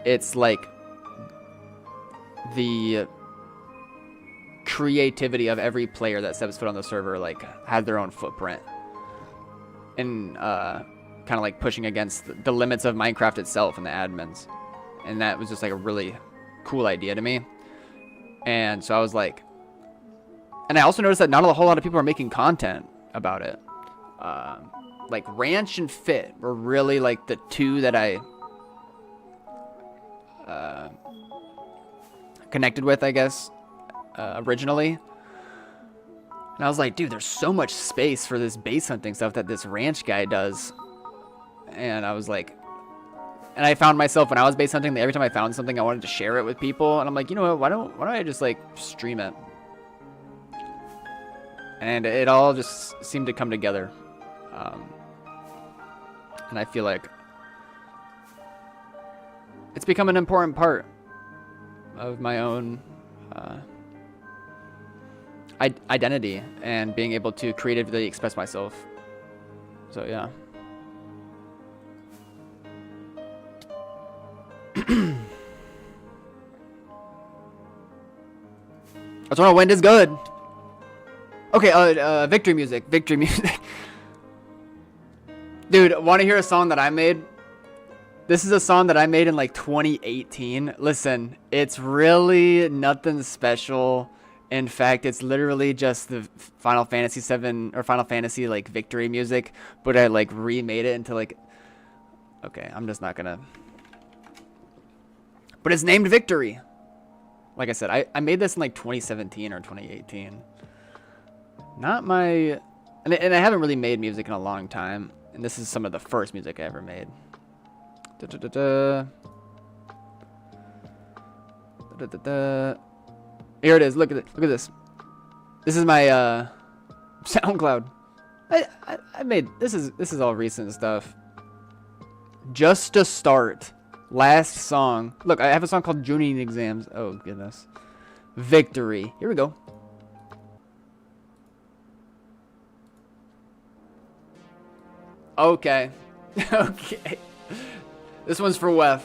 It's like the creativity of every player that steps foot on the server like has their own footprint. And kind of like pushing against the limits of Minecraft itself and the admins. And that was just like a really cool idea to me. And so I was like, and I also noticed that not a whole lot of people are making content about it. Like Ranch and Fit were really like the two that I connected with, I guess, originally. And I was like, dude, there's so much space for this base hunting stuff that this Ranch guy does. And I was like, and I found myself when I was base hunting that every time I found something, I wanted to share it with people. And I'm like, you know what? Why don't I just like stream it? And it all just seemed to come together. And I feel like it's become an important part of my own identity and being able to creatively express myself. So yeah. That's why wind is good. Okay, victory music. Dude, want to hear a song that I made? This is a song that I made in like 2018. Listen, it's really nothing special. In fact, it's literally just the Final Fantasy 7 or Final Fantasy like victory music, but I like remade it into like, okay, I'm just not gonna, but it's named Victory. Like I said, I made this in like 2017 or 2018. Not my, and I haven't really made music in a long time, and this is some of the first music I ever made. Here it is. Look at it. Look at this. This is my SoundCloud. I made this is all recent stuff. Just to start. Last song. Look, I have a song called Junin Exams. Oh goodness. Victory. Here we go. Okay. Okay. This one's for Wef.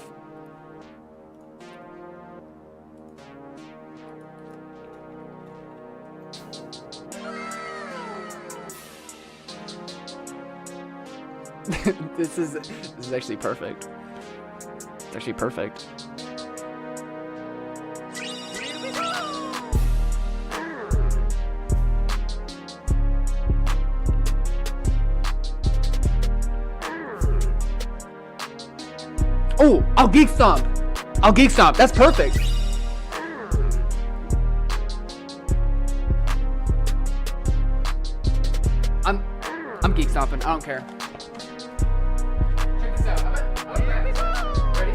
This is actually perfect. It's actually perfect. Oh, I'll Geek Stomp. I'll Geek Stomp. That's perfect. I'm Geek Stomping. I don't care. Check this out. Ready?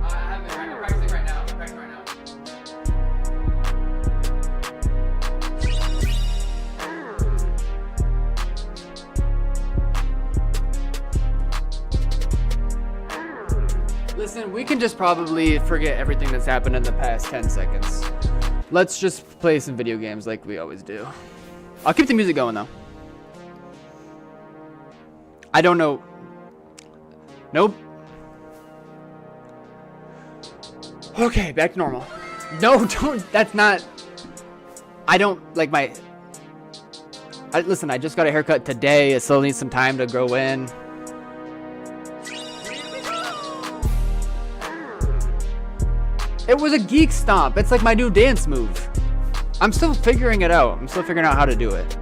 I'm practicing right now. Listen, we can just probably forget everything that's happened in the past 10 seconds. Let's just play some video games like we always do. I'll keep the music going though. I don't know. Nope. Okay, back to normal. No, don't. That's not. I don't like my. Listen, I just got a haircut today. It still needs some time to grow in. It was a Geek Stomp. It's like my new dance move. I'm still figuring it out. I'm still figuring out how to do it.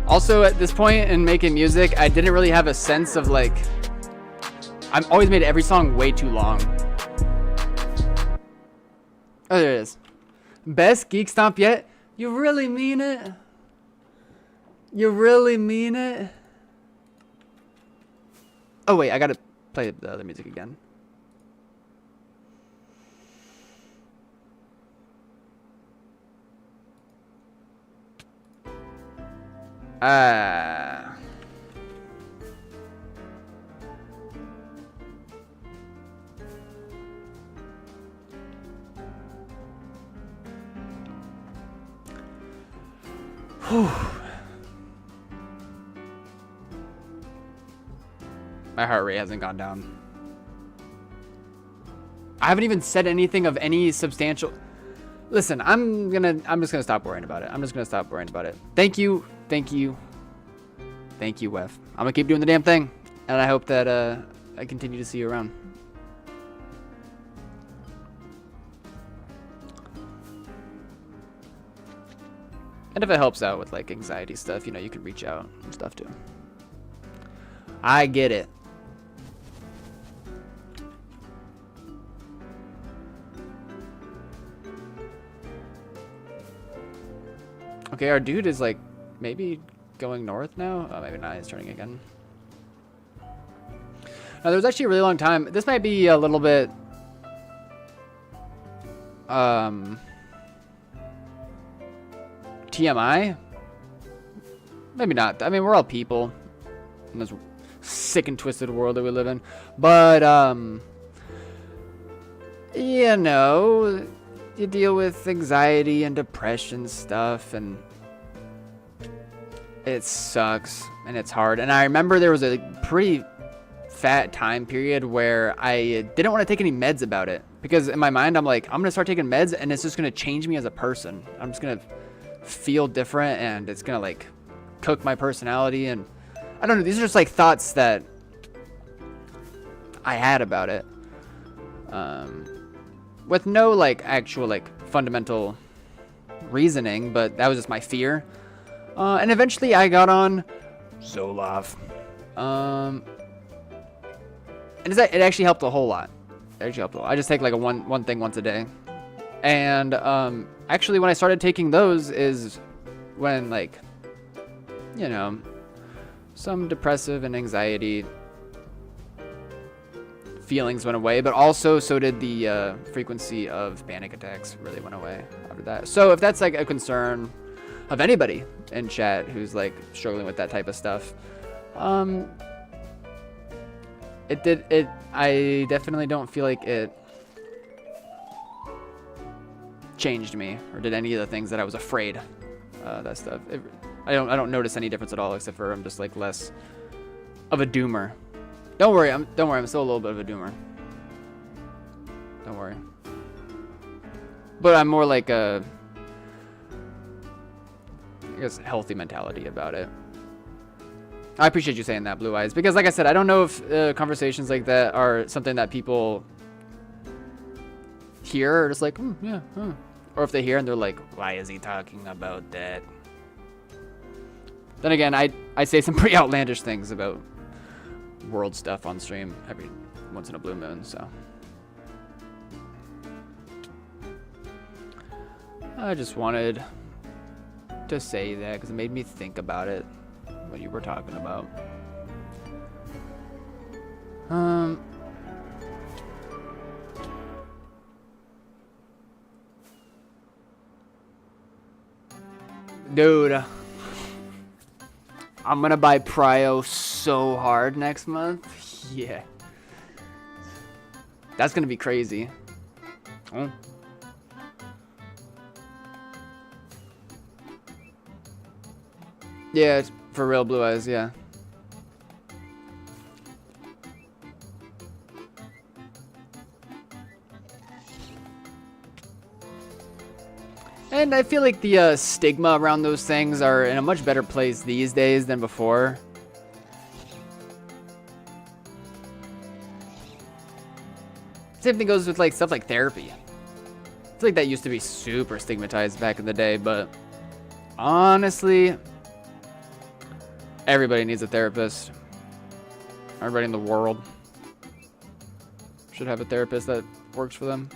Also, at this point in making music, I didn't really have a sense of like, I've always made every song way too long. Oh, there it is. Best Geek Stomp yet? You really mean it? You really mean it? Oh wait, I gotta play the other music again. My heart rate hasn't gone down. I haven't even said anything of any substantial. Listen, I'm just gonna stop worrying about it. I'm just gonna stop worrying about it. Thank you, Wef. I'm gonna keep doing the damn thing, and I hope that I continue to see you around. And if it helps out with like anxiety stuff, you know, you can reach out and stuff too. I get it. Okay, our dude is like maybe going north now. Oh, maybe not. He's turning again. Now, there was actually a really long time. This might be a little bit TMI. Maybe not. I mean, we're all people in this sick and twisted world that we live in. But you know, you deal with anxiety and depression stuff, and it sucks and it's hard. And I remember there was a pretty fat time period where I didn't want to take any meds about it, because in my mind I'm like, I'm gonna start taking meds and it's just gonna change me as a person. I'm just gonna feel different and it's gonna like cook my personality. And I don't know, these are just like thoughts that I had about it, with no like actual like fundamental reasoning, but that was just my fear. And eventually I got on Zoloft. And it actually helped a whole lot. It actually helped a lot. I just take like a one thing once a day. And actually when I started taking those is when, like, you know, some depressive and anxiety feelings went away, but also so did the frequency of panic attacks really went away after that. So if that's like a concern of anybody in chat who's like struggling with that type of stuff, I definitely don't feel like it changed me or did any of the things that I was afraid, that stuff. I don't notice any difference at all, except for I'm just like less of a doomer. Don't worry, I'm still a little bit of a doomer. Don't worry. But I'm more like a, I guess, healthy mentality about it. I appreciate you saying that, Blue Eyes, because like I said, I don't know if conversations like that are something that people hear or just like, yeah, or if they hear and they're like, why is he talking about that? Then again, I say some pretty outlandish things about world stuff on stream every once in a blue moon, so I just wanted to say that because it made me think about it, what you were talking about. Dude, I'm gonna buy Prio so hard next month. Yeah. That's gonna be crazy. Oh. Yeah, it's for real, Blue Eyes, yeah. And I feel like the stigma around those things are in a much better place these days than before. Same thing goes with like stuff like therapy. I feel like that used to be super stigmatized back in the day, but honestly, everybody needs a therapist. Everybody in the world should have a therapist that works for them.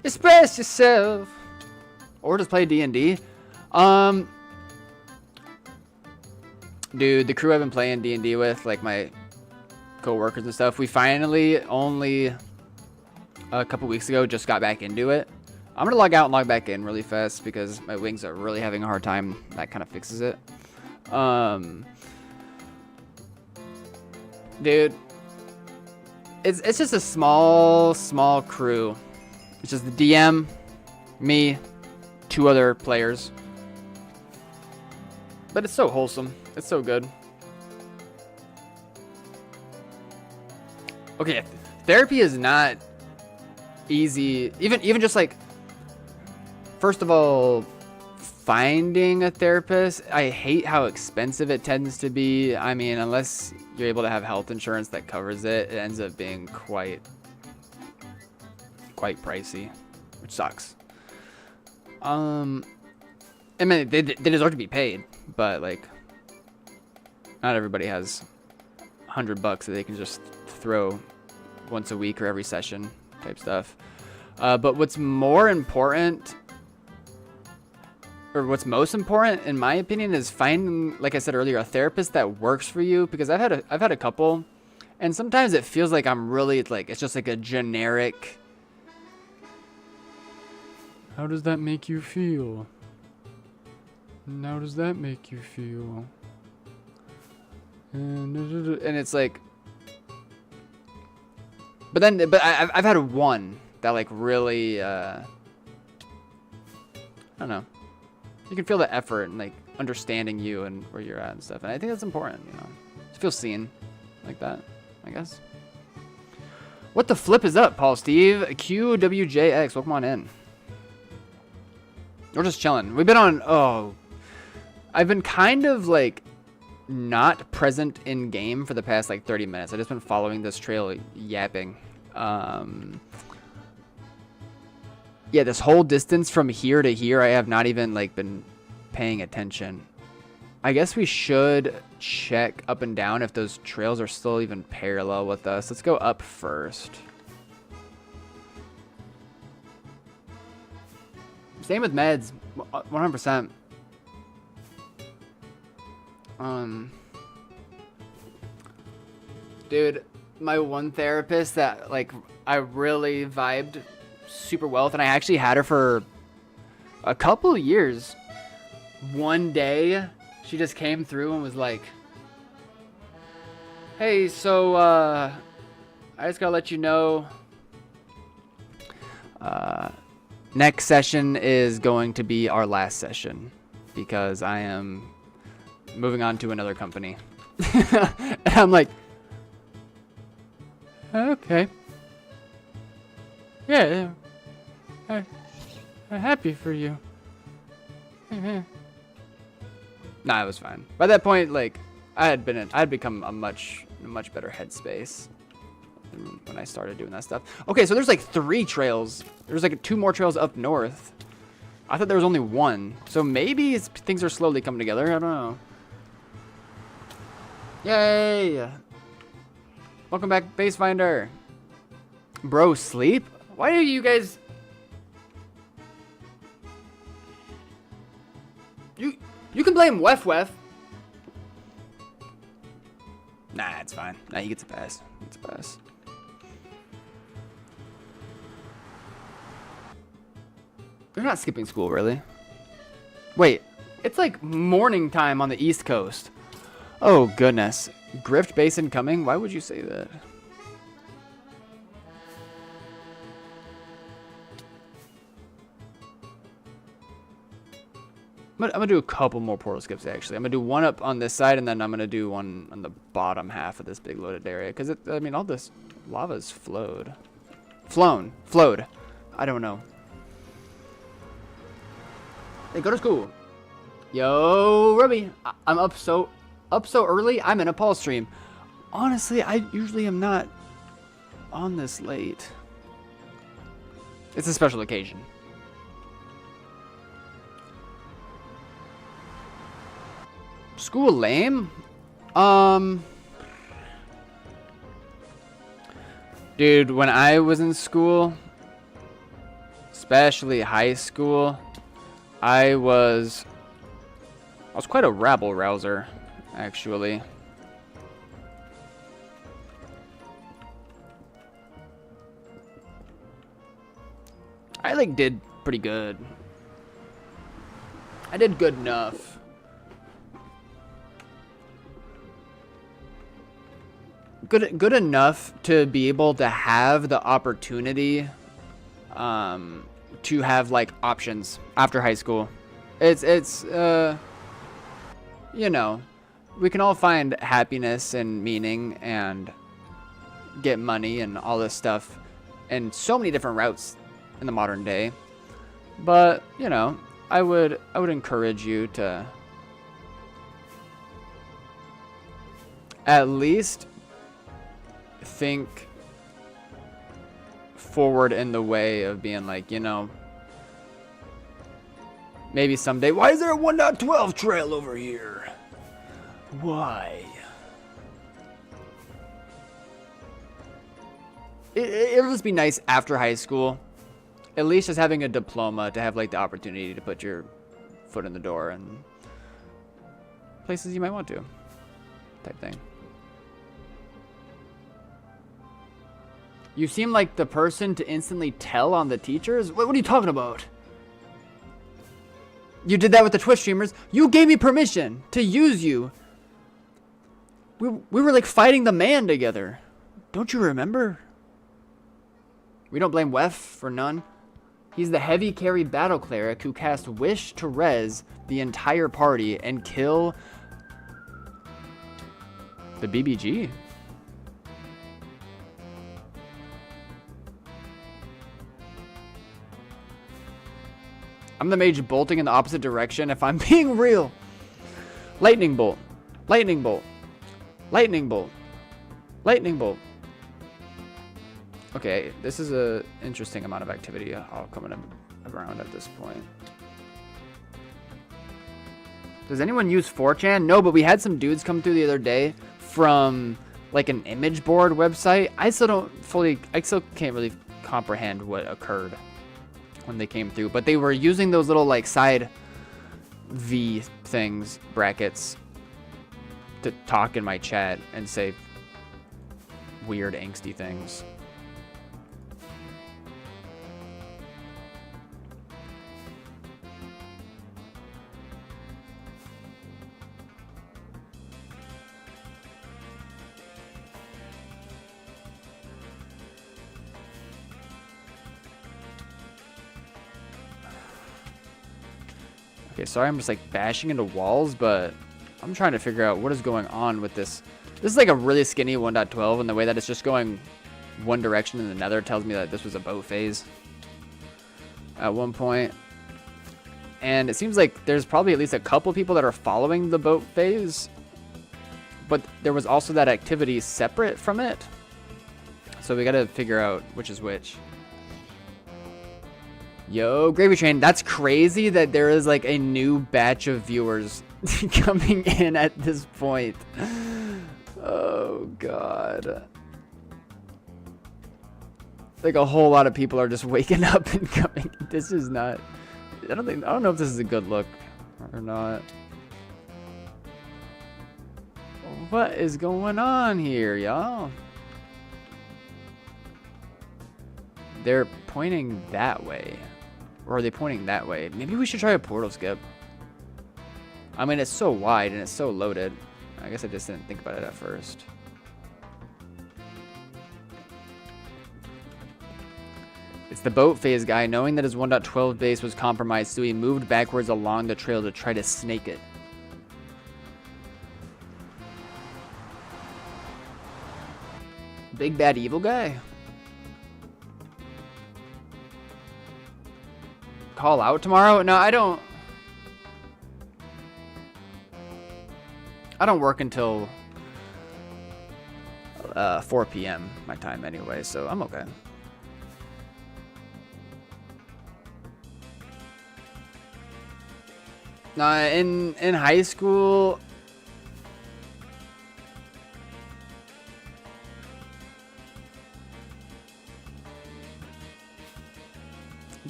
Express yourself, or just play D&D. Dude, the crew I've been playing D&D with, like my co-workers and stuff, we finally only a couple weeks ago. Just got back into it. I'm gonna log out and log back in really fast because my wings are really having a hard time. That kind of fixes it. Dude, it's just a small crew. It's just the DM, me, 2 other players. But it's so wholesome. It's so good. Okay, therapy is not easy. Even just like, first of all, finding a therapist, I hate how expensive it tends to be. I mean, unless you're able to have health insurance that covers it, it ends up being quite pricey, which sucks. I mean, they deserve to be paid, but like, not everybody has $100 that they can just throw once a week or every session type stuff. But what's more important, or what's most important in my opinion, is finding, like I said earlier, a therapist that works for you. Because I've had a couple, and sometimes it feels like I'm really like, it's just like a generic, how does that make you feel? And how does that make you feel? And it's like, but I've had one that like really, I don't know. You can feel the effort and like understanding you and where you're at and stuff. And I think that's important, you know, to feel seen like that, I guess. What the flip is up, Paul Steve? QWJX, welcome on in. We're just chilling. We've been on, I've been kind of like not present in game for the past like 30 minutes. I've just been following this trail yapping. Yeah, this whole distance from here to here, I have not even like been paying attention. I guess we should check up and down if those trails are still even parallel with us. Let's go up first. Same with meds, 100%. Dude, my one therapist that like I really vibed super well with, and I actually had her for a couple of years. One day she just came through and was like, hey, so I just gotta let you know, next session is going to be our last session because I am moving on to another company. And I'm like, okay. Yeah, I'm happy for you. Nah, it was fine. By that point, like, I'd become a much better headspace when I started doing that stuff. Okay, so there's like 3 trails. There's like 2 more trails up north. I thought there was only 1. So maybe things are slowly coming together. I don't know. Yay! Welcome back, Base Finder. Bro, sleep? Why are you guys... You can blame Wef. Nah, it's fine. Nah, he gets a pass. It's a pass. They're not skipping school, really. Wait, it's like morning time on the East Coast. Oh, goodness. Grift Basin coming? Why would you say that? I'm gonna do a couple more portal skips, actually. I'm gonna do one up on this side, and then I'm gonna do one on the bottom half of this big loaded area. Because, I mean, all this lava's flowed. Flowed. I don't know. Hey, go to school. Yo, Ruby. I'm up so early. I'm in a Paul stream. Honestly, I usually am not on this late. It's a special occasion. School lame? Dude, when I was in school, especially high school, I was quite a rabble rouser, actually. I like did pretty good. I did good enough. Good enough to be able to have the opportunity to have like options after high school. It's you know, we can all find happiness and meaning and get money and all this stuff in so many different routes in the modern day. But, you know, I would encourage you to at least think forward in the way of being like, you know, maybe someday, why is there a 1.12 trail over here? Why? It'll just be nice after high school, at least just having a diploma to have like the opportunity to put your foot in the door and places you might want to, type thing. You seem like the person to instantly tell on the teachers? What are you talking about? You did that with the Twitch streamers. You gave me permission to use you. We were like fighting the man together. Don't you remember? We don't blame Wef for none. He's the heavy carry battle cleric who cast Wish to res the entire party and kill the BBG. I'm the mage bolting in the opposite direction if I'm being real. Lightning bolt. Lightning bolt. Lightning bolt. Lightning bolt. Okay, this is a interesting amount of activity all coming around at this point. Does anyone use 4chan? No, but we had some dudes come through the other day from like an image board website. I still can't really comprehend what occurred when they came through, but they were using those little like side V things, brackets, to talk in my chat and say weird angsty things. Okay, sorry I'm just like bashing into walls, but I'm trying to figure out what is going on with this. This is like a really skinny 1.12, and the way that it's just going one direction in the nether tells me that this was a boat phase at one point. And it seems like there's probably at least a couple people that are following the boat phase, but there was also that activity separate from it. So we gotta figure out which is which. Yo, Gravy Train, that's crazy that there is like a new batch of viewers coming in at this point. Oh, God. Like a whole lot of people are just waking up and coming. This is not, I don't know if this is a good look or not. What is going on here, y'all? They're pointing that way. Or are they pointing that way? Maybe we should try a portal skip. I mean, it's so wide and it's so loaded. I guess I just didn't think about it at first. It's the boat phase guy. Knowing that his 1.12 base was compromised, so he moved backwards along the trail to try to snake it. Big bad evil guy? Call out tomorrow? No, I don't work until 4 p.m. my time anyway, so I'm okay. In high school,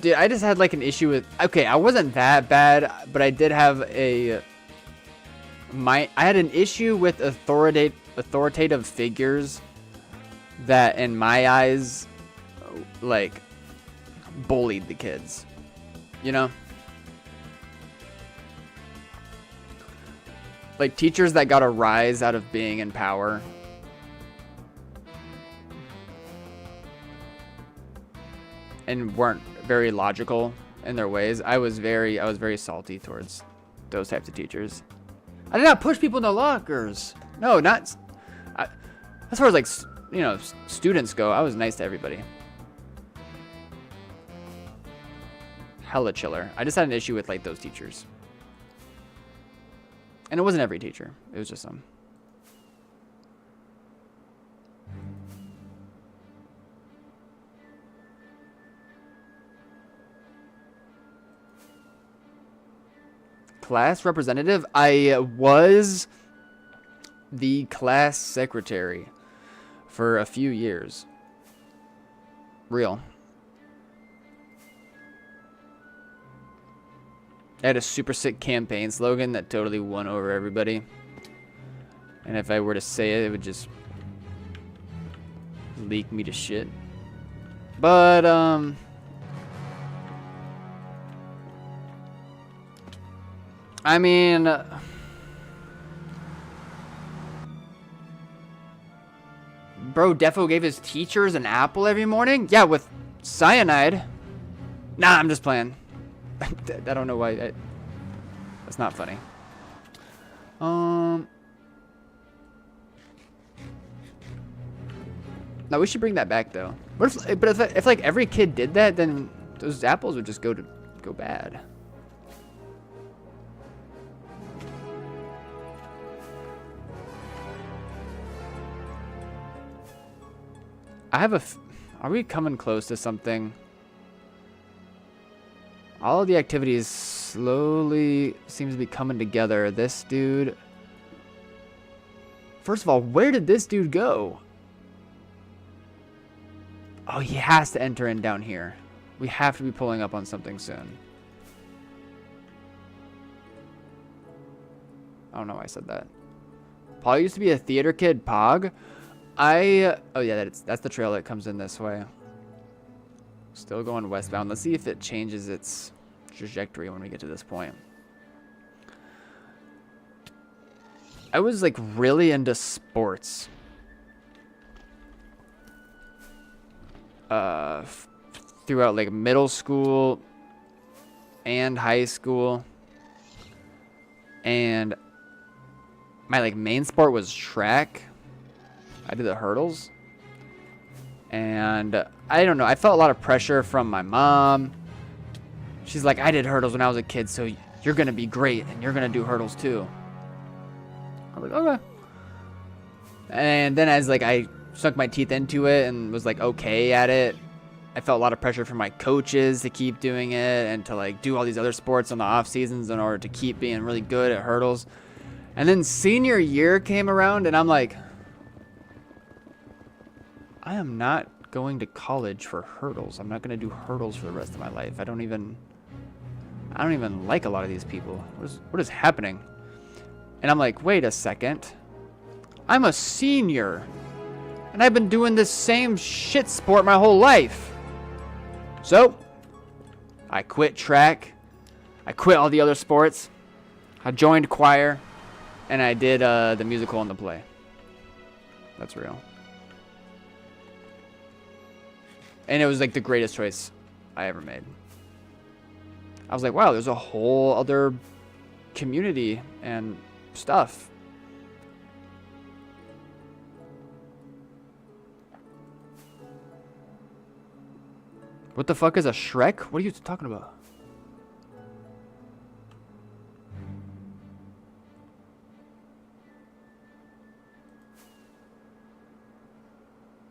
dude, I just had like an issue with, okay, I wasn't that bad, but I did have I had an issue with authoritative figures that in my eyes, like, bullied the kids. You know? Like teachers that got a rise out of being in power. And weren't very logical in their ways. I was very salty towards those types of teachers. I did not push people into lockers. No, not. As far as like, you know, students go, I was nice to everybody. Hella chiller. I just had an issue with like those teachers. And it wasn't every teacher. It was just some. Class representative? I was the class secretary for a few years. Real. I had a super sick campaign slogan that totally won over everybody. And if I were to say it, it would just leak me to shit. But, I mean, bro, Defo gave his teachers an apple every morning? Yeah, with cyanide. Nah, I'm just playing. I don't know why. That's not funny. No, we should bring that back though. What if, but if like every kid did that, then those apples would just go bad. I have a. Are we coming close to something? All of the activities slowly seems to be coming together. This dude. First of all, where did this dude go? Oh, he has to enter in down here. We have to be pulling up on something soon. I don't know why I said that. Paul used to be a theater kid, Pog. Oh yeah, that's the trail that comes in this way. Still going westbound. Let's see if it changes its trajectory when we get to this point. I was like really into sports. Throughout like middle school and high school. And my like main sport was track. I did the hurdles. And I don't know, I felt a lot of pressure from my mom. She's like, I did hurdles when I was a kid, so you're gonna be great and you're gonna do hurdles too. I was like, okay. And then as like I sunk my teeth into it and was like okay at it, I felt a lot of pressure from my coaches to keep doing it and to like do all these other sports on the off seasons in order to keep being really good at hurdles. And then senior year came around and I'm like, I am not going to college for hurdles. I'm not going to do hurdles for the rest of my life. I don't even like a lot of these people. What is happening? And I'm like, wait a second. I'm a senior. And I've been doing this same shit sport my whole life. So, I quit track. I quit all the other sports. I joined choir. And I did the musical and the play. That's real. And it was like the greatest choice I ever made. I was like, wow, there's a whole other community and stuff. What the fuck is a Shrek? What are you talking about?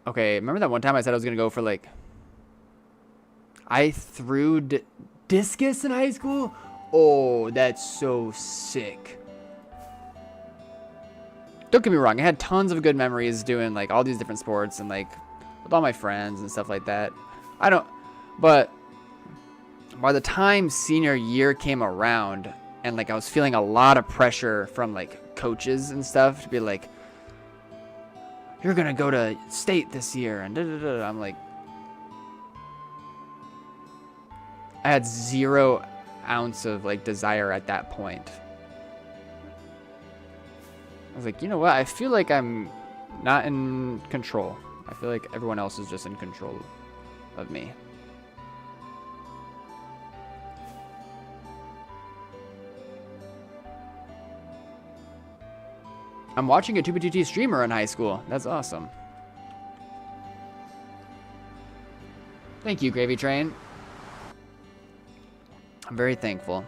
Okay, remember that one time I said I was going to go for like... I threw discus in high school? Oh, that's so sick. Don't get me wrong, I had tons of good memories doing like all these different sports and like with all my friends and stuff like that. But by the time senior year came around and like I was feeling a lot of pressure from like coaches and stuff to be like, you're gonna go to state this year and da-da-da. I'm like, I had 0 ounce of like desire at that point. I was like, you know what? I feel like I'm not in control. I feel like everyone else is just in control of me. I'm watching a 2BTT streamer in high school. That's awesome. Thank you, Gravy Train. I'm very thankful.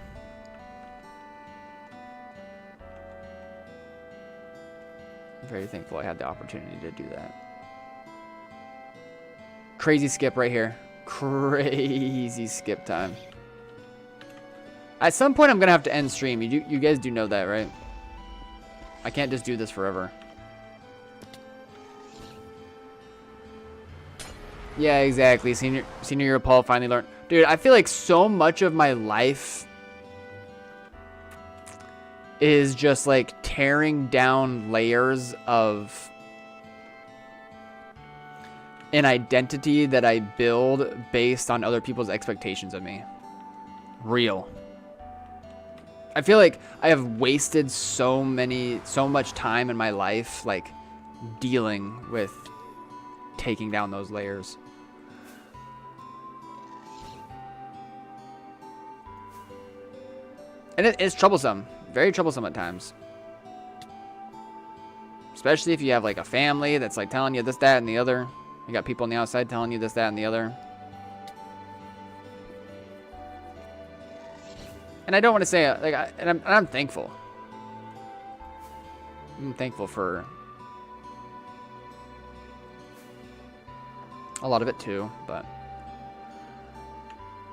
I'm very thankful I had the opportunity to do that. Crazy skip right here. Crazy skip time. At some point, I'm going to have to end stream. You guys do know that, right? I can't just do this forever. Yeah, exactly. Senior year of Paul finally learned. Dude, I feel like so much of my life is just like tearing down layers of an identity that I build based on other people's expectations of me. Real. I feel like I have wasted so much time in my life, like, dealing with taking down those layers. And it's troublesome. Very troublesome at times. Especially if you have, like, a family that's, like, telling you this, that, and the other. You got people on the outside telling you this, that, and the other. And I don't want to say, like, I'm thankful. I'm thankful for a lot of it too, but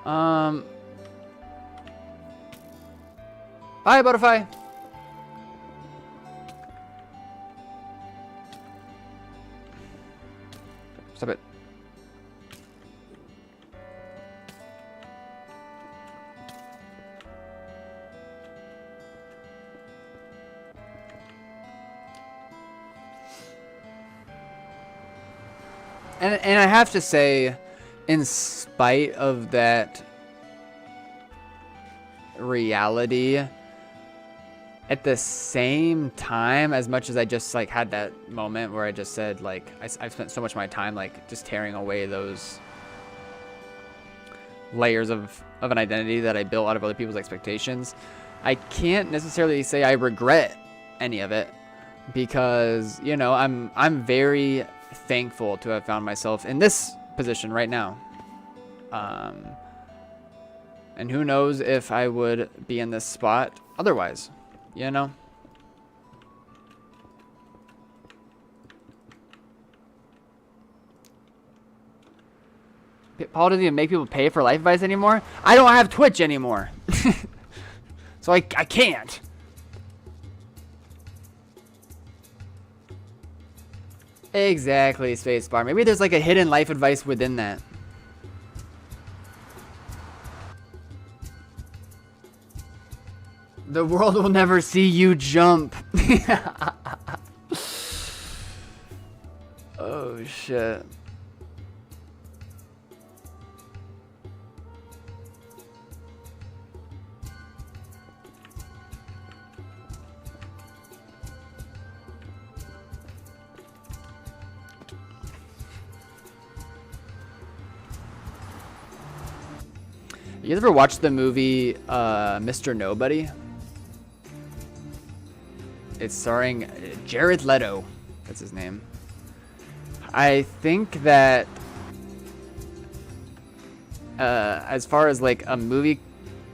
bye, Butterfly. Stop it. And I have to say, in spite of that reality, at the same time, as much as I just like had that moment where I just said, like, I've spent so much of my time like just tearing away those layers of an identity that I built out of other people's expectations, I can't necessarily say I regret any of it, because, you know, I'm very thankful to have found myself in this position right now. And who knows if I would be in this spot otherwise, you know? Paul doesn't even make people pay for life advice anymore. I don't have Twitch anymore. So I can't. Exactly, Spacebar. Maybe there's like a hidden life advice within that. The world will never see you jump. Oh, shit. You ever watched the movie Mr. Nobody? It's starring Jared Leto. That's his name. I think that as far as like a movie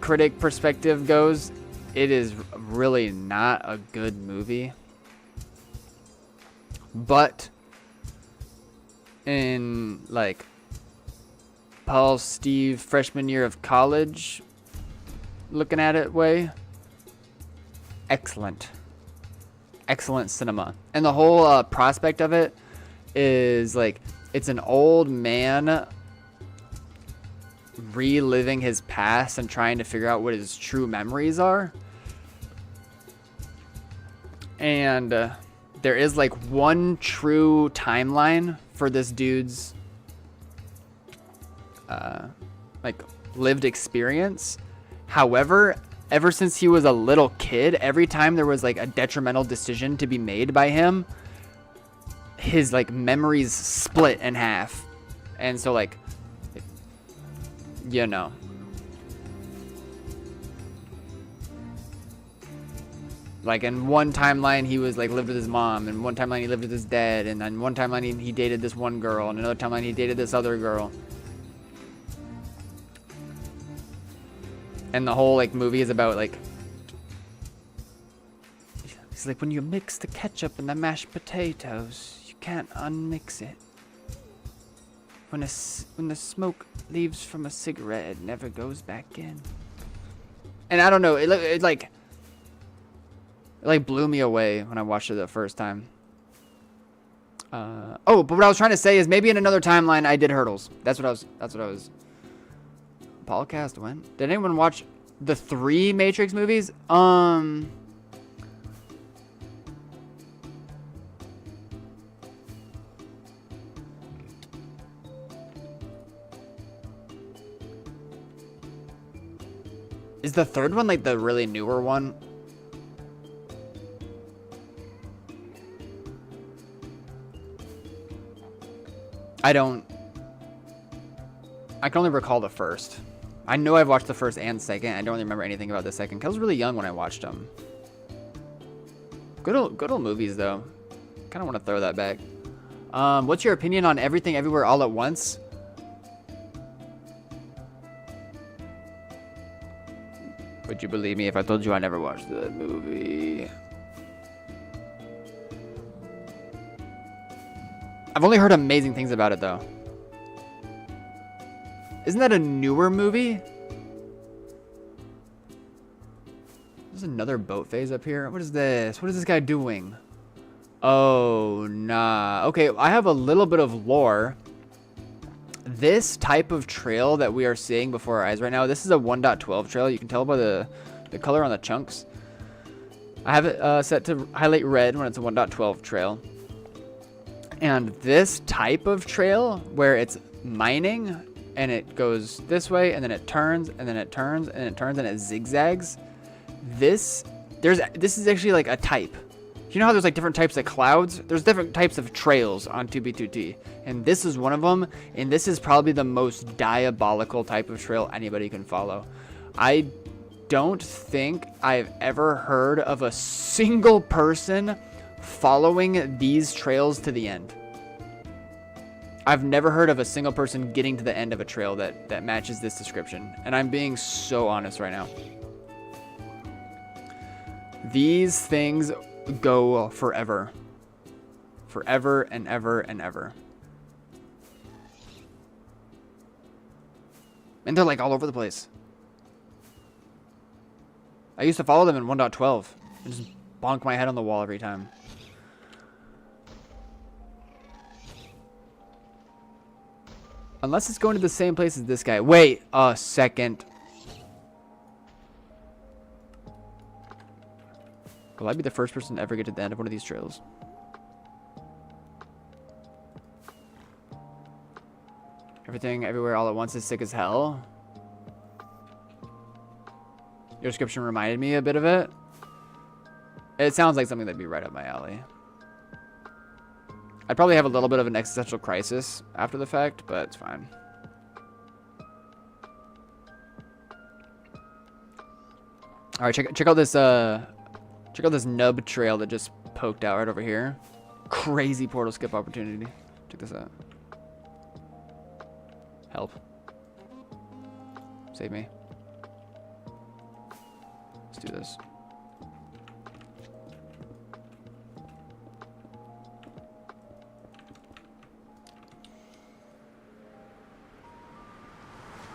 critic perspective goes, it is really not a good movie. But in like Paul Steve freshman year of college looking at it way, excellent cinema. And the whole prospect of it is like, it's an old man reliving his past and trying to figure out what his true memories are. And there is like one true timeline for this dude's like lived experience. However, ever since he was a little kid, every time there was like a detrimental decision to be made by him, his like memories split in half. And so like, you know. Like in one timeline he was like lived with his mom, and one timeline he lived with his dad, and then one timeline he dated this one girl, and another timeline he dated this other girl. And the whole like movie is about like, it's like when you mix the ketchup and the mashed potatoes, you can't unmix it. When the smoke leaves from a cigarette, it never goes back in. And I don't know, it like blew me away when I watched it the first time. Oh, but what I was trying to say is maybe in another timeline I did hurdles. That's what I was. Podcast when? Did anyone watch the 3 Matrix movies? Is the 3rd one like the really newer one? I can only recall the 1st. I know I've watched the 1st and 2nd. I don't really remember anything about the 2nd. 'Cause I was really young when I watched them. Good old movies, though. Kind of want to throw that back. What's your opinion on Everything Everywhere All at Once? Would you believe me if I told you I never watched that movie? I've only heard amazing things about it, though. Isn't that a newer movie? There's another boat phase up here. What is this? What is this guy doing? Oh, nah. Okay, I have a little bit of lore. This type of trail that we are seeing before our eyes right now, this is a 1.12 trail. You can tell by the color on the chunks. I have it set to highlight red when it's a 1.12 trail. And this type of trail where it's mining and it goes this way and then it turns and then it turns and it turns and it zigzags. This is actually like a type. You know how there's like different types of clouds? There's different types of trails on 2B2T. And this is one of them. And this is probably the most diabolical type of trail anybody can follow. I don't think I've ever heard of a single person following these trails to the end. I've never heard of a single person getting to the end of a trail that matches this description. And I'm being so honest right now. These things go forever. Forever and ever and ever. And they're like all over the place. I used to follow them in 1.12 and just bonk my head on the wall every time. Unless it's going to the same place as this guy. Wait a second. Will I be the first person to ever get to the end of one of these trails? Everything Everywhere All at Once is sick as hell. Your description reminded me a bit of it. It sounds like something that'd be right up my alley. I'd probably have a little bit of an existential crisis after the fact, but it's fine. All right, check out this nub trail that just poked out right over here. Crazy portal skip opportunity. Check this out. Help. Save me. Let's do this.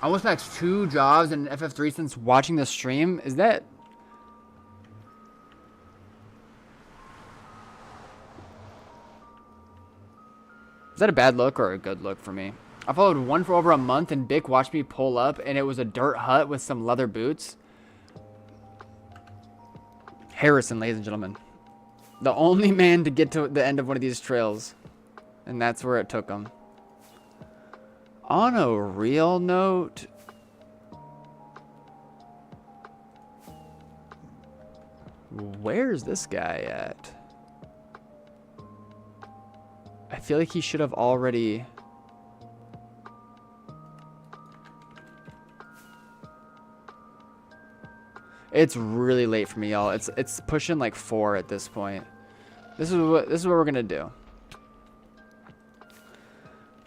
I almost maxed 2 jobs in FF3 since watching the stream. Is that... Is that a bad look or a good look for me? I followed one for over a month and Bick watched me pull up and it was a dirt hut with some leather boots. Harrison, ladies and gentlemen. The only man to get to the end of one of these trails. And that's where it took him. On a real note, Where's this guy at? I feel like he should have already... It's really late for me, y'all. It's pushing like 4 at this point. This is what we're gonna do.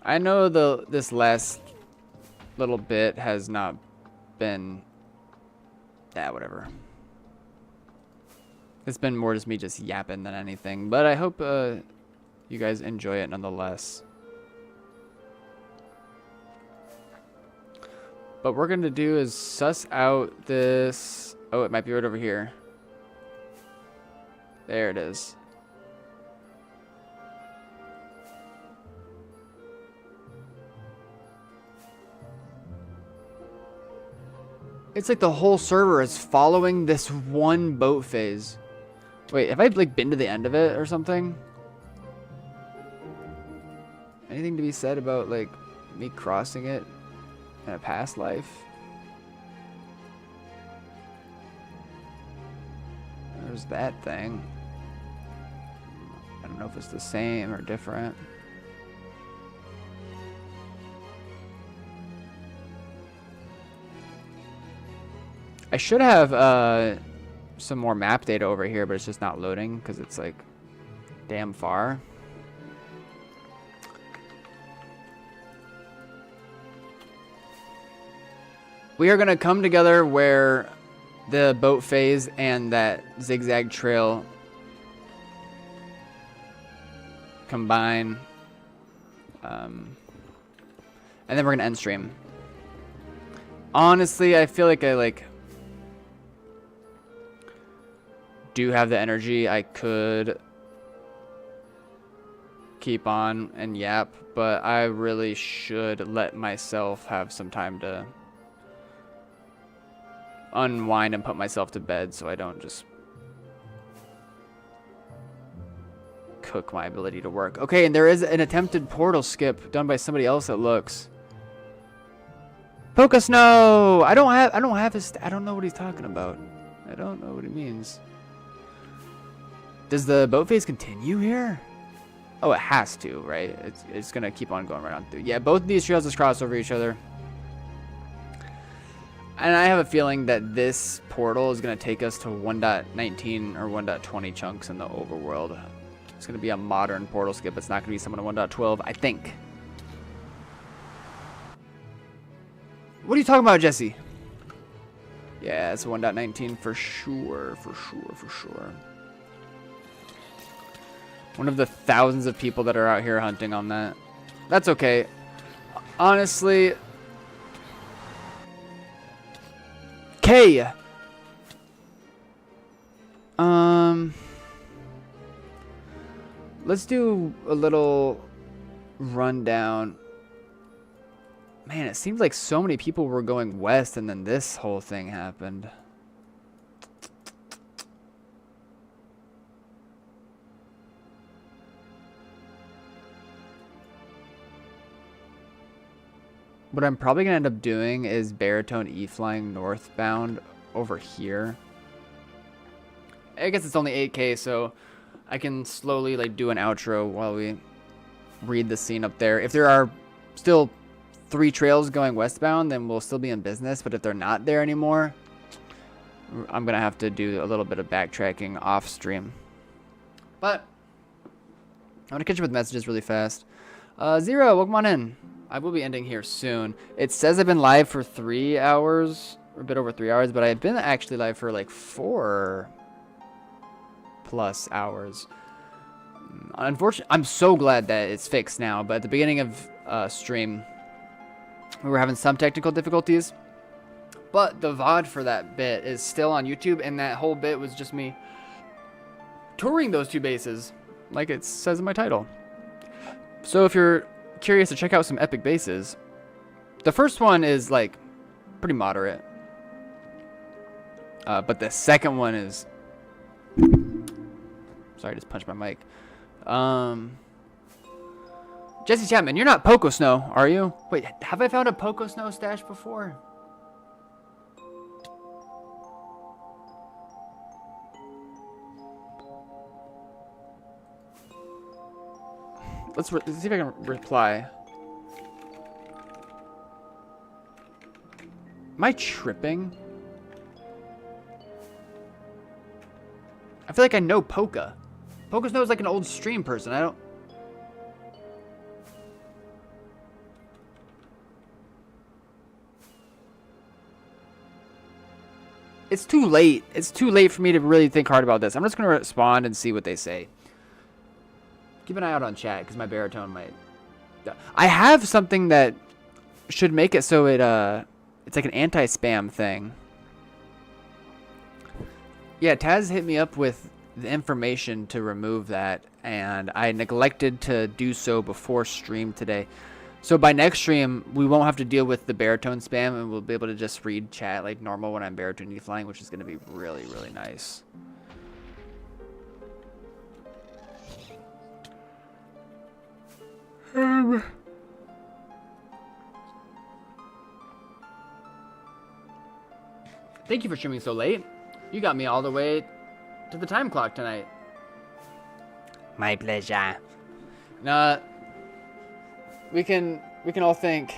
I know this last little bit has not been... Yeah, whatever. It's been more just me just yapping than anything, but I hope you guys enjoy it nonetheless. What we're gonna do is suss out this... Oh, it might be right over here. There it is. It's like the whole server is following this one boat phase. Wait, have I like been to the end of it or something? Anything to be said about like me crossing it in a past life? There's that thing. I don't know if it's the same or different. I should have some more map data over here, but it's just not loading because it's like damn far. We are going to come together where the boat phase and that zigzag trail combine. And then we're going to end stream. Honestly, I feel like I do have the energy. I could keep on and yap, but I really should let myself have some time to unwind and put myself to bed so I don't just cook my ability to work. Okay, and there is an attempted portal skip done by somebody else, it looks. Pokosnow! I don't have his... I don't know what he's talking about. I don't know what he means. Does the boat phase continue here? Oh, it has to, right? It's gonna keep on going right on through. Yeah, both of these trails just cross over each other. And I have a feeling that this portal is gonna take us to 1.19 or 1.20 chunks in the overworld. It's gonna be a modern portal skip. It's not gonna be someone in 1.12, I think. What are you talking about, Jesse? Yeah, it's 1.19 for sure, for sure. One of the thousands of people that are out here hunting on that. That's okay. Honestly. K. Let's do a little rundown. Man, it seems like so many people were going west and then this whole thing happened. What I'm probably going to end up doing is baritone E-flying northbound over here. I guess it's only 8K, so I can slowly like do an outro while we read the scene up there. If there are still 3 trails going westbound, then we'll still be in business. But if they're not there anymore, I'm going to have to do a little bit of backtracking off stream. But I'm going to catch you with messages really fast. Zero, welcome on in. I will be ending here soon. It says I've been live for 3 hours, or a bit over 3 hours, but I've been actually live for like 4+ hours. Unfortunately, I'm so glad that it's fixed now, but at the beginning of stream, we were having some technical difficulties. But the VOD for that bit is still on YouTube, and that whole bit was just me touring those 2 bases, like it says in my title. So if you're curious to check out some epic bases, the first one is like pretty moderate, but the second one is... Sorry, I just punched my mic. Jesse Chapman, you're not Pokosnow, are you? Wait, have I found a Pokosnow stash before? Let's see if I can reply. Am I tripping? I feel like I know Polka. Polka Snow's like an old stream person. I don't... It's too late. It's too late for me to really think hard about this. I'm just going to respond and see what they say. Keep an eye out on chat, because my baritone might... I have something that should make it so it's like an anti-spam thing. Yeah, Taz hit me up with the information to remove that, and I neglected to do so before stream today. So by next stream, we won't have to deal with the baritone spam, and we'll be able to just read chat like normal when I'm baritone flying, which is going to be really, really nice. Thank you for streaming so late. You got me all the way to the time clock tonight. My pleasure. Nah, we can all think.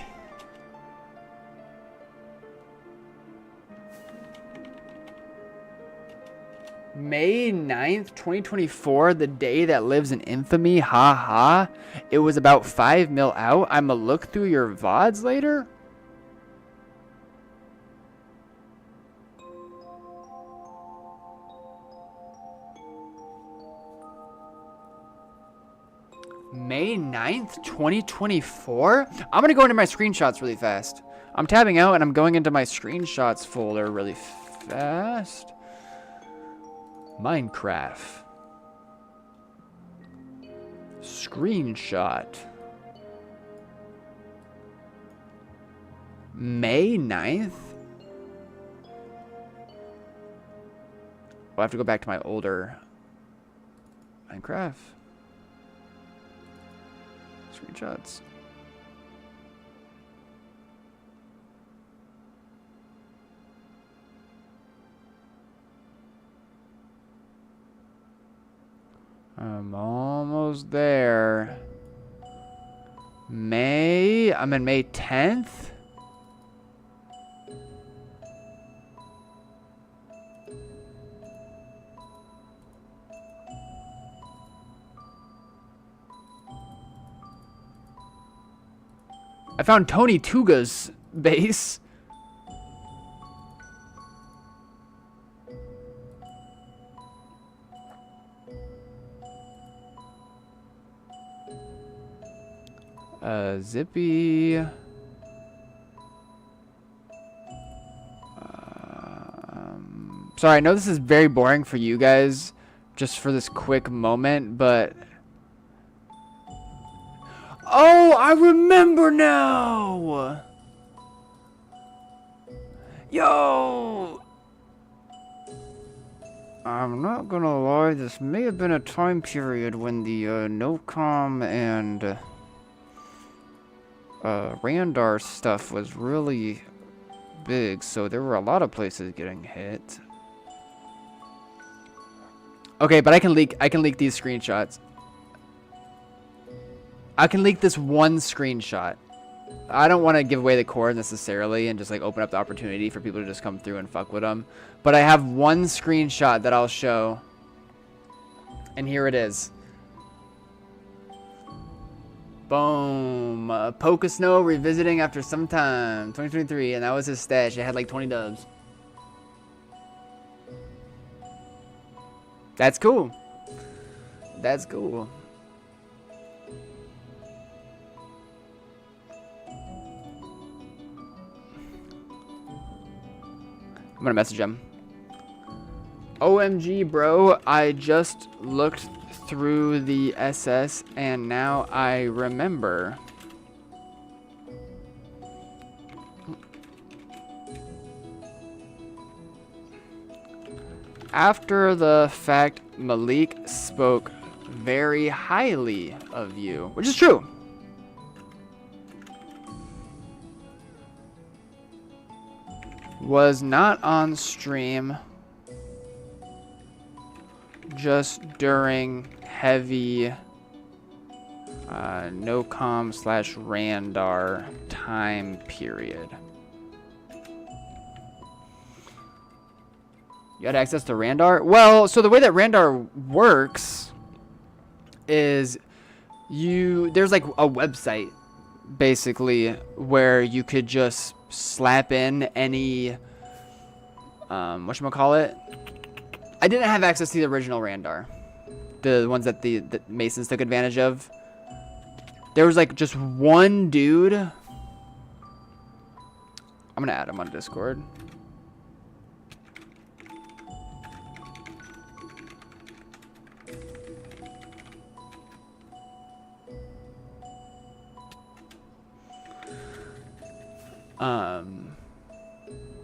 May 9th, 2024, the day that lives in infamy, haha. It was about 5 mil out. I'ma look through your VODs later? May 9th, 2024? I'm gonna go into my screenshots really fast. I'm tabbing out and I'm going into my screenshots folder really fast. Minecraft. Screenshot. May 9th? I'll have to go back to my older Minecraft. Screenshots. I'm almost there. I'm in May 10th. I found Tony Tuga's base. Zippy. Sorry, I know this is very boring for you guys, just for this quick moment, but... Oh, I remember now! Yo! I'm not gonna lie, this may have been a time period when the NOCOM and Randar stuff was really big, so there were a lot of places getting hit. Okay, but I can leak these screenshots. I can leak this one screenshot. I don't want to give away the core necessarily and just like open up the opportunity for people to just come through and fuck with them. But I have one screenshot that I'll show. And here it is. Boom. Polka Snow revisiting after some time. 2023. And that was his stash. It had like 20 dubs. That's cool. That's cool. I'm gonna message him. OMG, bro. I just looked through the SS and now I remember. After the fact, Malik spoke very highly of you, which is true. Was not on stream, just during heavy NOCOM/Randar time period. You had access to Randar? Well, so the way that Randar works is there's like a website basically where you could just slap in any whatchamacallit. I didn't have access to the original Randar. The ones that the Masons took advantage of. There was like just one dude. I'm gonna add him on Discord.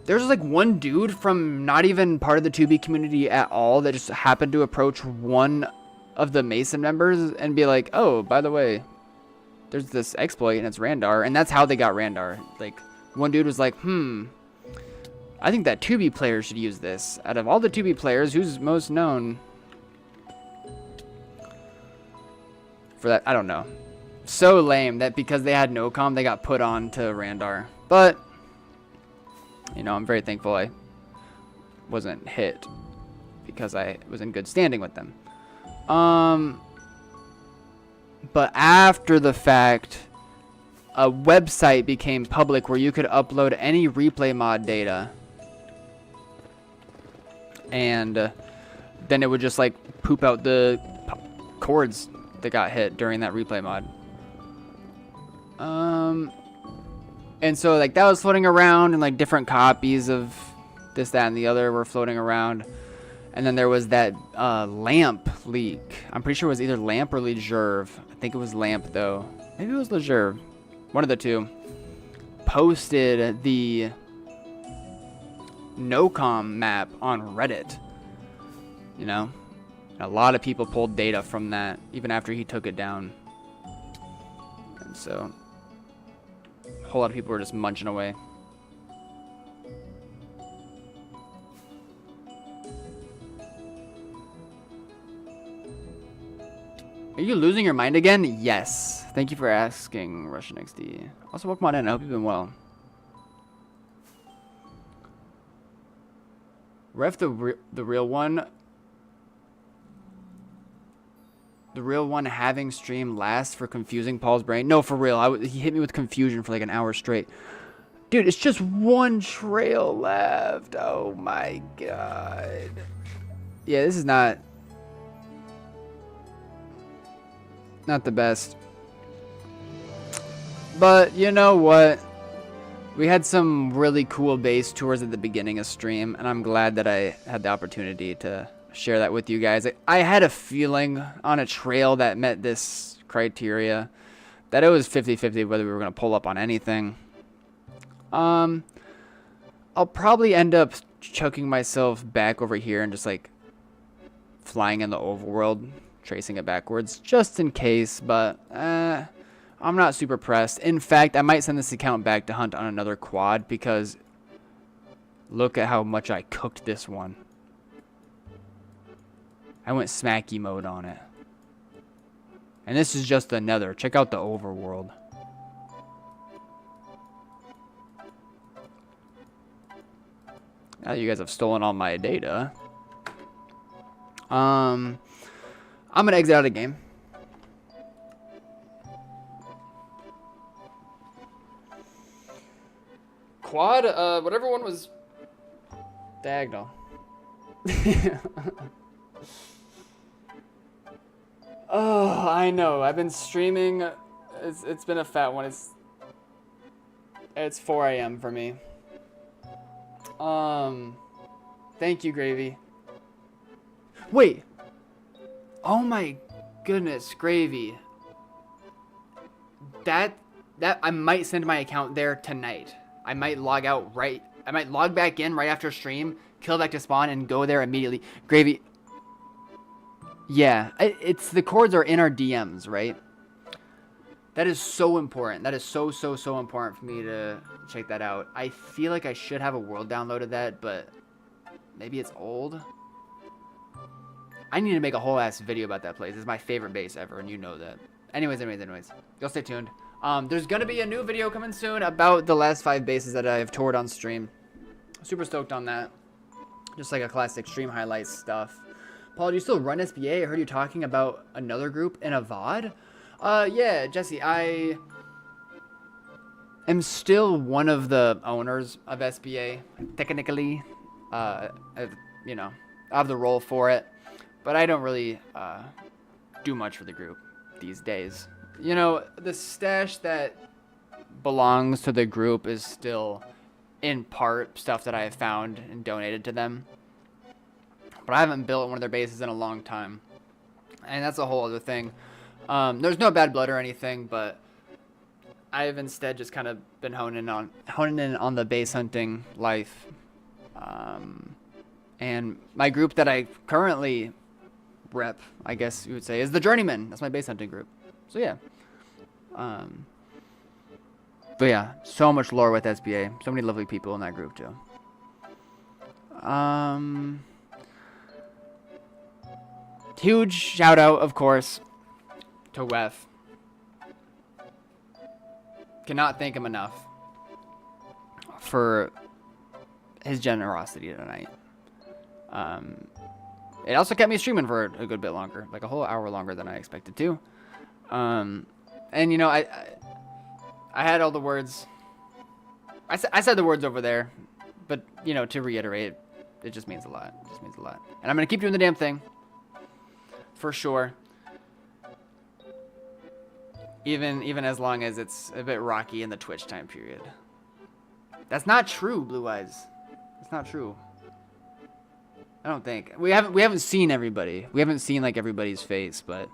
There's like one dude from not even part of the 2B community at all that just happened to approach one of the Mason members and be like, oh, by the way, there's this exploit and it's Randar. And that's how they got Randar. Like, one dude was like, I think that 2B player should use this. Out of all the 2B players, who's most known for that? I don't know. So lame that because they had NOCOM, they got put on to Randar. But, you know, I'm very thankful I wasn't hit because I was in good standing with them. But after the fact, a website became public where you could upload any replay mod data. And then it would just like poop out the chords that got hit during that replay mod. And so like that was floating around, and like different copies of this, that, and the other were floating around. And then there was that Lamp leak. I'm pretty sure it was either Lamp or Legerve. I think it was Lamp though. Maybe it was Legerve. One of the two. Posted the NOCOM map on Reddit. You know? And a lot of people pulled data from that, even after he took it down. And so a whole lot of people were just munching away. Are you losing your mind again? Yes. Thank you for asking, Russian XD. Also, welcome on in. I hope you've been well. Ref the real one. The real one having stream last for confusing Paul's brain. No, for real. He hit me with confusion for like an hour straight. Dude, it's just one trail left. Oh my god. Yeah, this is not the best. But you know what? We had some really cool base tours at the beginning of stream, and I'm glad that I had the opportunity to share that with you guys. I had a feeling on a trail that met this criteria that it was 50-50 whether we were going to pull up on anything. I'll probably end up chucking myself back over here and just like flying in the overworld, tracing it backwards just in case, but I'm not super pressed. In fact, I might send this account back to hunt on another quad because look at how much I cooked this one. I went smacky mode on it. And this is just another. Check out the overworld. Now that you guys have stolen all my data, I'm gonna exit out of the game. Quad, whatever one was diagonal. Oh, I know. I've been streaming. It's been a fat one. It's 4 a.m. for me. Thank you, Gravy. Wait. Oh my goodness, Gravy. That I might send my account there tonight. I might log out right. I might log back in right after stream, kill back to spawn, and go there immediately. Gravy. Yeah, it's the chords are in our DMs, right? That is so important. That is so important for me to check that out. I feel like I should have a world download of that, but maybe it's old. I need to make a whole ass video about that place. It's my favorite base ever, and you know that. anyways, you'll stay tuned. There's gonna be a new video coming soon about the last 5 bases that I've toured on stream. Super stoked on that. Just like a classic stream highlights stuff. Paul, do you still run SBA? I heard you talking about another group in a VOD. Yeah, Jesse, I am still one of the owners of SBA, technically. You know, I have the role for it, but I don't really do much for the group these days. You know, the stash that belongs to the group is still, in part, stuff that I have found and donated to them. But I haven't built one of their bases in a long time. And that's a whole other thing. There's no bad blood or anything, but I've instead just kind of been honing in on the base hunting life. And my group that I currently rep, I guess you would say, is the Journeyman. That's my base hunting group. So yeah. But yeah, so much lore with SBA. So many lovely people in that group too. Huge shout out, of course, to Wef. Cannot thank him enough for his generosity tonight. It also kept me streaming for a good bit longer, like a whole hour longer than I expected to. And you know, I had all the words. I said the words over there, but you know, to reiterate, it just means a lot. It just means a lot. And I'm gonna keep doing the damn thing. For sure. Even as long as it's a bit rocky in the Twitch time period. That's not true, Blue Eyes. It's not true. I don't think. We haven't seen everybody. We haven't seen like everybody's face, but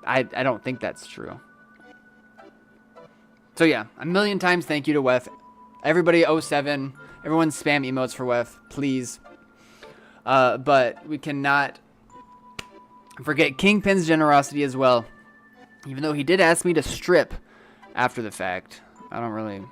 I don't think that's true. So yeah, a million times thank you to Wef. Everybody 07, everyone spam emotes for Wef, please. But we cannot forget Kingpin's generosity as well. Even though he did ask me to strip after the fact. I don't really...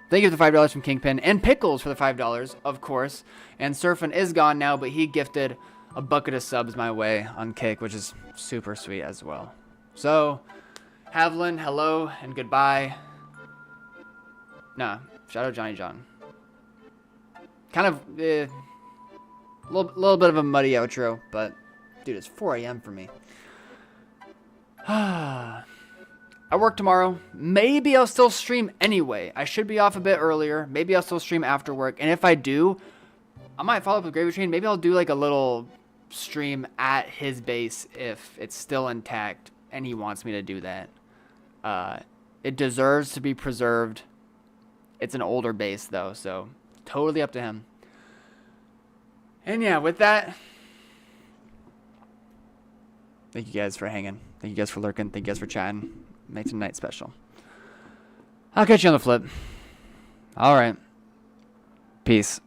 Thank you for the $5 from Kingpin. And Pickles for the $5, of course. And Surfin is gone now, but he gifted a bucket of subs my way on Kick, which is super sweet as well. So, Havlin, hello and goodbye. Nah, shout out Johnny John. Kind of, little bit of a muddy outro, but dude, it's 4 a.m. for me. I work tomorrow. Maybe I'll still stream anyway. I should be off a bit earlier. Maybe I'll still stream after work. And if I do, I might follow up with Gravy Train. Maybe I'll do like a little stream at his base if it's still intact and he wants me to do that. It deserves to be preserved. It's an older base though, so totally up to him. And yeah, with that, thank you guys for hanging. Thank you guys for lurking. Thank you guys for chatting. Make tonight special. I'll catch you on the flip. All right. Peace.